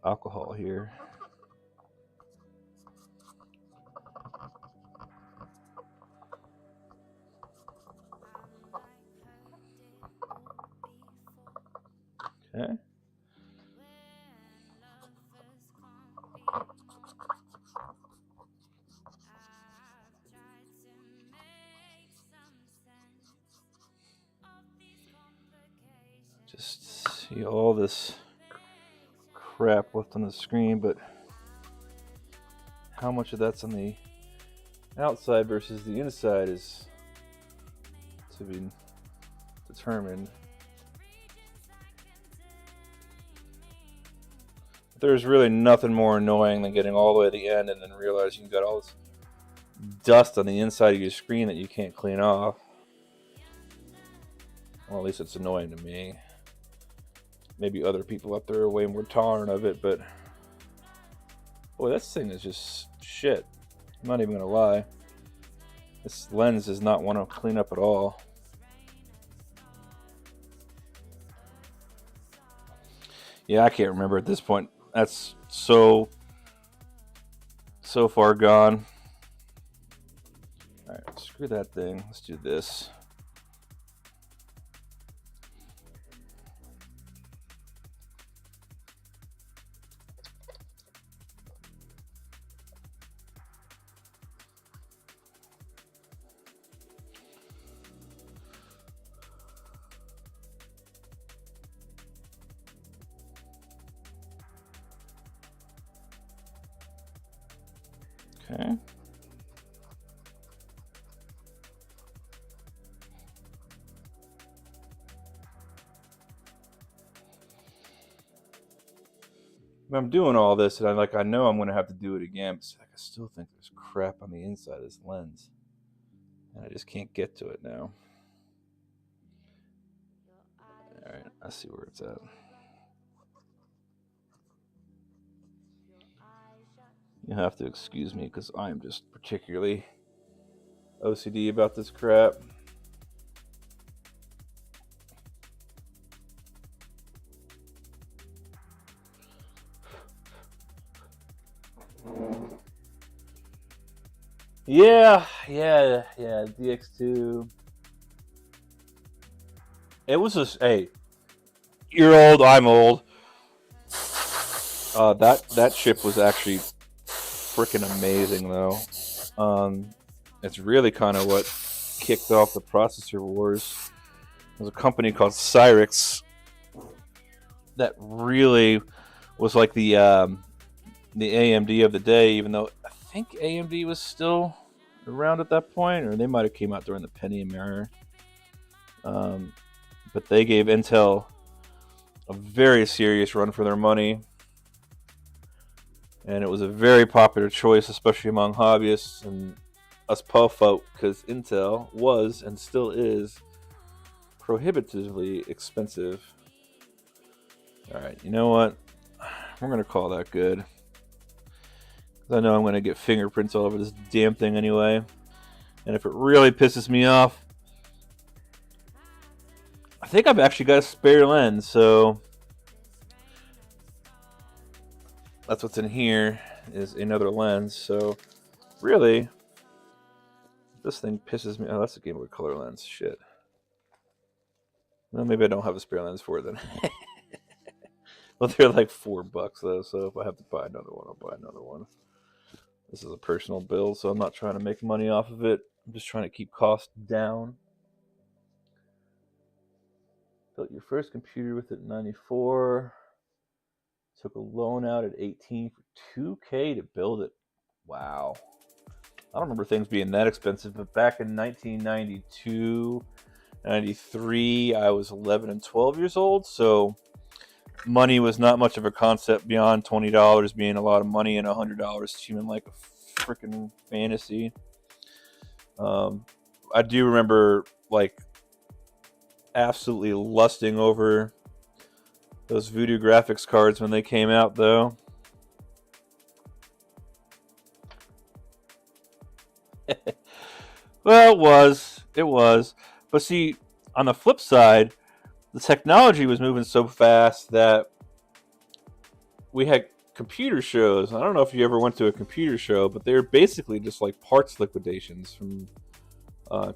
Speaker 1: alcohol here. Okay. Just see all this crap left on the screen, but how much of that's on the outside versus the inside is to be determined. There's really nothing more annoying than getting all the way to the end and then realizing you've got all this dust on the inside of your screen that you can't clean off. Well, at least it's annoying to me. Maybe other people up there are way more tolerant of it, but boy, this thing is just shit. I'm not even gonna lie. This lens does not want to clean up at all. Yeah, I can't remember at this point. That's so far gone. All right, screw that thing. Let's do this. Okay. I'm doing all this, and I know I'm going to have to do it again, but I still think there's crap on the inside of this lens, and I just can't get to it now. All right, I see where it's at. You have to excuse me because I'm just particularly OCD about this crap. Yeah. DX2. It was just, hey, you're old, I'm old. That chip was actually freaking amazing, though. It's really kind of what kicked off the processor wars. There's a company called Cyrix that really was like the AMD of the day, even though I think AMD was still around at that point, or they might have came out during the Pentium era. But they gave Intel a very serious run for their money, and it was a very popular choice, especially among hobbyists and us po folk, because Intel was and still is prohibitively expensive. All right, you know what? We're gonna call that good. I know I'm gonna get fingerprints all over this damn thing anyway, and if it really pisses me off, I think I've actually got a spare lens, so that's what's in here is another lens. So really, this thing pisses me. Oh, that's a Game Boy Color lens. Shit. Well, maybe I don't have a spare lens for it then. Well, they're like $4 though, so if I have to buy another one, I'll buy another one. This is a personal build, so I'm not trying to make money off of it. I'm just trying to keep costs down. Built your first computer with it in '94. Took a loan out at 18 for $2K to build it. Wow. I don't remember things being that expensive, but back in 1992, 93, I was 11 and 12 years old, so money was not much of a concept beyond $20 being a lot of money and $100 seeming like a freaking fantasy. I do remember like absolutely lusting over those Voodoo graphics cards when they came out, though. Well, it was. But see, on the flip side, the technology was moving so fast that we had computer shows. I don't know if you ever went to a computer show, but they're basically just like parts liquidations from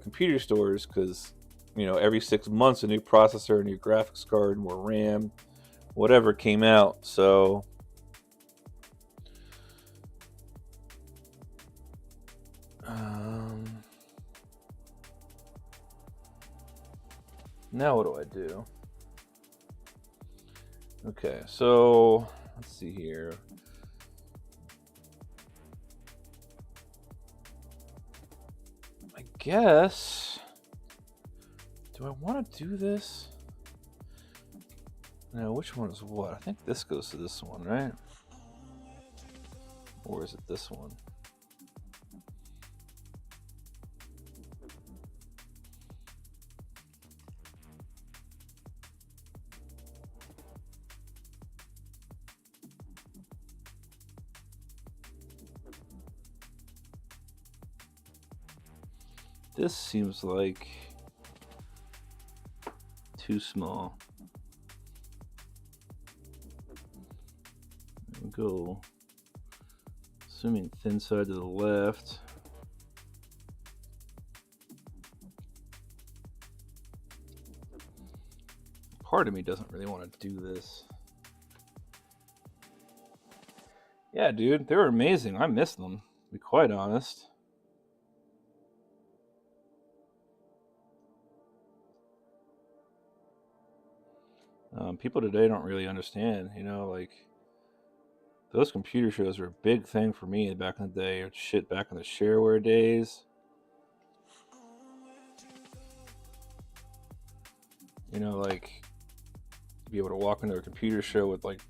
Speaker 1: computer stores because, you know, every 6 months a new processor, a new graphics card, more RAM, whatever came out. So now what do I do? Okay, so let's see here. I guess, do I want to do this? No, which one is what? I think this goes to this one, right? Or is it this one? This seems like too small. There we go. Assuming thin side to the left. Part of me doesn't really want to do this. Yeah, dude, they were amazing. I miss them, to be quite honest. People today don't really understand, you know, like those computer shows were a big thing for me back in the day. Or shit, back in the shareware days. You know, like be able to walk into a computer show with like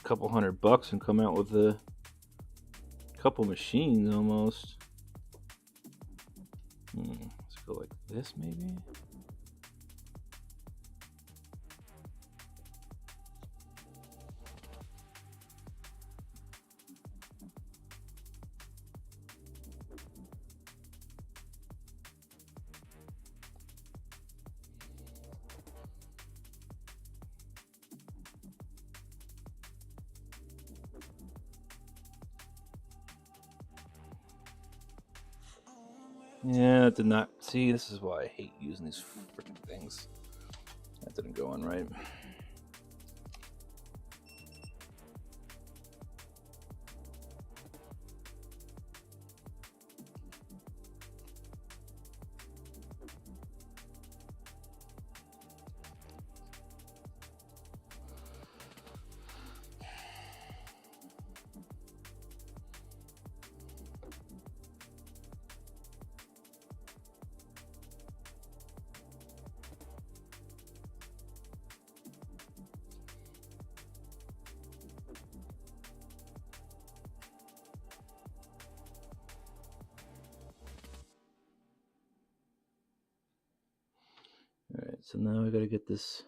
Speaker 1: a couple $100 and come out with a couple machines almost. Let's go like this maybe. Yeah, it did not. See, this is why I hate using these freaking things. That didn't go on right. All right, so now I gotta get this.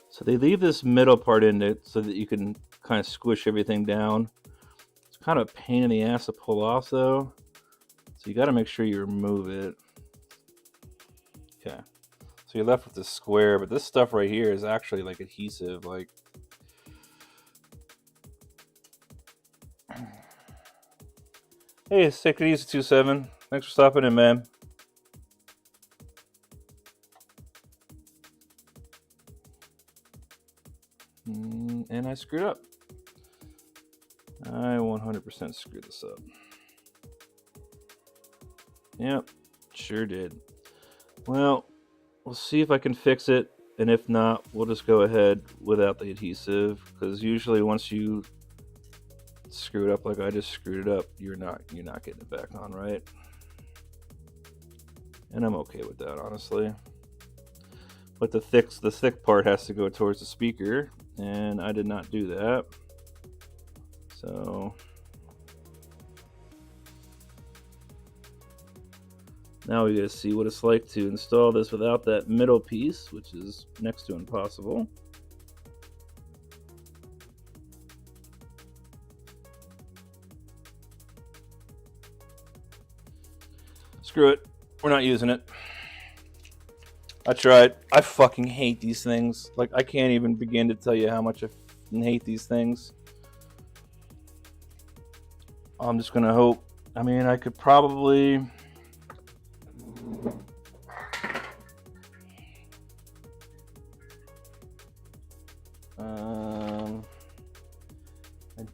Speaker 1: So they leave this middle part in it so that you can kind of squish everything down. It's kind of a pain in the ass to pull off though. So you got to make sure you remove it. Okay. So you're left with this square, but this stuff right here is actually like adhesive. Like, hey, take it easy, 27. Thanks for stopping in, man. And I screwed up. I 100% screwed this up. Yep, sure did. Well, we'll see if I can fix it, and if not, we'll just go ahead without the adhesive, because usually once you screw it up like I just screwed it up, you're not getting it back on, right? And I'm okay with that, honestly. But the thick part has to go towards the speaker, and I did not do that. So now we gotta see what it's like to install this without that middle piece, which is next to impossible. Screw it. We're not using it. I tried. I fucking hate these things. Like, I can't even begin to tell you how much I hate these things. I'm just gonna hope. I mean, I could probably... I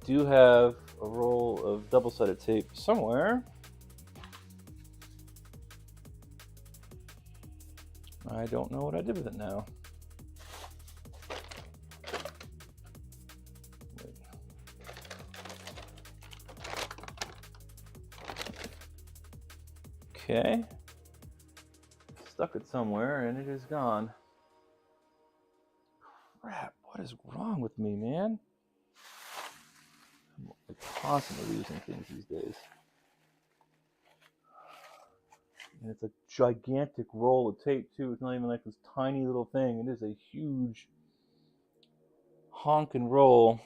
Speaker 1: do have a roll of double-sided tape somewhere. I don't know what I did with it now. Okay. Stuck it somewhere and it is gone. Crap, what is wrong with me, man? I'm like constantly losing things these days. And it's a gigantic roll of tape too. It's not even like this tiny little thing. It is a huge honking roll.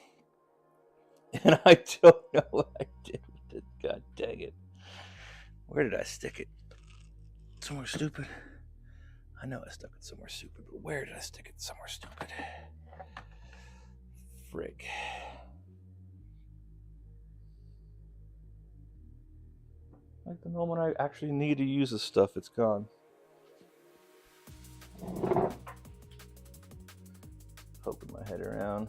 Speaker 1: And I don't know what I did with it. God dang it. Where did I stick it? Somewhere stupid. I know I stuck it somewhere stupid, but where did I stick it? Somewhere stupid. Frig. Like the moment I actually need to use this stuff, it's gone. Poking my head around.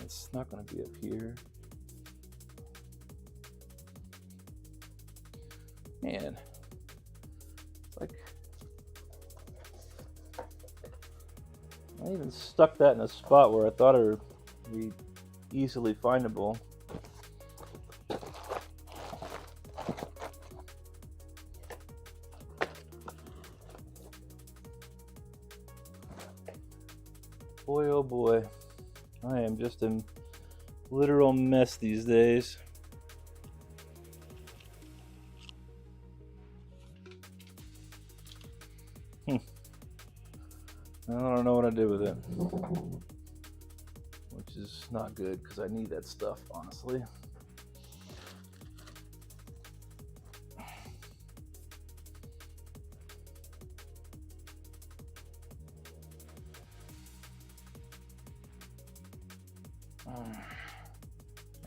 Speaker 1: It's not going to be up here. Man, it's like I even stuck that in a spot where I thought it would be easily findable. Boy, oh boy, I am just a literal mess these days. I don't know what I did with it, which is not good because I need that stuff, honestly.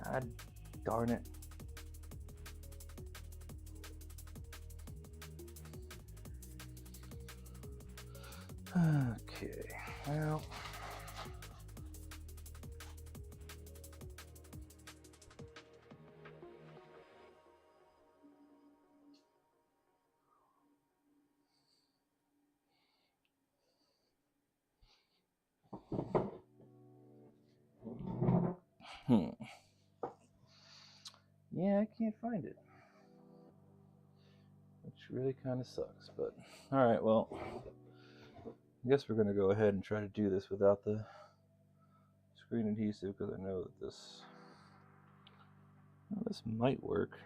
Speaker 1: God darn it. Okay, well. Yeah, I can't find it, which really kind of sucks, but all right, well, I guess we're going to go ahead and try to do this without the screen adhesive because I know that this might work.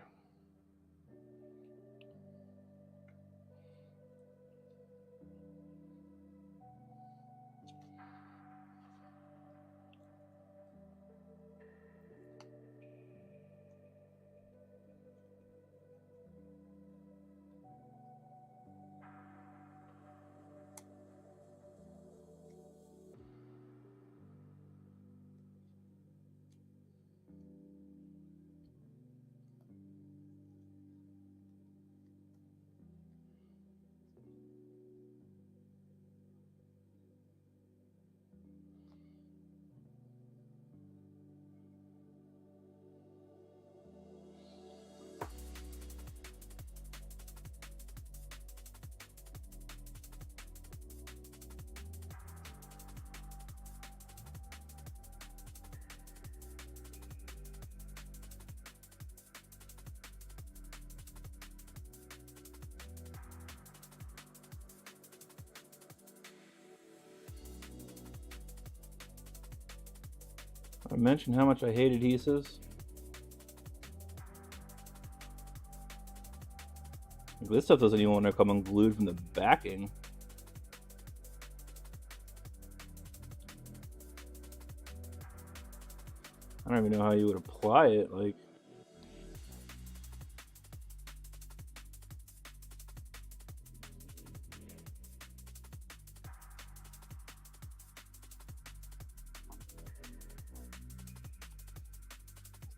Speaker 1: I mentioned how much I hate adhesives. Like, this stuff doesn't even want to come unglued from the backing. I don't even know how you would apply it. Like,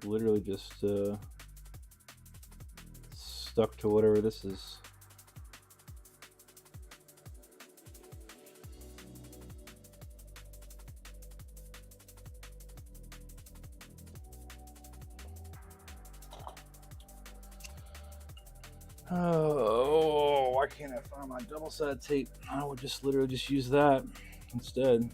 Speaker 1: literally just stuck to whatever this is. Oh, why can't I find my double-sided tape? I would just literally just use that instead.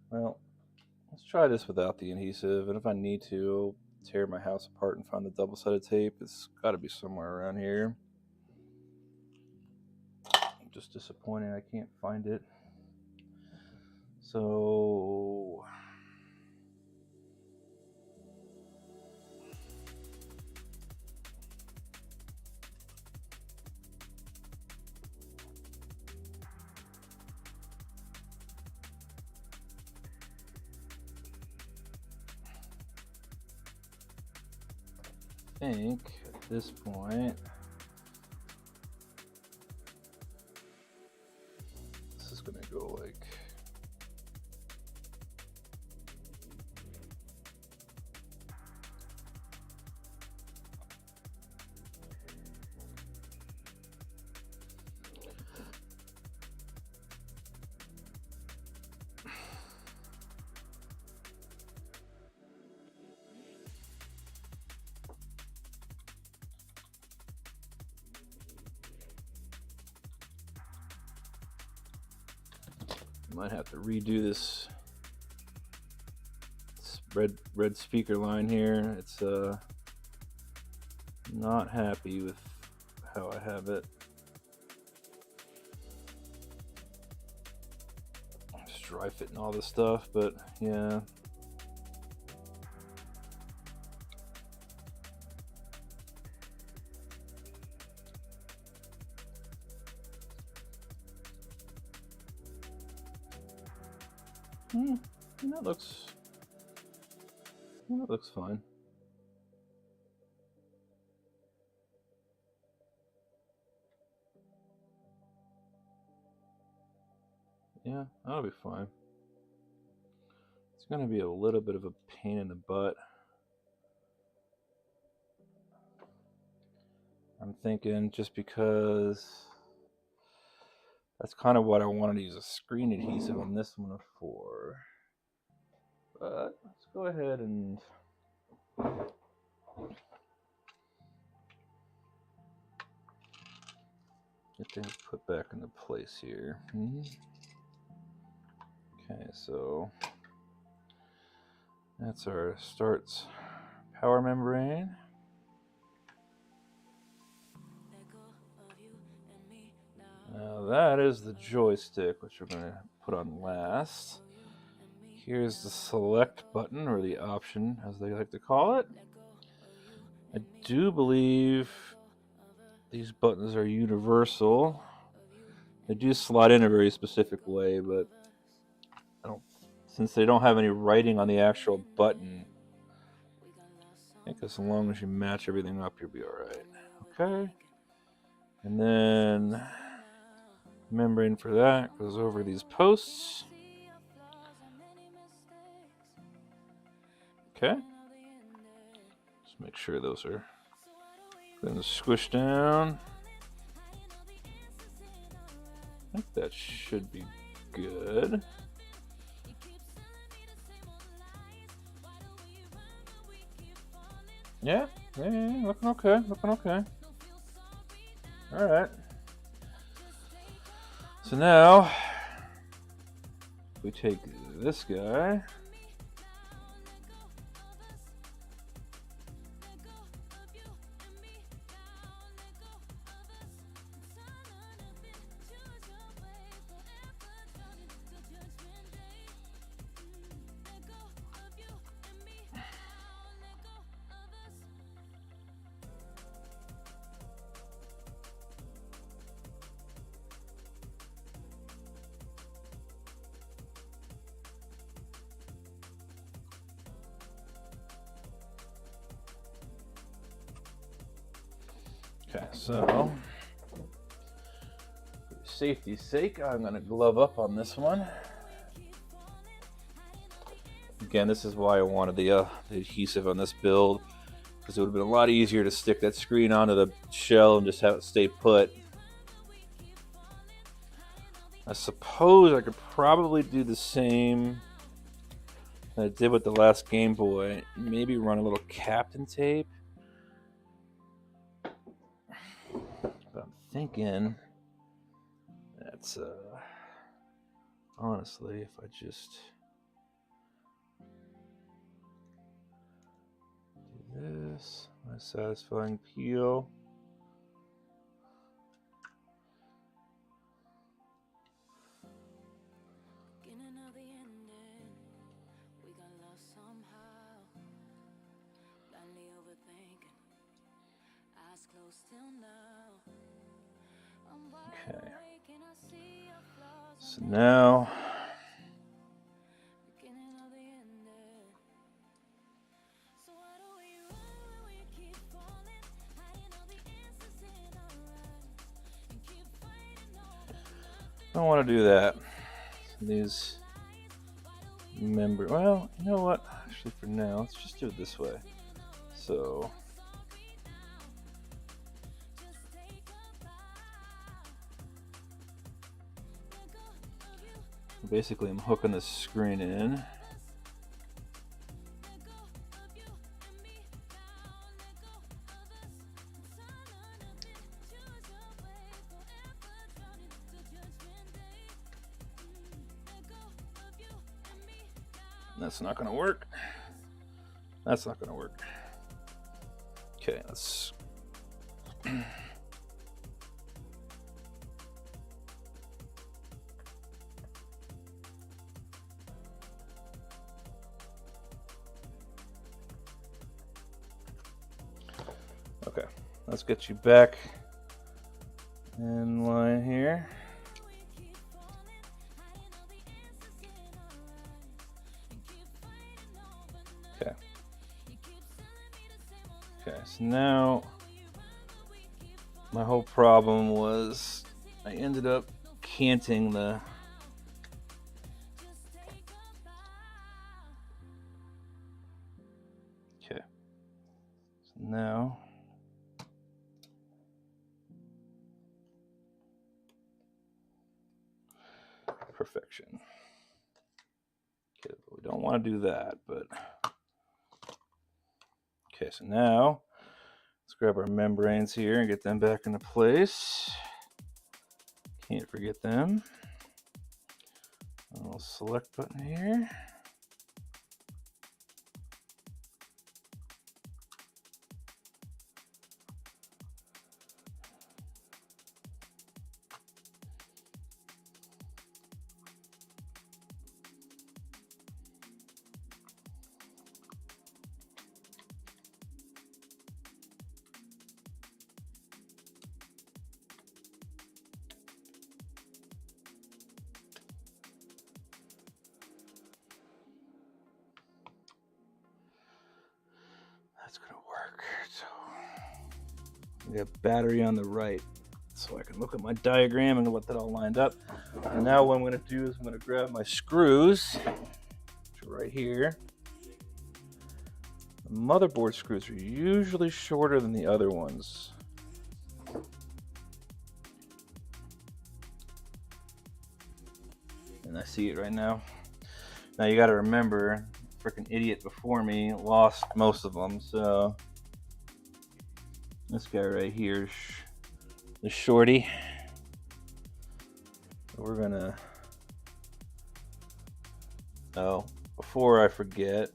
Speaker 1: Well, let's try this without the adhesive, and if I need to, I'll tear my house apart and find the double-sided tape. It's got to be somewhere around here. Just disappointing I can't find it. So I think at this point this is gonna go like might have to redo this red speaker line here. It's not happy with how I have it. Just dry fitting all this stuff, but yeah. That looks fine. Yeah, that'll be fine. It's going to be a little bit of a pain in the butt. I'm thinking just because that's kind of what I wanted to use a screen adhesive on this one for. But let's go ahead and get things put back into place here. Okay, so that's our starts power membrane. Now that is the joystick, which we're going to put on last. Here's the select button, or the option, as they like to call it. I do believe these buttons are universal. They do slide in a very specific way, but since they don't have any writing on the actual button, I think as long as you match everything up, you'll be alright. Okay. And then membrane for that goes over these posts. Okay. Just make sure those are going to squish down. I think that should be good. Yeah, looking okay, All right. So now, we take this guy. Okay, so for safety's sake, I'm going to glove up on this one. Again, this is why I wanted the adhesive on this build, because it would have been a lot easier to stick that screen onto the shell and just have it stay put. I suppose I could probably do the same that I did with the last Game Boy. Maybe run a little Captain tape. But I'm thinking that's honestly, if I just do this, my satisfying peel. Okay. So now I don't want to do that. So these well, you know what? Actually, for now, let's just do it this way. So basically, I'm hooking the screen in. That's not going to work. That's not going to work. Okay, let's... Okay, let's get you back in line here. so now my whole problem was I ended up canting the okay. So now perfection. Okay, we don't want to do that, but okay, so now let's grab our membranes here and get them back into place. Can't forget them. A little select button here. That's gonna work. So we got battery on the right, so I can look at my diagram and get that all lined up. And now what I'm gonna do is I'm gonna grab my screws, which are right here. The motherboard screws are usually shorter than the other ones. And I see it right now. Now you gotta remember, freaking idiot before me lost most of them, so this guy right here, the shorty. We're gonna, oh, before I forget,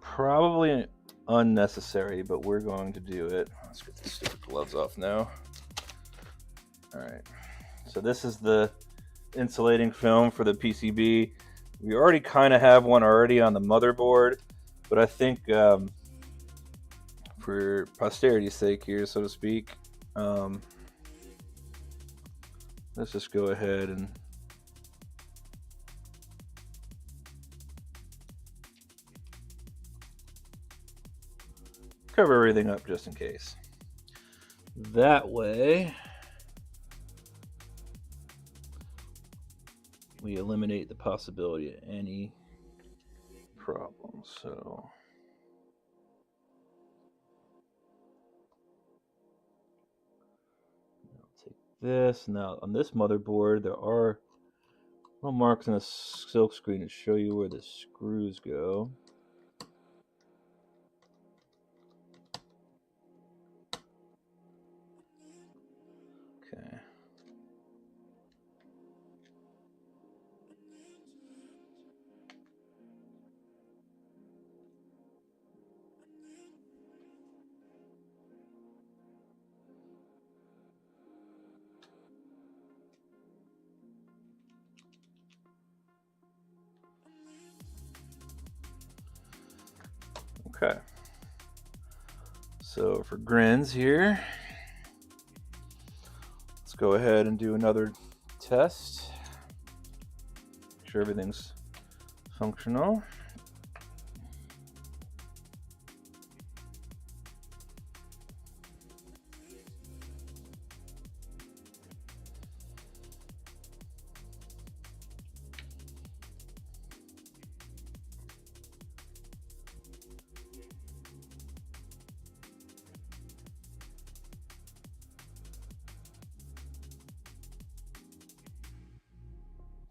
Speaker 1: probably unnecessary, but we're going to do it. Let's get the stupid gloves off now. All right, so this is the insulating film for the PCB. We already kind of have one already on the motherboard, but I think for posterity's sake here, so to speak, let's just go ahead and cover everything up just in case. That way, we eliminate the possibility of any problems. So I'll take this. Now on this motherboard, there are little marks on the silk screen to show you where the screws go. Okay. Okay. So for grins here, let's go ahead and do another test. Make sure everything's functional.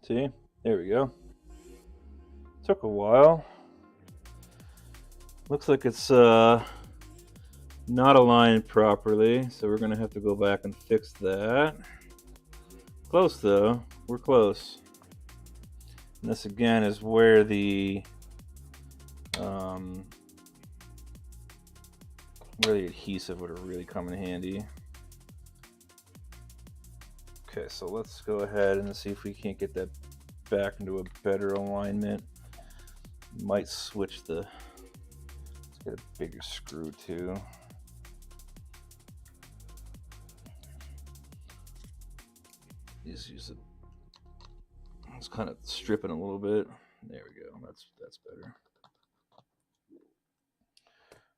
Speaker 1: See, there we go. Took a while. Looks like it's not aligned properly, so we're gonna have to go back and fix that. Close though, we're close. And this again is where the adhesive would really come in handy. Okay, so let's go ahead and see if we can't get that back into a better alignment. Might switch the, let's get a bigger screw too. Just use it, let's kind of strip it a little bit. There we go, that's better.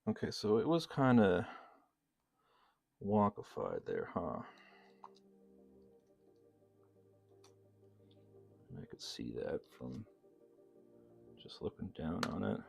Speaker 1: Okay, so it was kind of wonkified there, huh? I could see that from just looking down on it.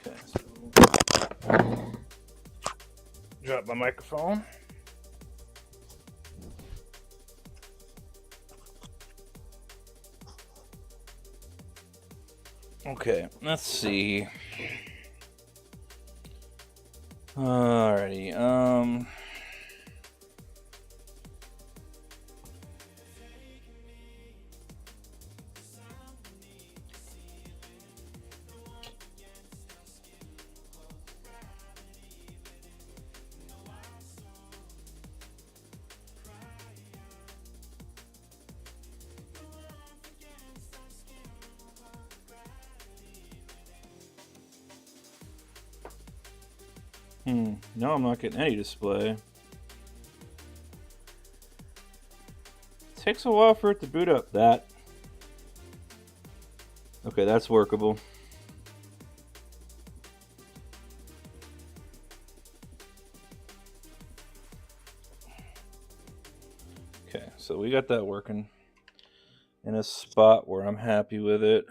Speaker 1: Okay, so drop my microphone. Okay, let's see. Alrighty, no, I'm not getting any display. Takes a while for it to boot up. That. Okay, that's workable. Okay, so we got that working in a spot where I'm happy with it.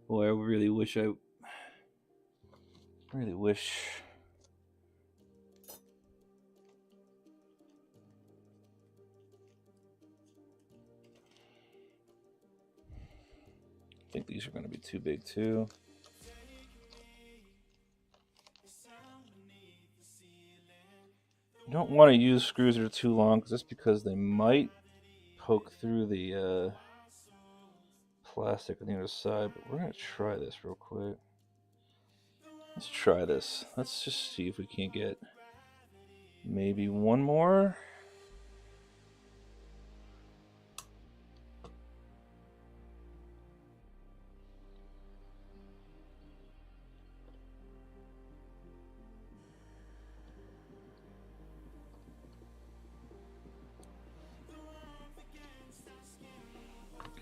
Speaker 1: Boy, I really wish I think these are going to be too big too. You don't want to use screws that are too long, just because they might poke through the plastic on the other side. But we're going to try this real quick. Let's try this. Let's just see if we can't get maybe one more.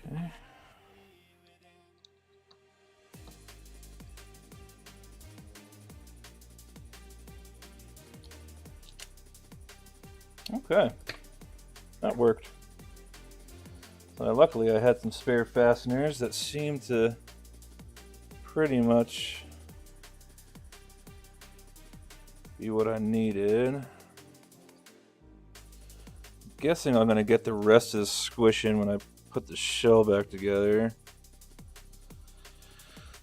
Speaker 1: Okay. Okay, that worked. Luckily, I had some spare fasteners that seemed to pretty much be what I needed. I'm guessing I'm going to get the rest of this squishing when I put the shell back together.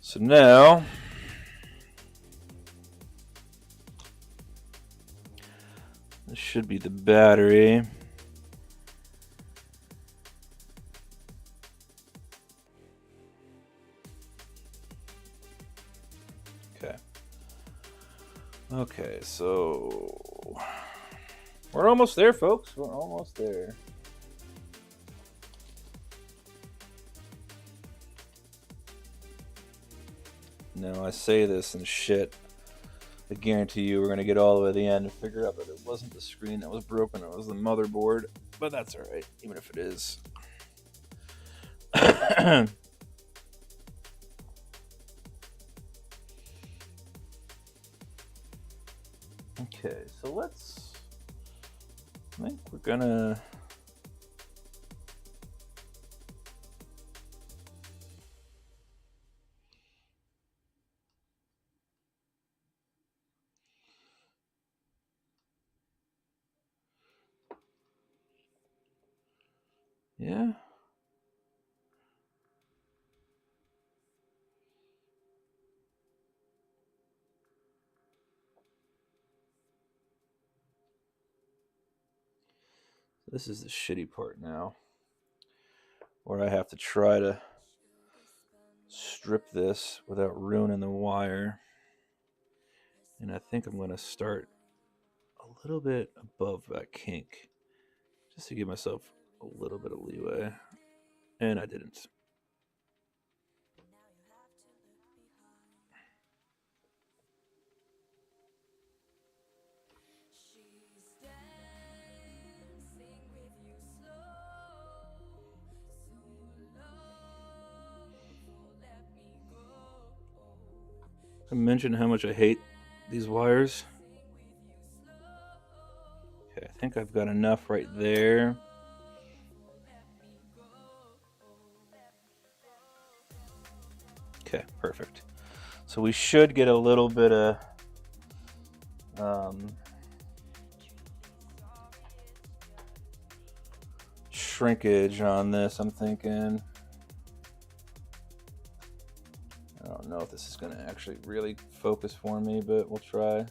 Speaker 1: So now, this should be the battery. Okay, so we're almost there, folks. We're almost there. Now, I say this and shit, I guarantee you we're going to get all the way to the end and figure out that it wasn't the screen that was broken, it was the motherboard. But that's alright, even if it is. Okay, so I think we're gonna yeah. This is the shitty part now, where I have to try to strip this without ruining the wire. And I think I'm going to start a little bit above that kink, just to give myself a little bit of leeway. And I didn't. I mentioned how much I hate these wires. Okay, I think I've got enough right there. Okay, perfect. So we should get a little bit of shrinkage on this, I'm thinking. I don't know if this is going to actually really focus for me, but we'll try.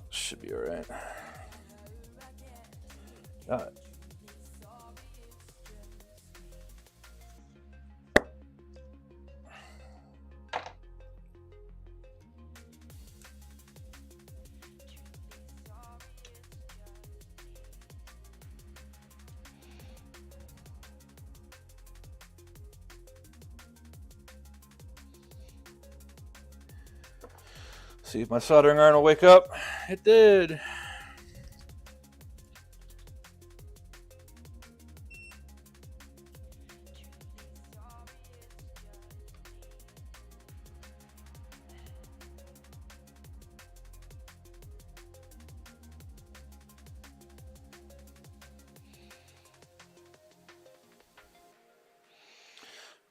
Speaker 1: Should be all right. Got it. See if my soldering iron will wake up. It did.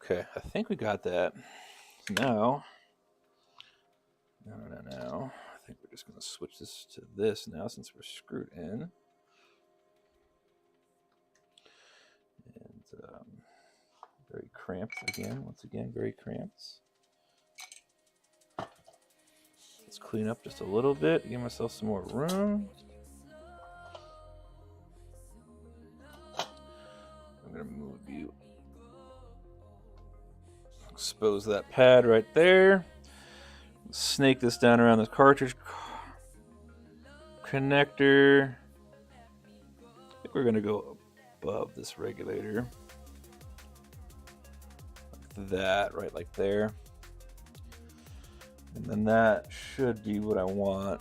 Speaker 1: Okay, I think we got that. Now, no. I think we're just going to switch this to this now since we're screwed in. And very cramped again. Once again, very cramped. Let's clean up just a little bit, give myself some more room. I'm going to move you. Expose that pad right there. Snake this down around this cartridge connector. I think we're going to go above this regulator. Like that, right like there. And then that should be what I want.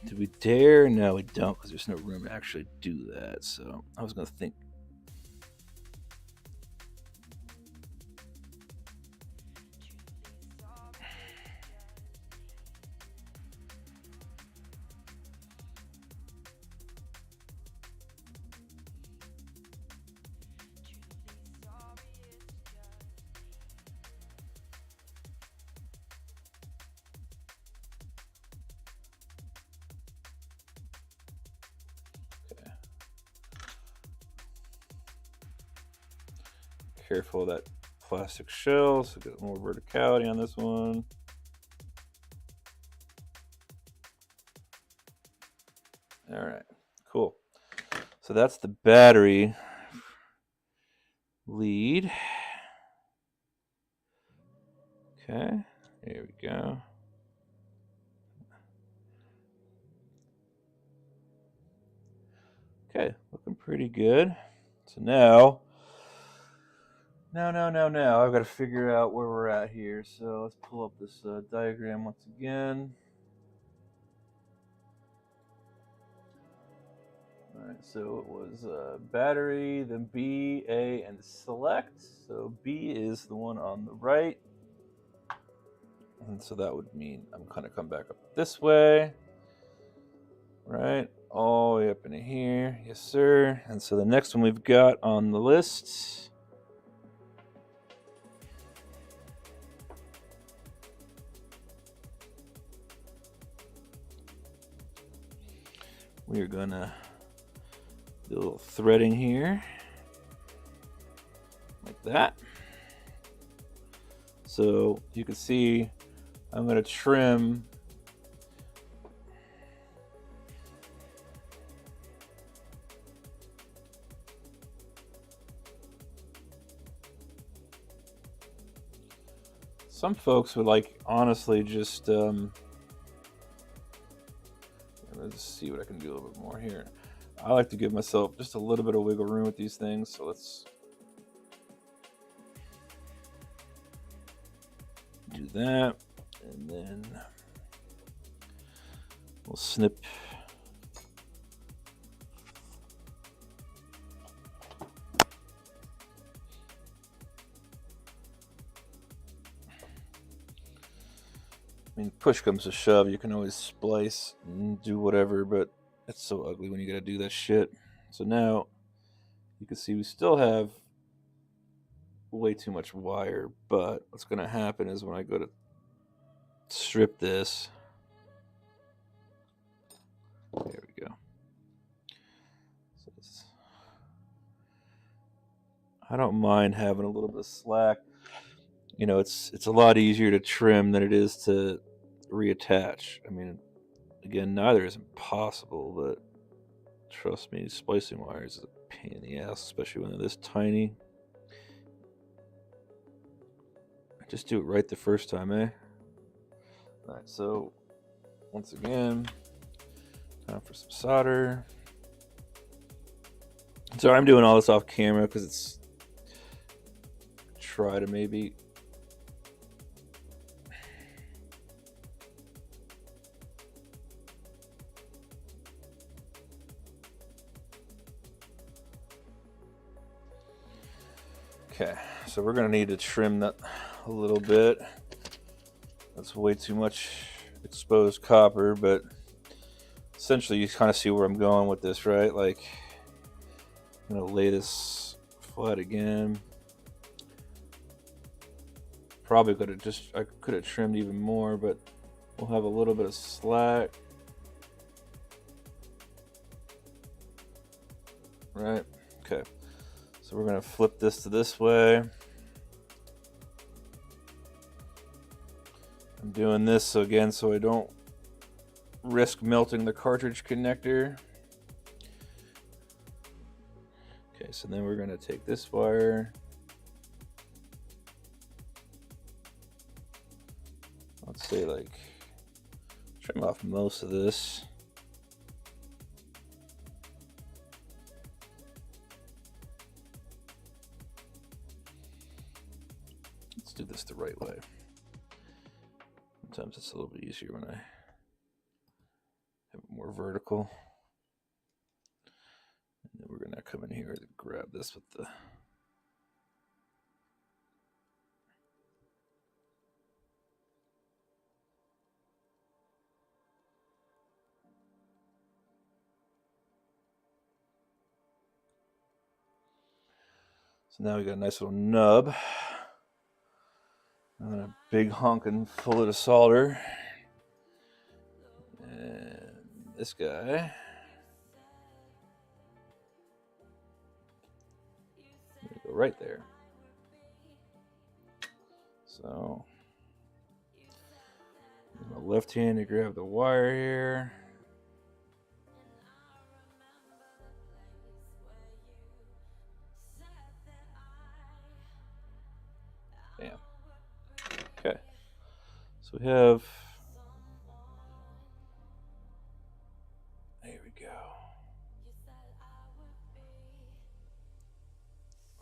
Speaker 1: Do we dare? No, we don't, because there's no room to actually do that. So I was going to think. Careful of that plastic shell, so get more verticality on this one. All right, cool. So that's the battery lead. Okay, here we go. Okay, looking pretty good. So now I've got to figure out where we're at here. So let's pull up this diagram once again. All right, so it was battery, then B, A, and select. So B is the one on the right. And so that would mean I'm going to come back up this way. Right, all the way up into here. Yes, sir. And so the next one we've got on the list. We're going to do a little threading here. Like that. So you can see I'm going to trim some folks would like honestly just let's see what I can do a little bit more here. I like to give myself just a little bit of wiggle room with these things, so let's do that, and then we'll snip I mean, push comes to shove, you can always splice and do whatever, but it's so ugly when you gotta do that shit. So now you can see we still have way too much wire, but what's gonna happen is when I go to strip this, there we go. So I don't mind having a little bit of slack. You know, it's a lot easier to trim than it is to reattach. I mean, again, neither is impossible, but trust me, splicing wires is a pain in the ass, especially when they're this tiny. Just do it right the first time, eh? Alright, so once again, time for some solder. So I'm doing all this off camera because it's try to maybe okay, so we're gonna need to trim that a little bit. That's way too much exposed copper, but essentially you kind of see where I'm going with this, right? Like, I'm gonna lay this flat again. Probably I could have trimmed even more, but we'll have a little bit of slack. Right, okay. So we're gonna flip this to this way. I'm doing this so I don't risk melting the cartridge connector. Okay, so then we're gonna take this wire. Let's say like trim off most of this. Let's do this the right way. Sometimes it's a little bit easier when I have it more vertical. And then we're gonna come in here and grab this with the so now we got a nice little nub. And then a big honking full of solder. And this guy. Go right there. So, my left hand to grab the wire here. Bam. Okay. So we have. There we go.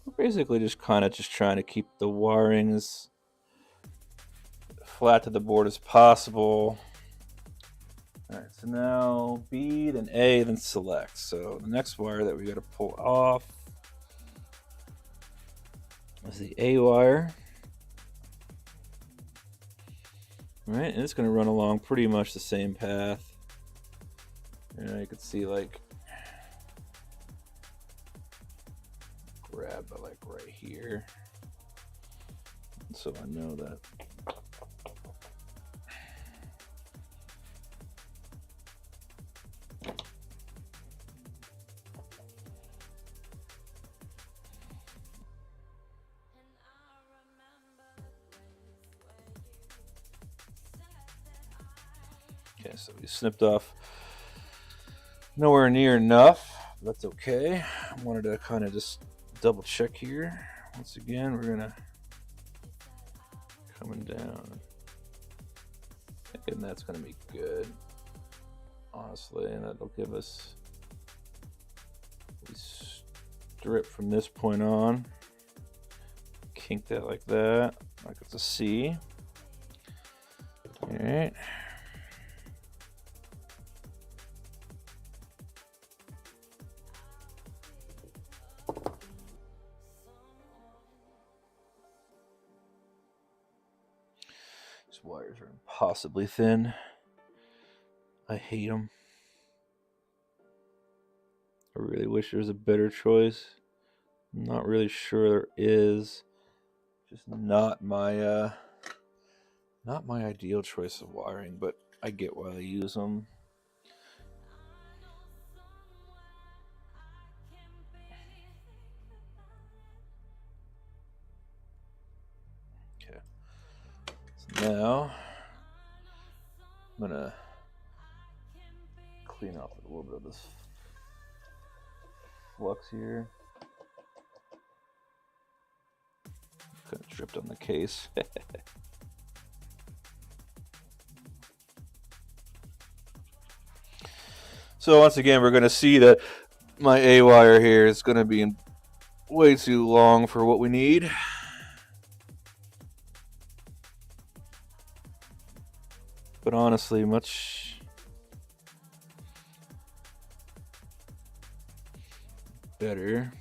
Speaker 1: We're basically just kind of just trying to keep the wiring as flat to the board as possible. All right, so now B, then A, then select. So the next wire that we got to pull off is the A wire. All right, and it's going to run along pretty much the same path. You can see like grab like right here. So I know that. Okay, so we snipped off nowhere near enough. That's okay. I wanted to kind of just double check here. Once again, we're gonna coming down. And that's gonna be good, honestly, and that'll give us strip from this point on. Kink that like that, like it's a C. All right. These wires are impossibly thin. I hate them. I really wish there was a better choice. I'm not really sure there is. Just not my ideal choice of wiring, but I get why they use them. Okay. So now I'm gonna clean off a little bit of this flux here. Kind of dripped on the case. So once again, we're going to see that my A wire here is going to be way too long for what we need. But honestly, much better.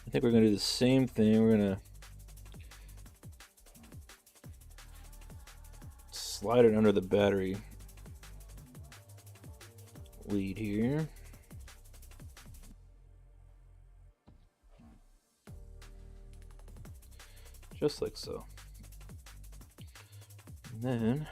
Speaker 1: I think we're going to do the same thing. We're going to slide it under the battery lead here. Just like so. And then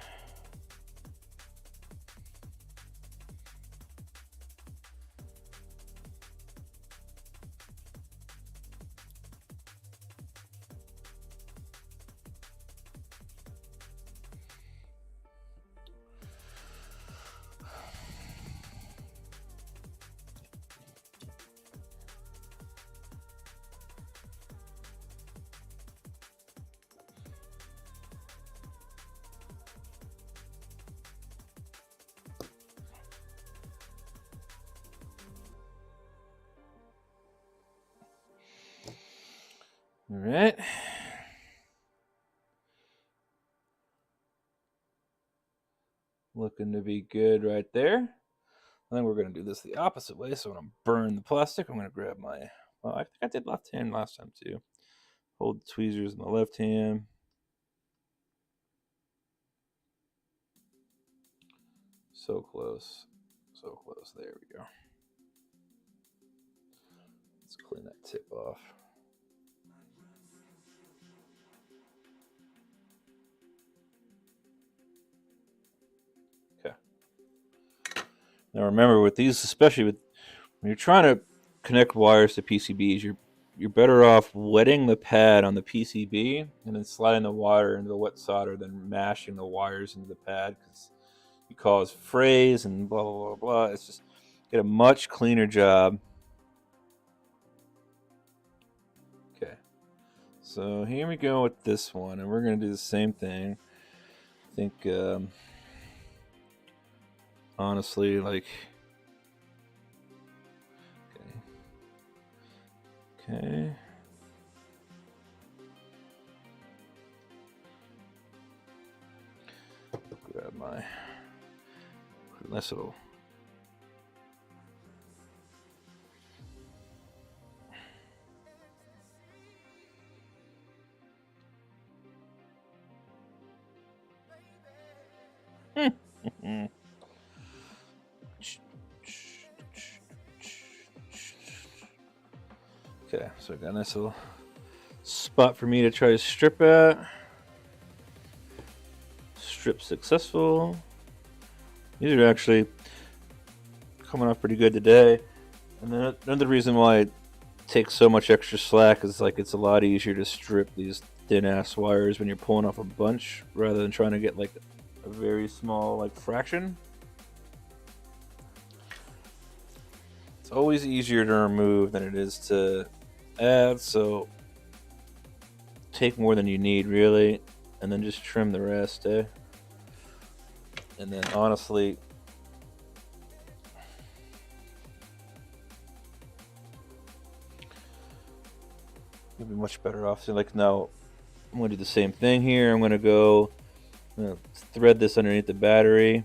Speaker 1: all right. Looking to be good right there. I think we're going to do this the opposite way. So when I burn the plastic, I'm going to grab my, well, I think I did left hand last time too. Hold the tweezers in the left hand. So close. So close. There we go. Let's clean that tip off. Okay. Now remember, with these, especially when you're trying to connect wires to PCBs, you're better off wetting the pad on the PCB and then sliding the wire into the wet solder than mashing the wires into the pad, because you cause frays and blah blah blah blah. It's just get a much cleaner job. Okay, So here we go with this one, and we're going to do the same thing. I think, honestly, like, okay. Grab my nice little. Okay, so I got a nice little spot for me to try to strip at. Strip successful. These are actually coming off pretty good today. And then another reason why it takes so much extra slack is like it's a lot easier to strip these thin ass wires when you're pulling off a bunch rather than trying to get like a very small like fraction. It's always easier to remove than it is to add, so take more than you need really, and then just trim the rest, eh? And then honestly, you'll be much better off. So like now, I'm gonna do the same thing here. I'm gonna thread this underneath the battery.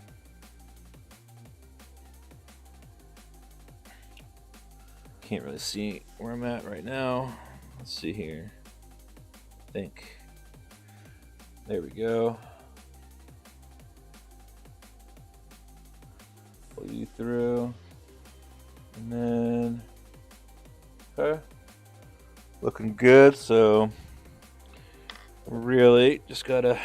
Speaker 1: Can't really see where I'm at right now. Let's see here. I think. There we go. Pull you through. And then, okay. Looking good, so really just gotta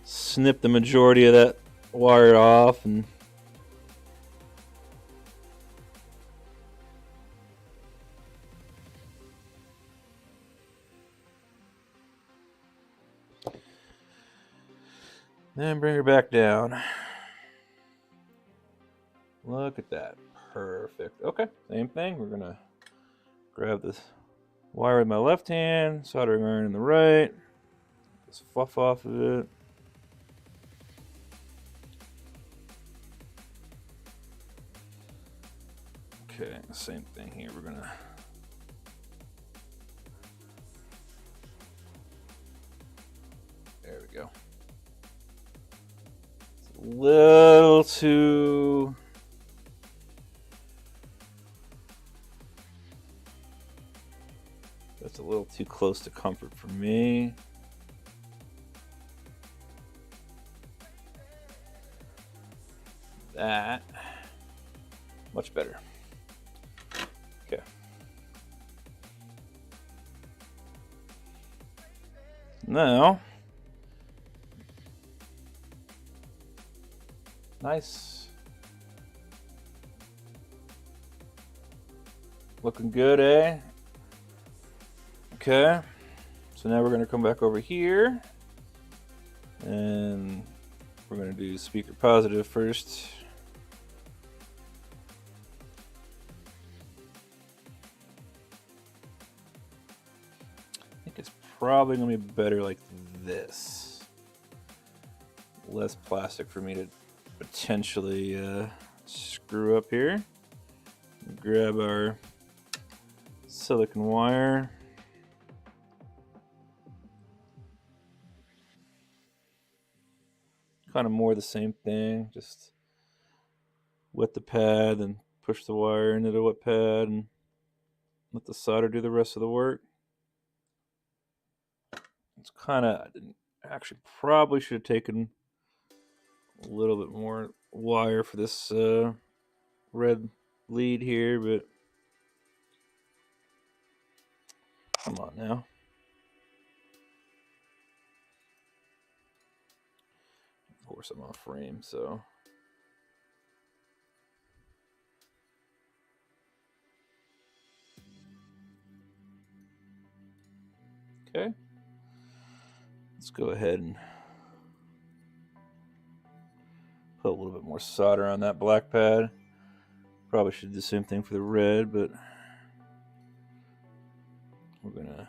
Speaker 1: snip the majority of that wire off and then bring her back down. Look at that. Perfect. Okay, same thing. We're gonna grab this wire with my left hand, soldering iron in the right. Just fluff off of it. Okay, same thing here. We're gonna there we go. It's a little too that's a little too close to comfort for me. That much better. Okay. Now, nice. Looking good, eh? Okay. So now we're going to come back over here. And we're going to do speaker positive first. I think it's probably going to be better like this. Less plastic for me to potentially screw up here. Grab our silicone wire. Kind of more the same thing, just wet the pad and push the wire into the wet pad and let the solder do the rest of the work. It's kind of, actually probably should have taken a little bit more wire for this red lead here, but come on now. Of course I'm off frame, so. Okay. Let's go ahead and put a little bit more solder on that black pad. Probably should do the same thing for the red, but we're gonna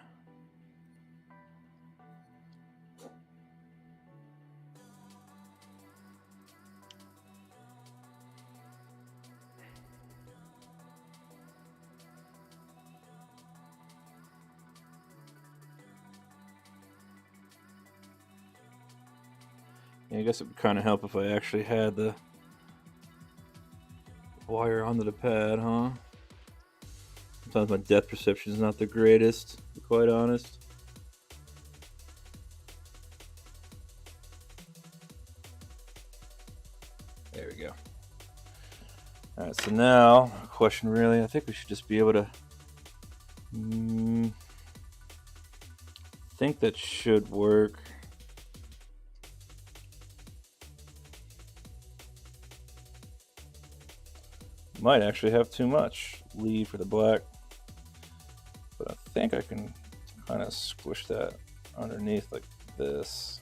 Speaker 1: I guess it would kind of help if I actually had the wire onto the pad, huh? Sometimes my depth perception is not the greatest, to be quite honest. There we go. Alright, so now, question really, I think we should just be able to... I think that should work. Might actually have too much lead for the black, but I think I can kind of squish that underneath like this.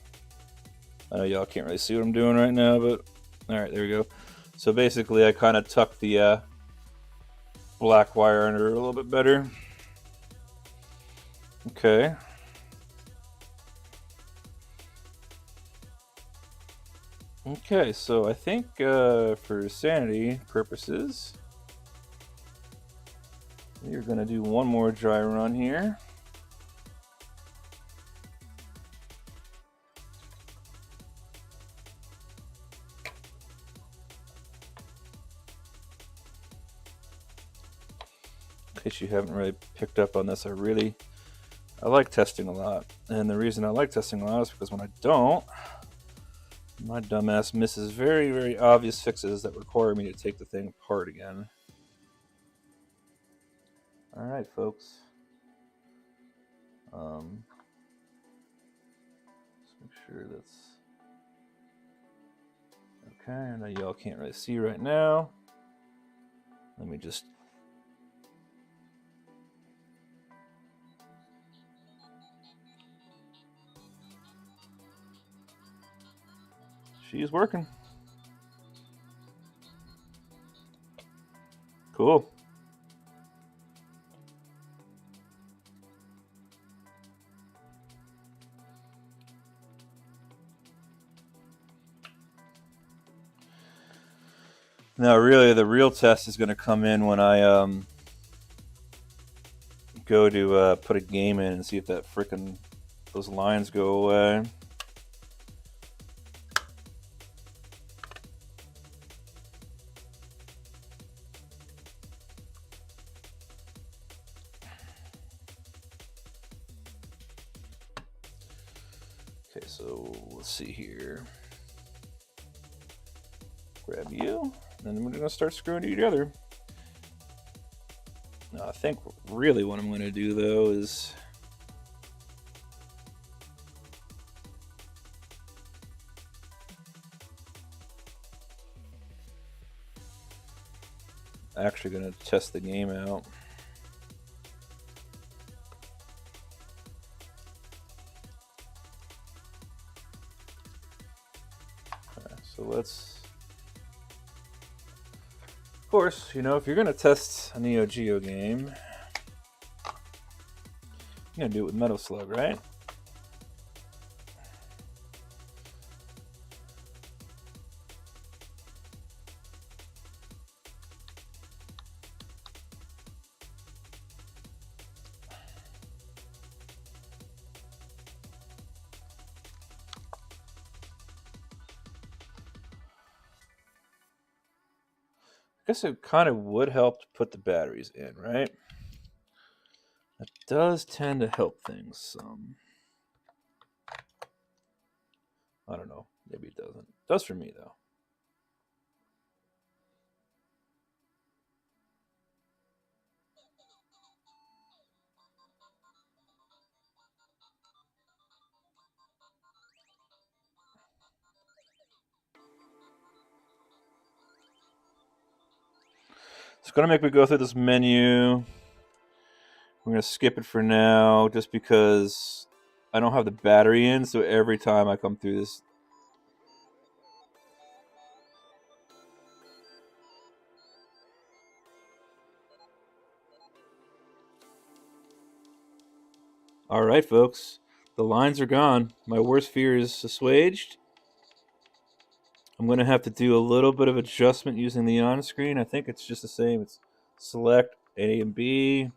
Speaker 1: I know y'all can't really see what I'm doing right now, but all right, there we go. So basically I kind of tucked the black wire under a little bit better. Okay. Okay, so I think for sanity purposes, we're going to do one more dry run here. In case you haven't really picked up on this, I like testing a lot. And the reason I like testing a lot is because when I don't, my dumbass misses very, very obvious fixes that require me to take the thing apart again. Alright, folks. Let's make sure that's... Okay, I know y'all can't really see right now. Let me just... She's working. Cool. Now, really, the real test is going to come in when I go to put a game in and see if that frickin' those lines go away. Okay, so let's see here. Grab you, and then we're gonna start screwing you together. Now, I think really what I'm gonna do though is actually gonna test the game out. Okay, so let's. Of course, you know, if you're going to test a Neo Geo game, you're going to do it with Metal Slug, right? I guess it kind of would help to put the batteries in, right? That does tend to help things some. I don't know. Maybe it doesn't. It does for me, though. It's going to make me go through this menu. We're going to skip it for now just because I don't have the battery in, so every time I come through this... All right, folks. The lines are gone. My worst fear is assuaged. I'm going to have to do a little bit of adjustment using the on-screen. I think it's just the same. It's select A and B.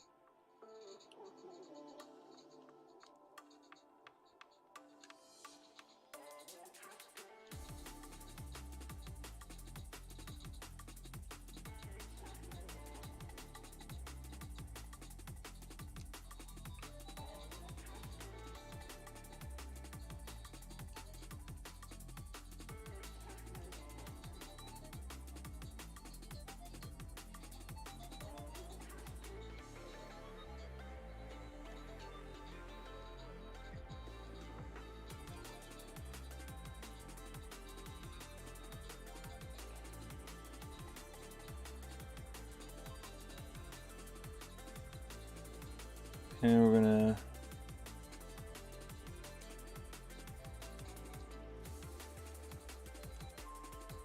Speaker 1: And we're going to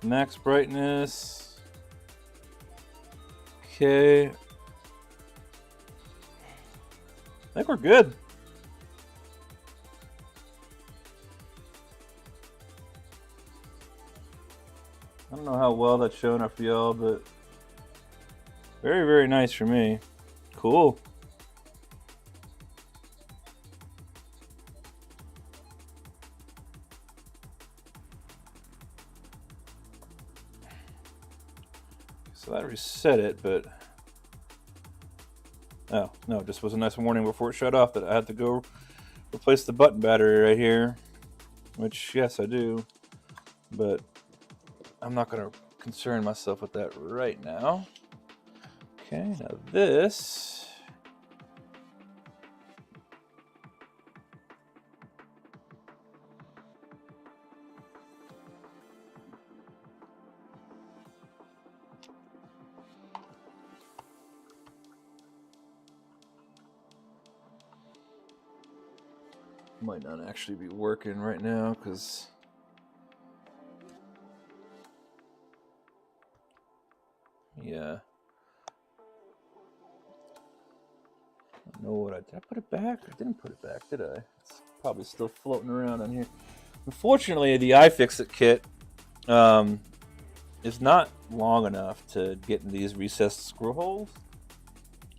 Speaker 1: max brightness. Okay. I think we're good. I don't know how well that's showing up for y'all, but very, very nice for me. Cool. So that reset it, but oh no, it just was a nice warning before it shut off that I had to go replace the button battery right here, which yes I do, but I'm not going to concern myself with that right now. Okay, now this might not actually be working right now because yeah. I don't know what did I put it back? I didn't put it back, did I? It's probably still floating around on here. Unfortunately, the iFixit kit is not long enough to get in these recessed screw holes,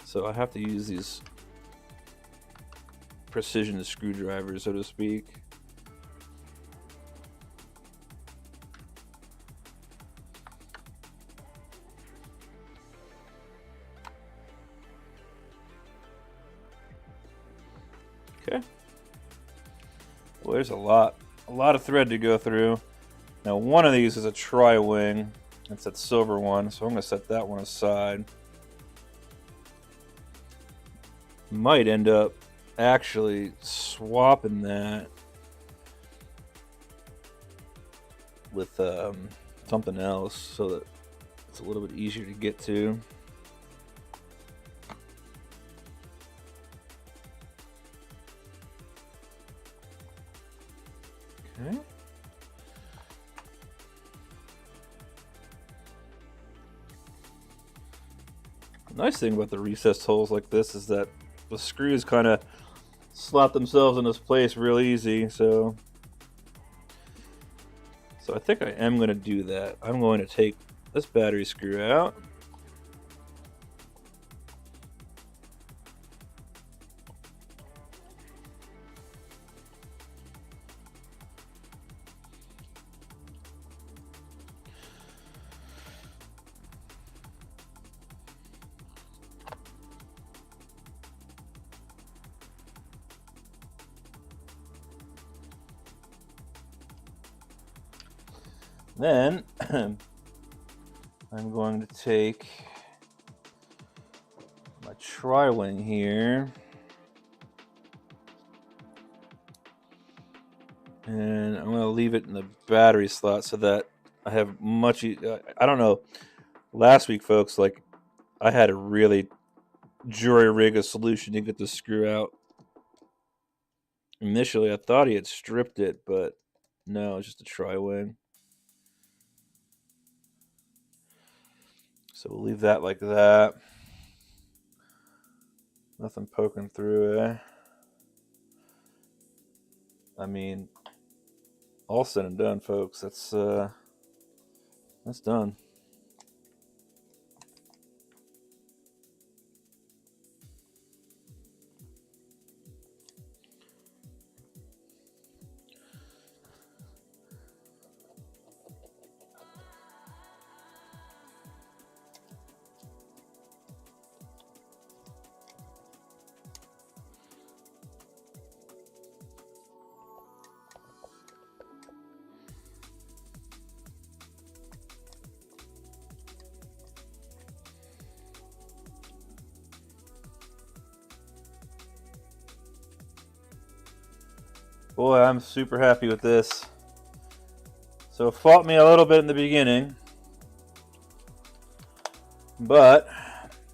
Speaker 1: so I have to use these precision screwdrivers, so to speak. Okay. Well, there's a lot of thread to go through. Now, one of these is a tri-wing. That's that silver one, so I'm going to set that one aside. Might end up actually swapping that with something else so that it's a little bit easier to get to. Okay. The nice thing about the recessed holes like this is that the screws kind of slot themselves into place real easy, so I think I am going to do that. I'm going to take this battery screw out. Then I'm going to take my tri-wing here and I'm going to leave it in the battery slot so that I have much. I don't know. Last week, folks, like I had to really jury rig a solution to get the screw out. Initially, I thought he had stripped it, but no, it's just a tri-wing. So we'll leave that like that. Nothing poking through it. I mean, all said and done, folks, that's done. Boy, I'm super happy with this. So it fought me a little bit in the beginning, but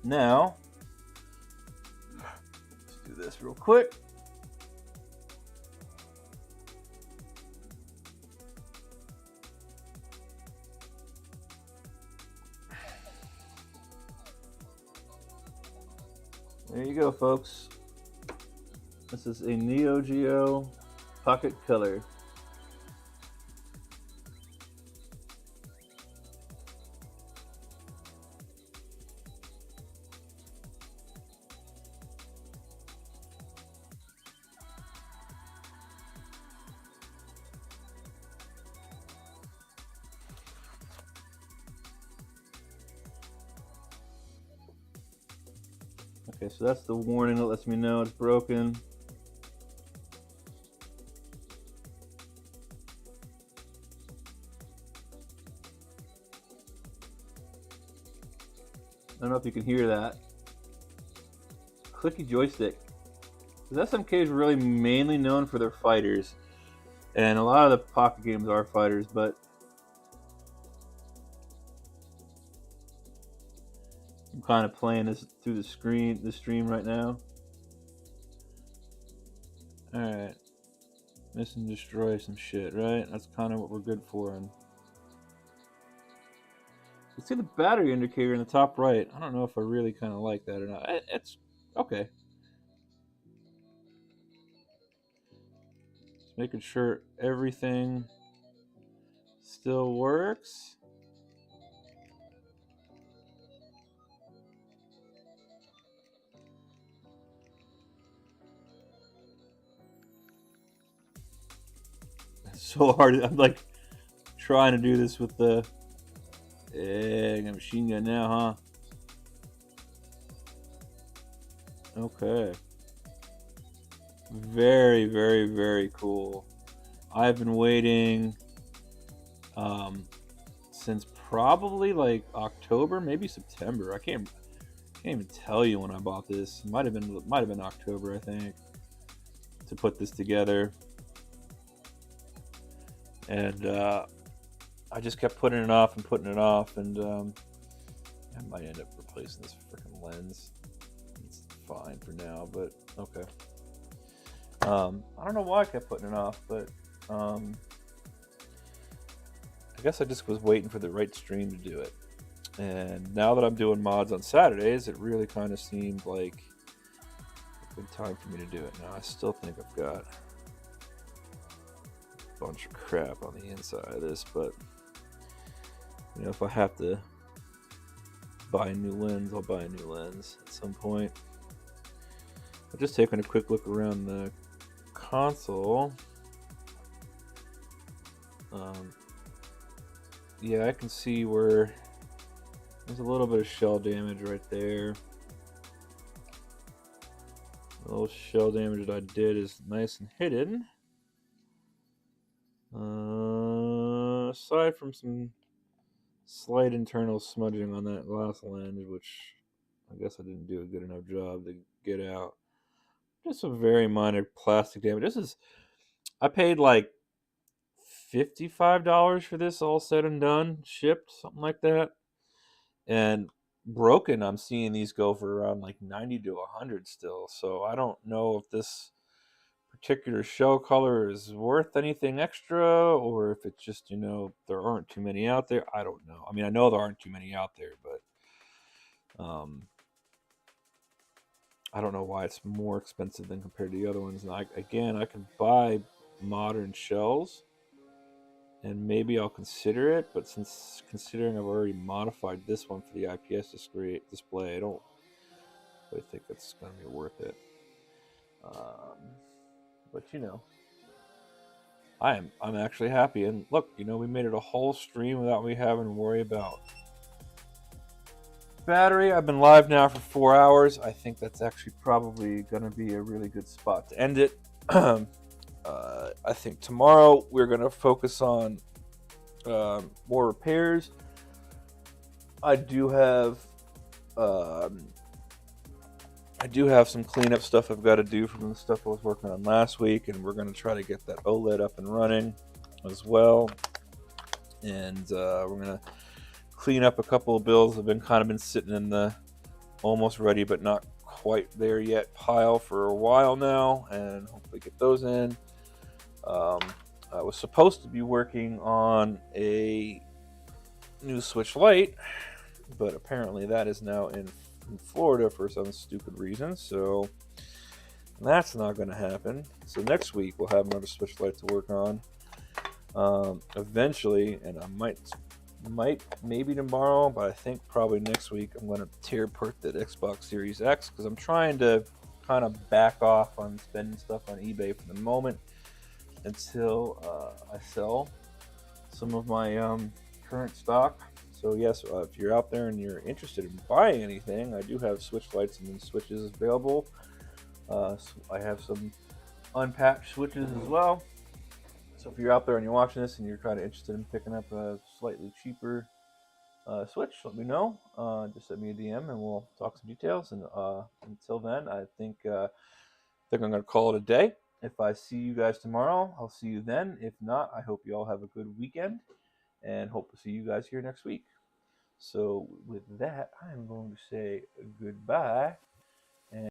Speaker 1: now let's do this real quick. There you go, folks. This is a Neo Geo Pocket Color. Okay, so that's the warning that lets me know it's broken. I don't know if you can hear that. Clicky joystick. SMK is really mainly known for their fighters, and a lot of the pocket games are fighters, but I'm kind of playing this through the stream right now. Alright. Miss and destroy some shit, right? That's kind of what we're good for. And you see the battery indicator in the top right. I don't know if I really kind of like that or not. It's okay. Just making sure everything still works. It's so hard. I'm like trying to do this with the I got a machine gun now, huh? Okay. Very, very, very cool. I've been waiting since probably like October, maybe September. I can't even tell you when I bought this. Might have been October, I think, to put this together. And I just kept putting it off and putting it off, and I might end up replacing this freaking lens. It's fine for now, but okay. I don't know why I kept putting it off, but I guess I just was waiting for the right stream to do it. And now that I'm doing mods on Saturdays, it really kind of seemed like a good time for me to do it. Now, I still think I've got a bunch of crap on the inside of this, but you know, if I have to buy a new lens, I'll buy a new lens at some point. I'm just taking a quick look around the console. Yeah, I can see where there's a little bit of shell damage right there. The little shell damage that I did is nice and hidden. Aside from some slight internal smudging on that glass lens, which I guess I didn't do a good enough job to get out. Just some very minor plastic damage. I paid like $55 for this, all said and done, shipped, something like that. And broken, I'm seeing these go for around like 90 to 100 still. So I don't know if this particular shell color is worth anything extra, or if it's just, you know, there aren't too many out there. I don't know. I mean, I know there aren't too many out there, but I don't know why it's more expensive than compared to the other ones. And I can buy modern shells, and maybe I'll consider it. But since considering I've already modified this one for the IPS display, I don't really think it's going to be worth it. But I'm actually happy. And look, we made it a whole stream without me having to worry about battery. I've been live now for 4 hours. I think that's actually probably going to be a really good spot to end it. I think tomorrow we're going to focus on more repairs. I do have some cleanup stuff I've got to do from the stuff I was working on last week, and we're going to try to get that OLED up and running as well. And we're going to clean up a couple of builds that have been sitting in the almost ready but not quite there yet pile for a while now, and hopefully get those in. I was supposed to be working on a new Switch Lite, but apparently that is now in Florida for some stupid reason, so that's not going to happen. So next week we'll have another Switch Lite to work on eventually, and I might maybe tomorrow, but I think probably next week I'm going to tear apart that Xbox Series X, because I'm trying to kind of back off on spending stuff on eBay for the moment until I sell some of my current stock. So yes, if you're out there and you're interested in buying anything, I do have Switch Lights and Switches available. So I have some unpacked Switches as well. So if you're out there and you're watching this and you're kind of interested in picking up a slightly cheaper Switch, let me know. Just send me a DM and we'll talk some details. And until then, I think I'm going to call it a day. If I see you guys tomorrow, I'll see you then. If not, I hope you all have a good weekend, and hope to see you guys here next week. So with that, I'm going to say goodbye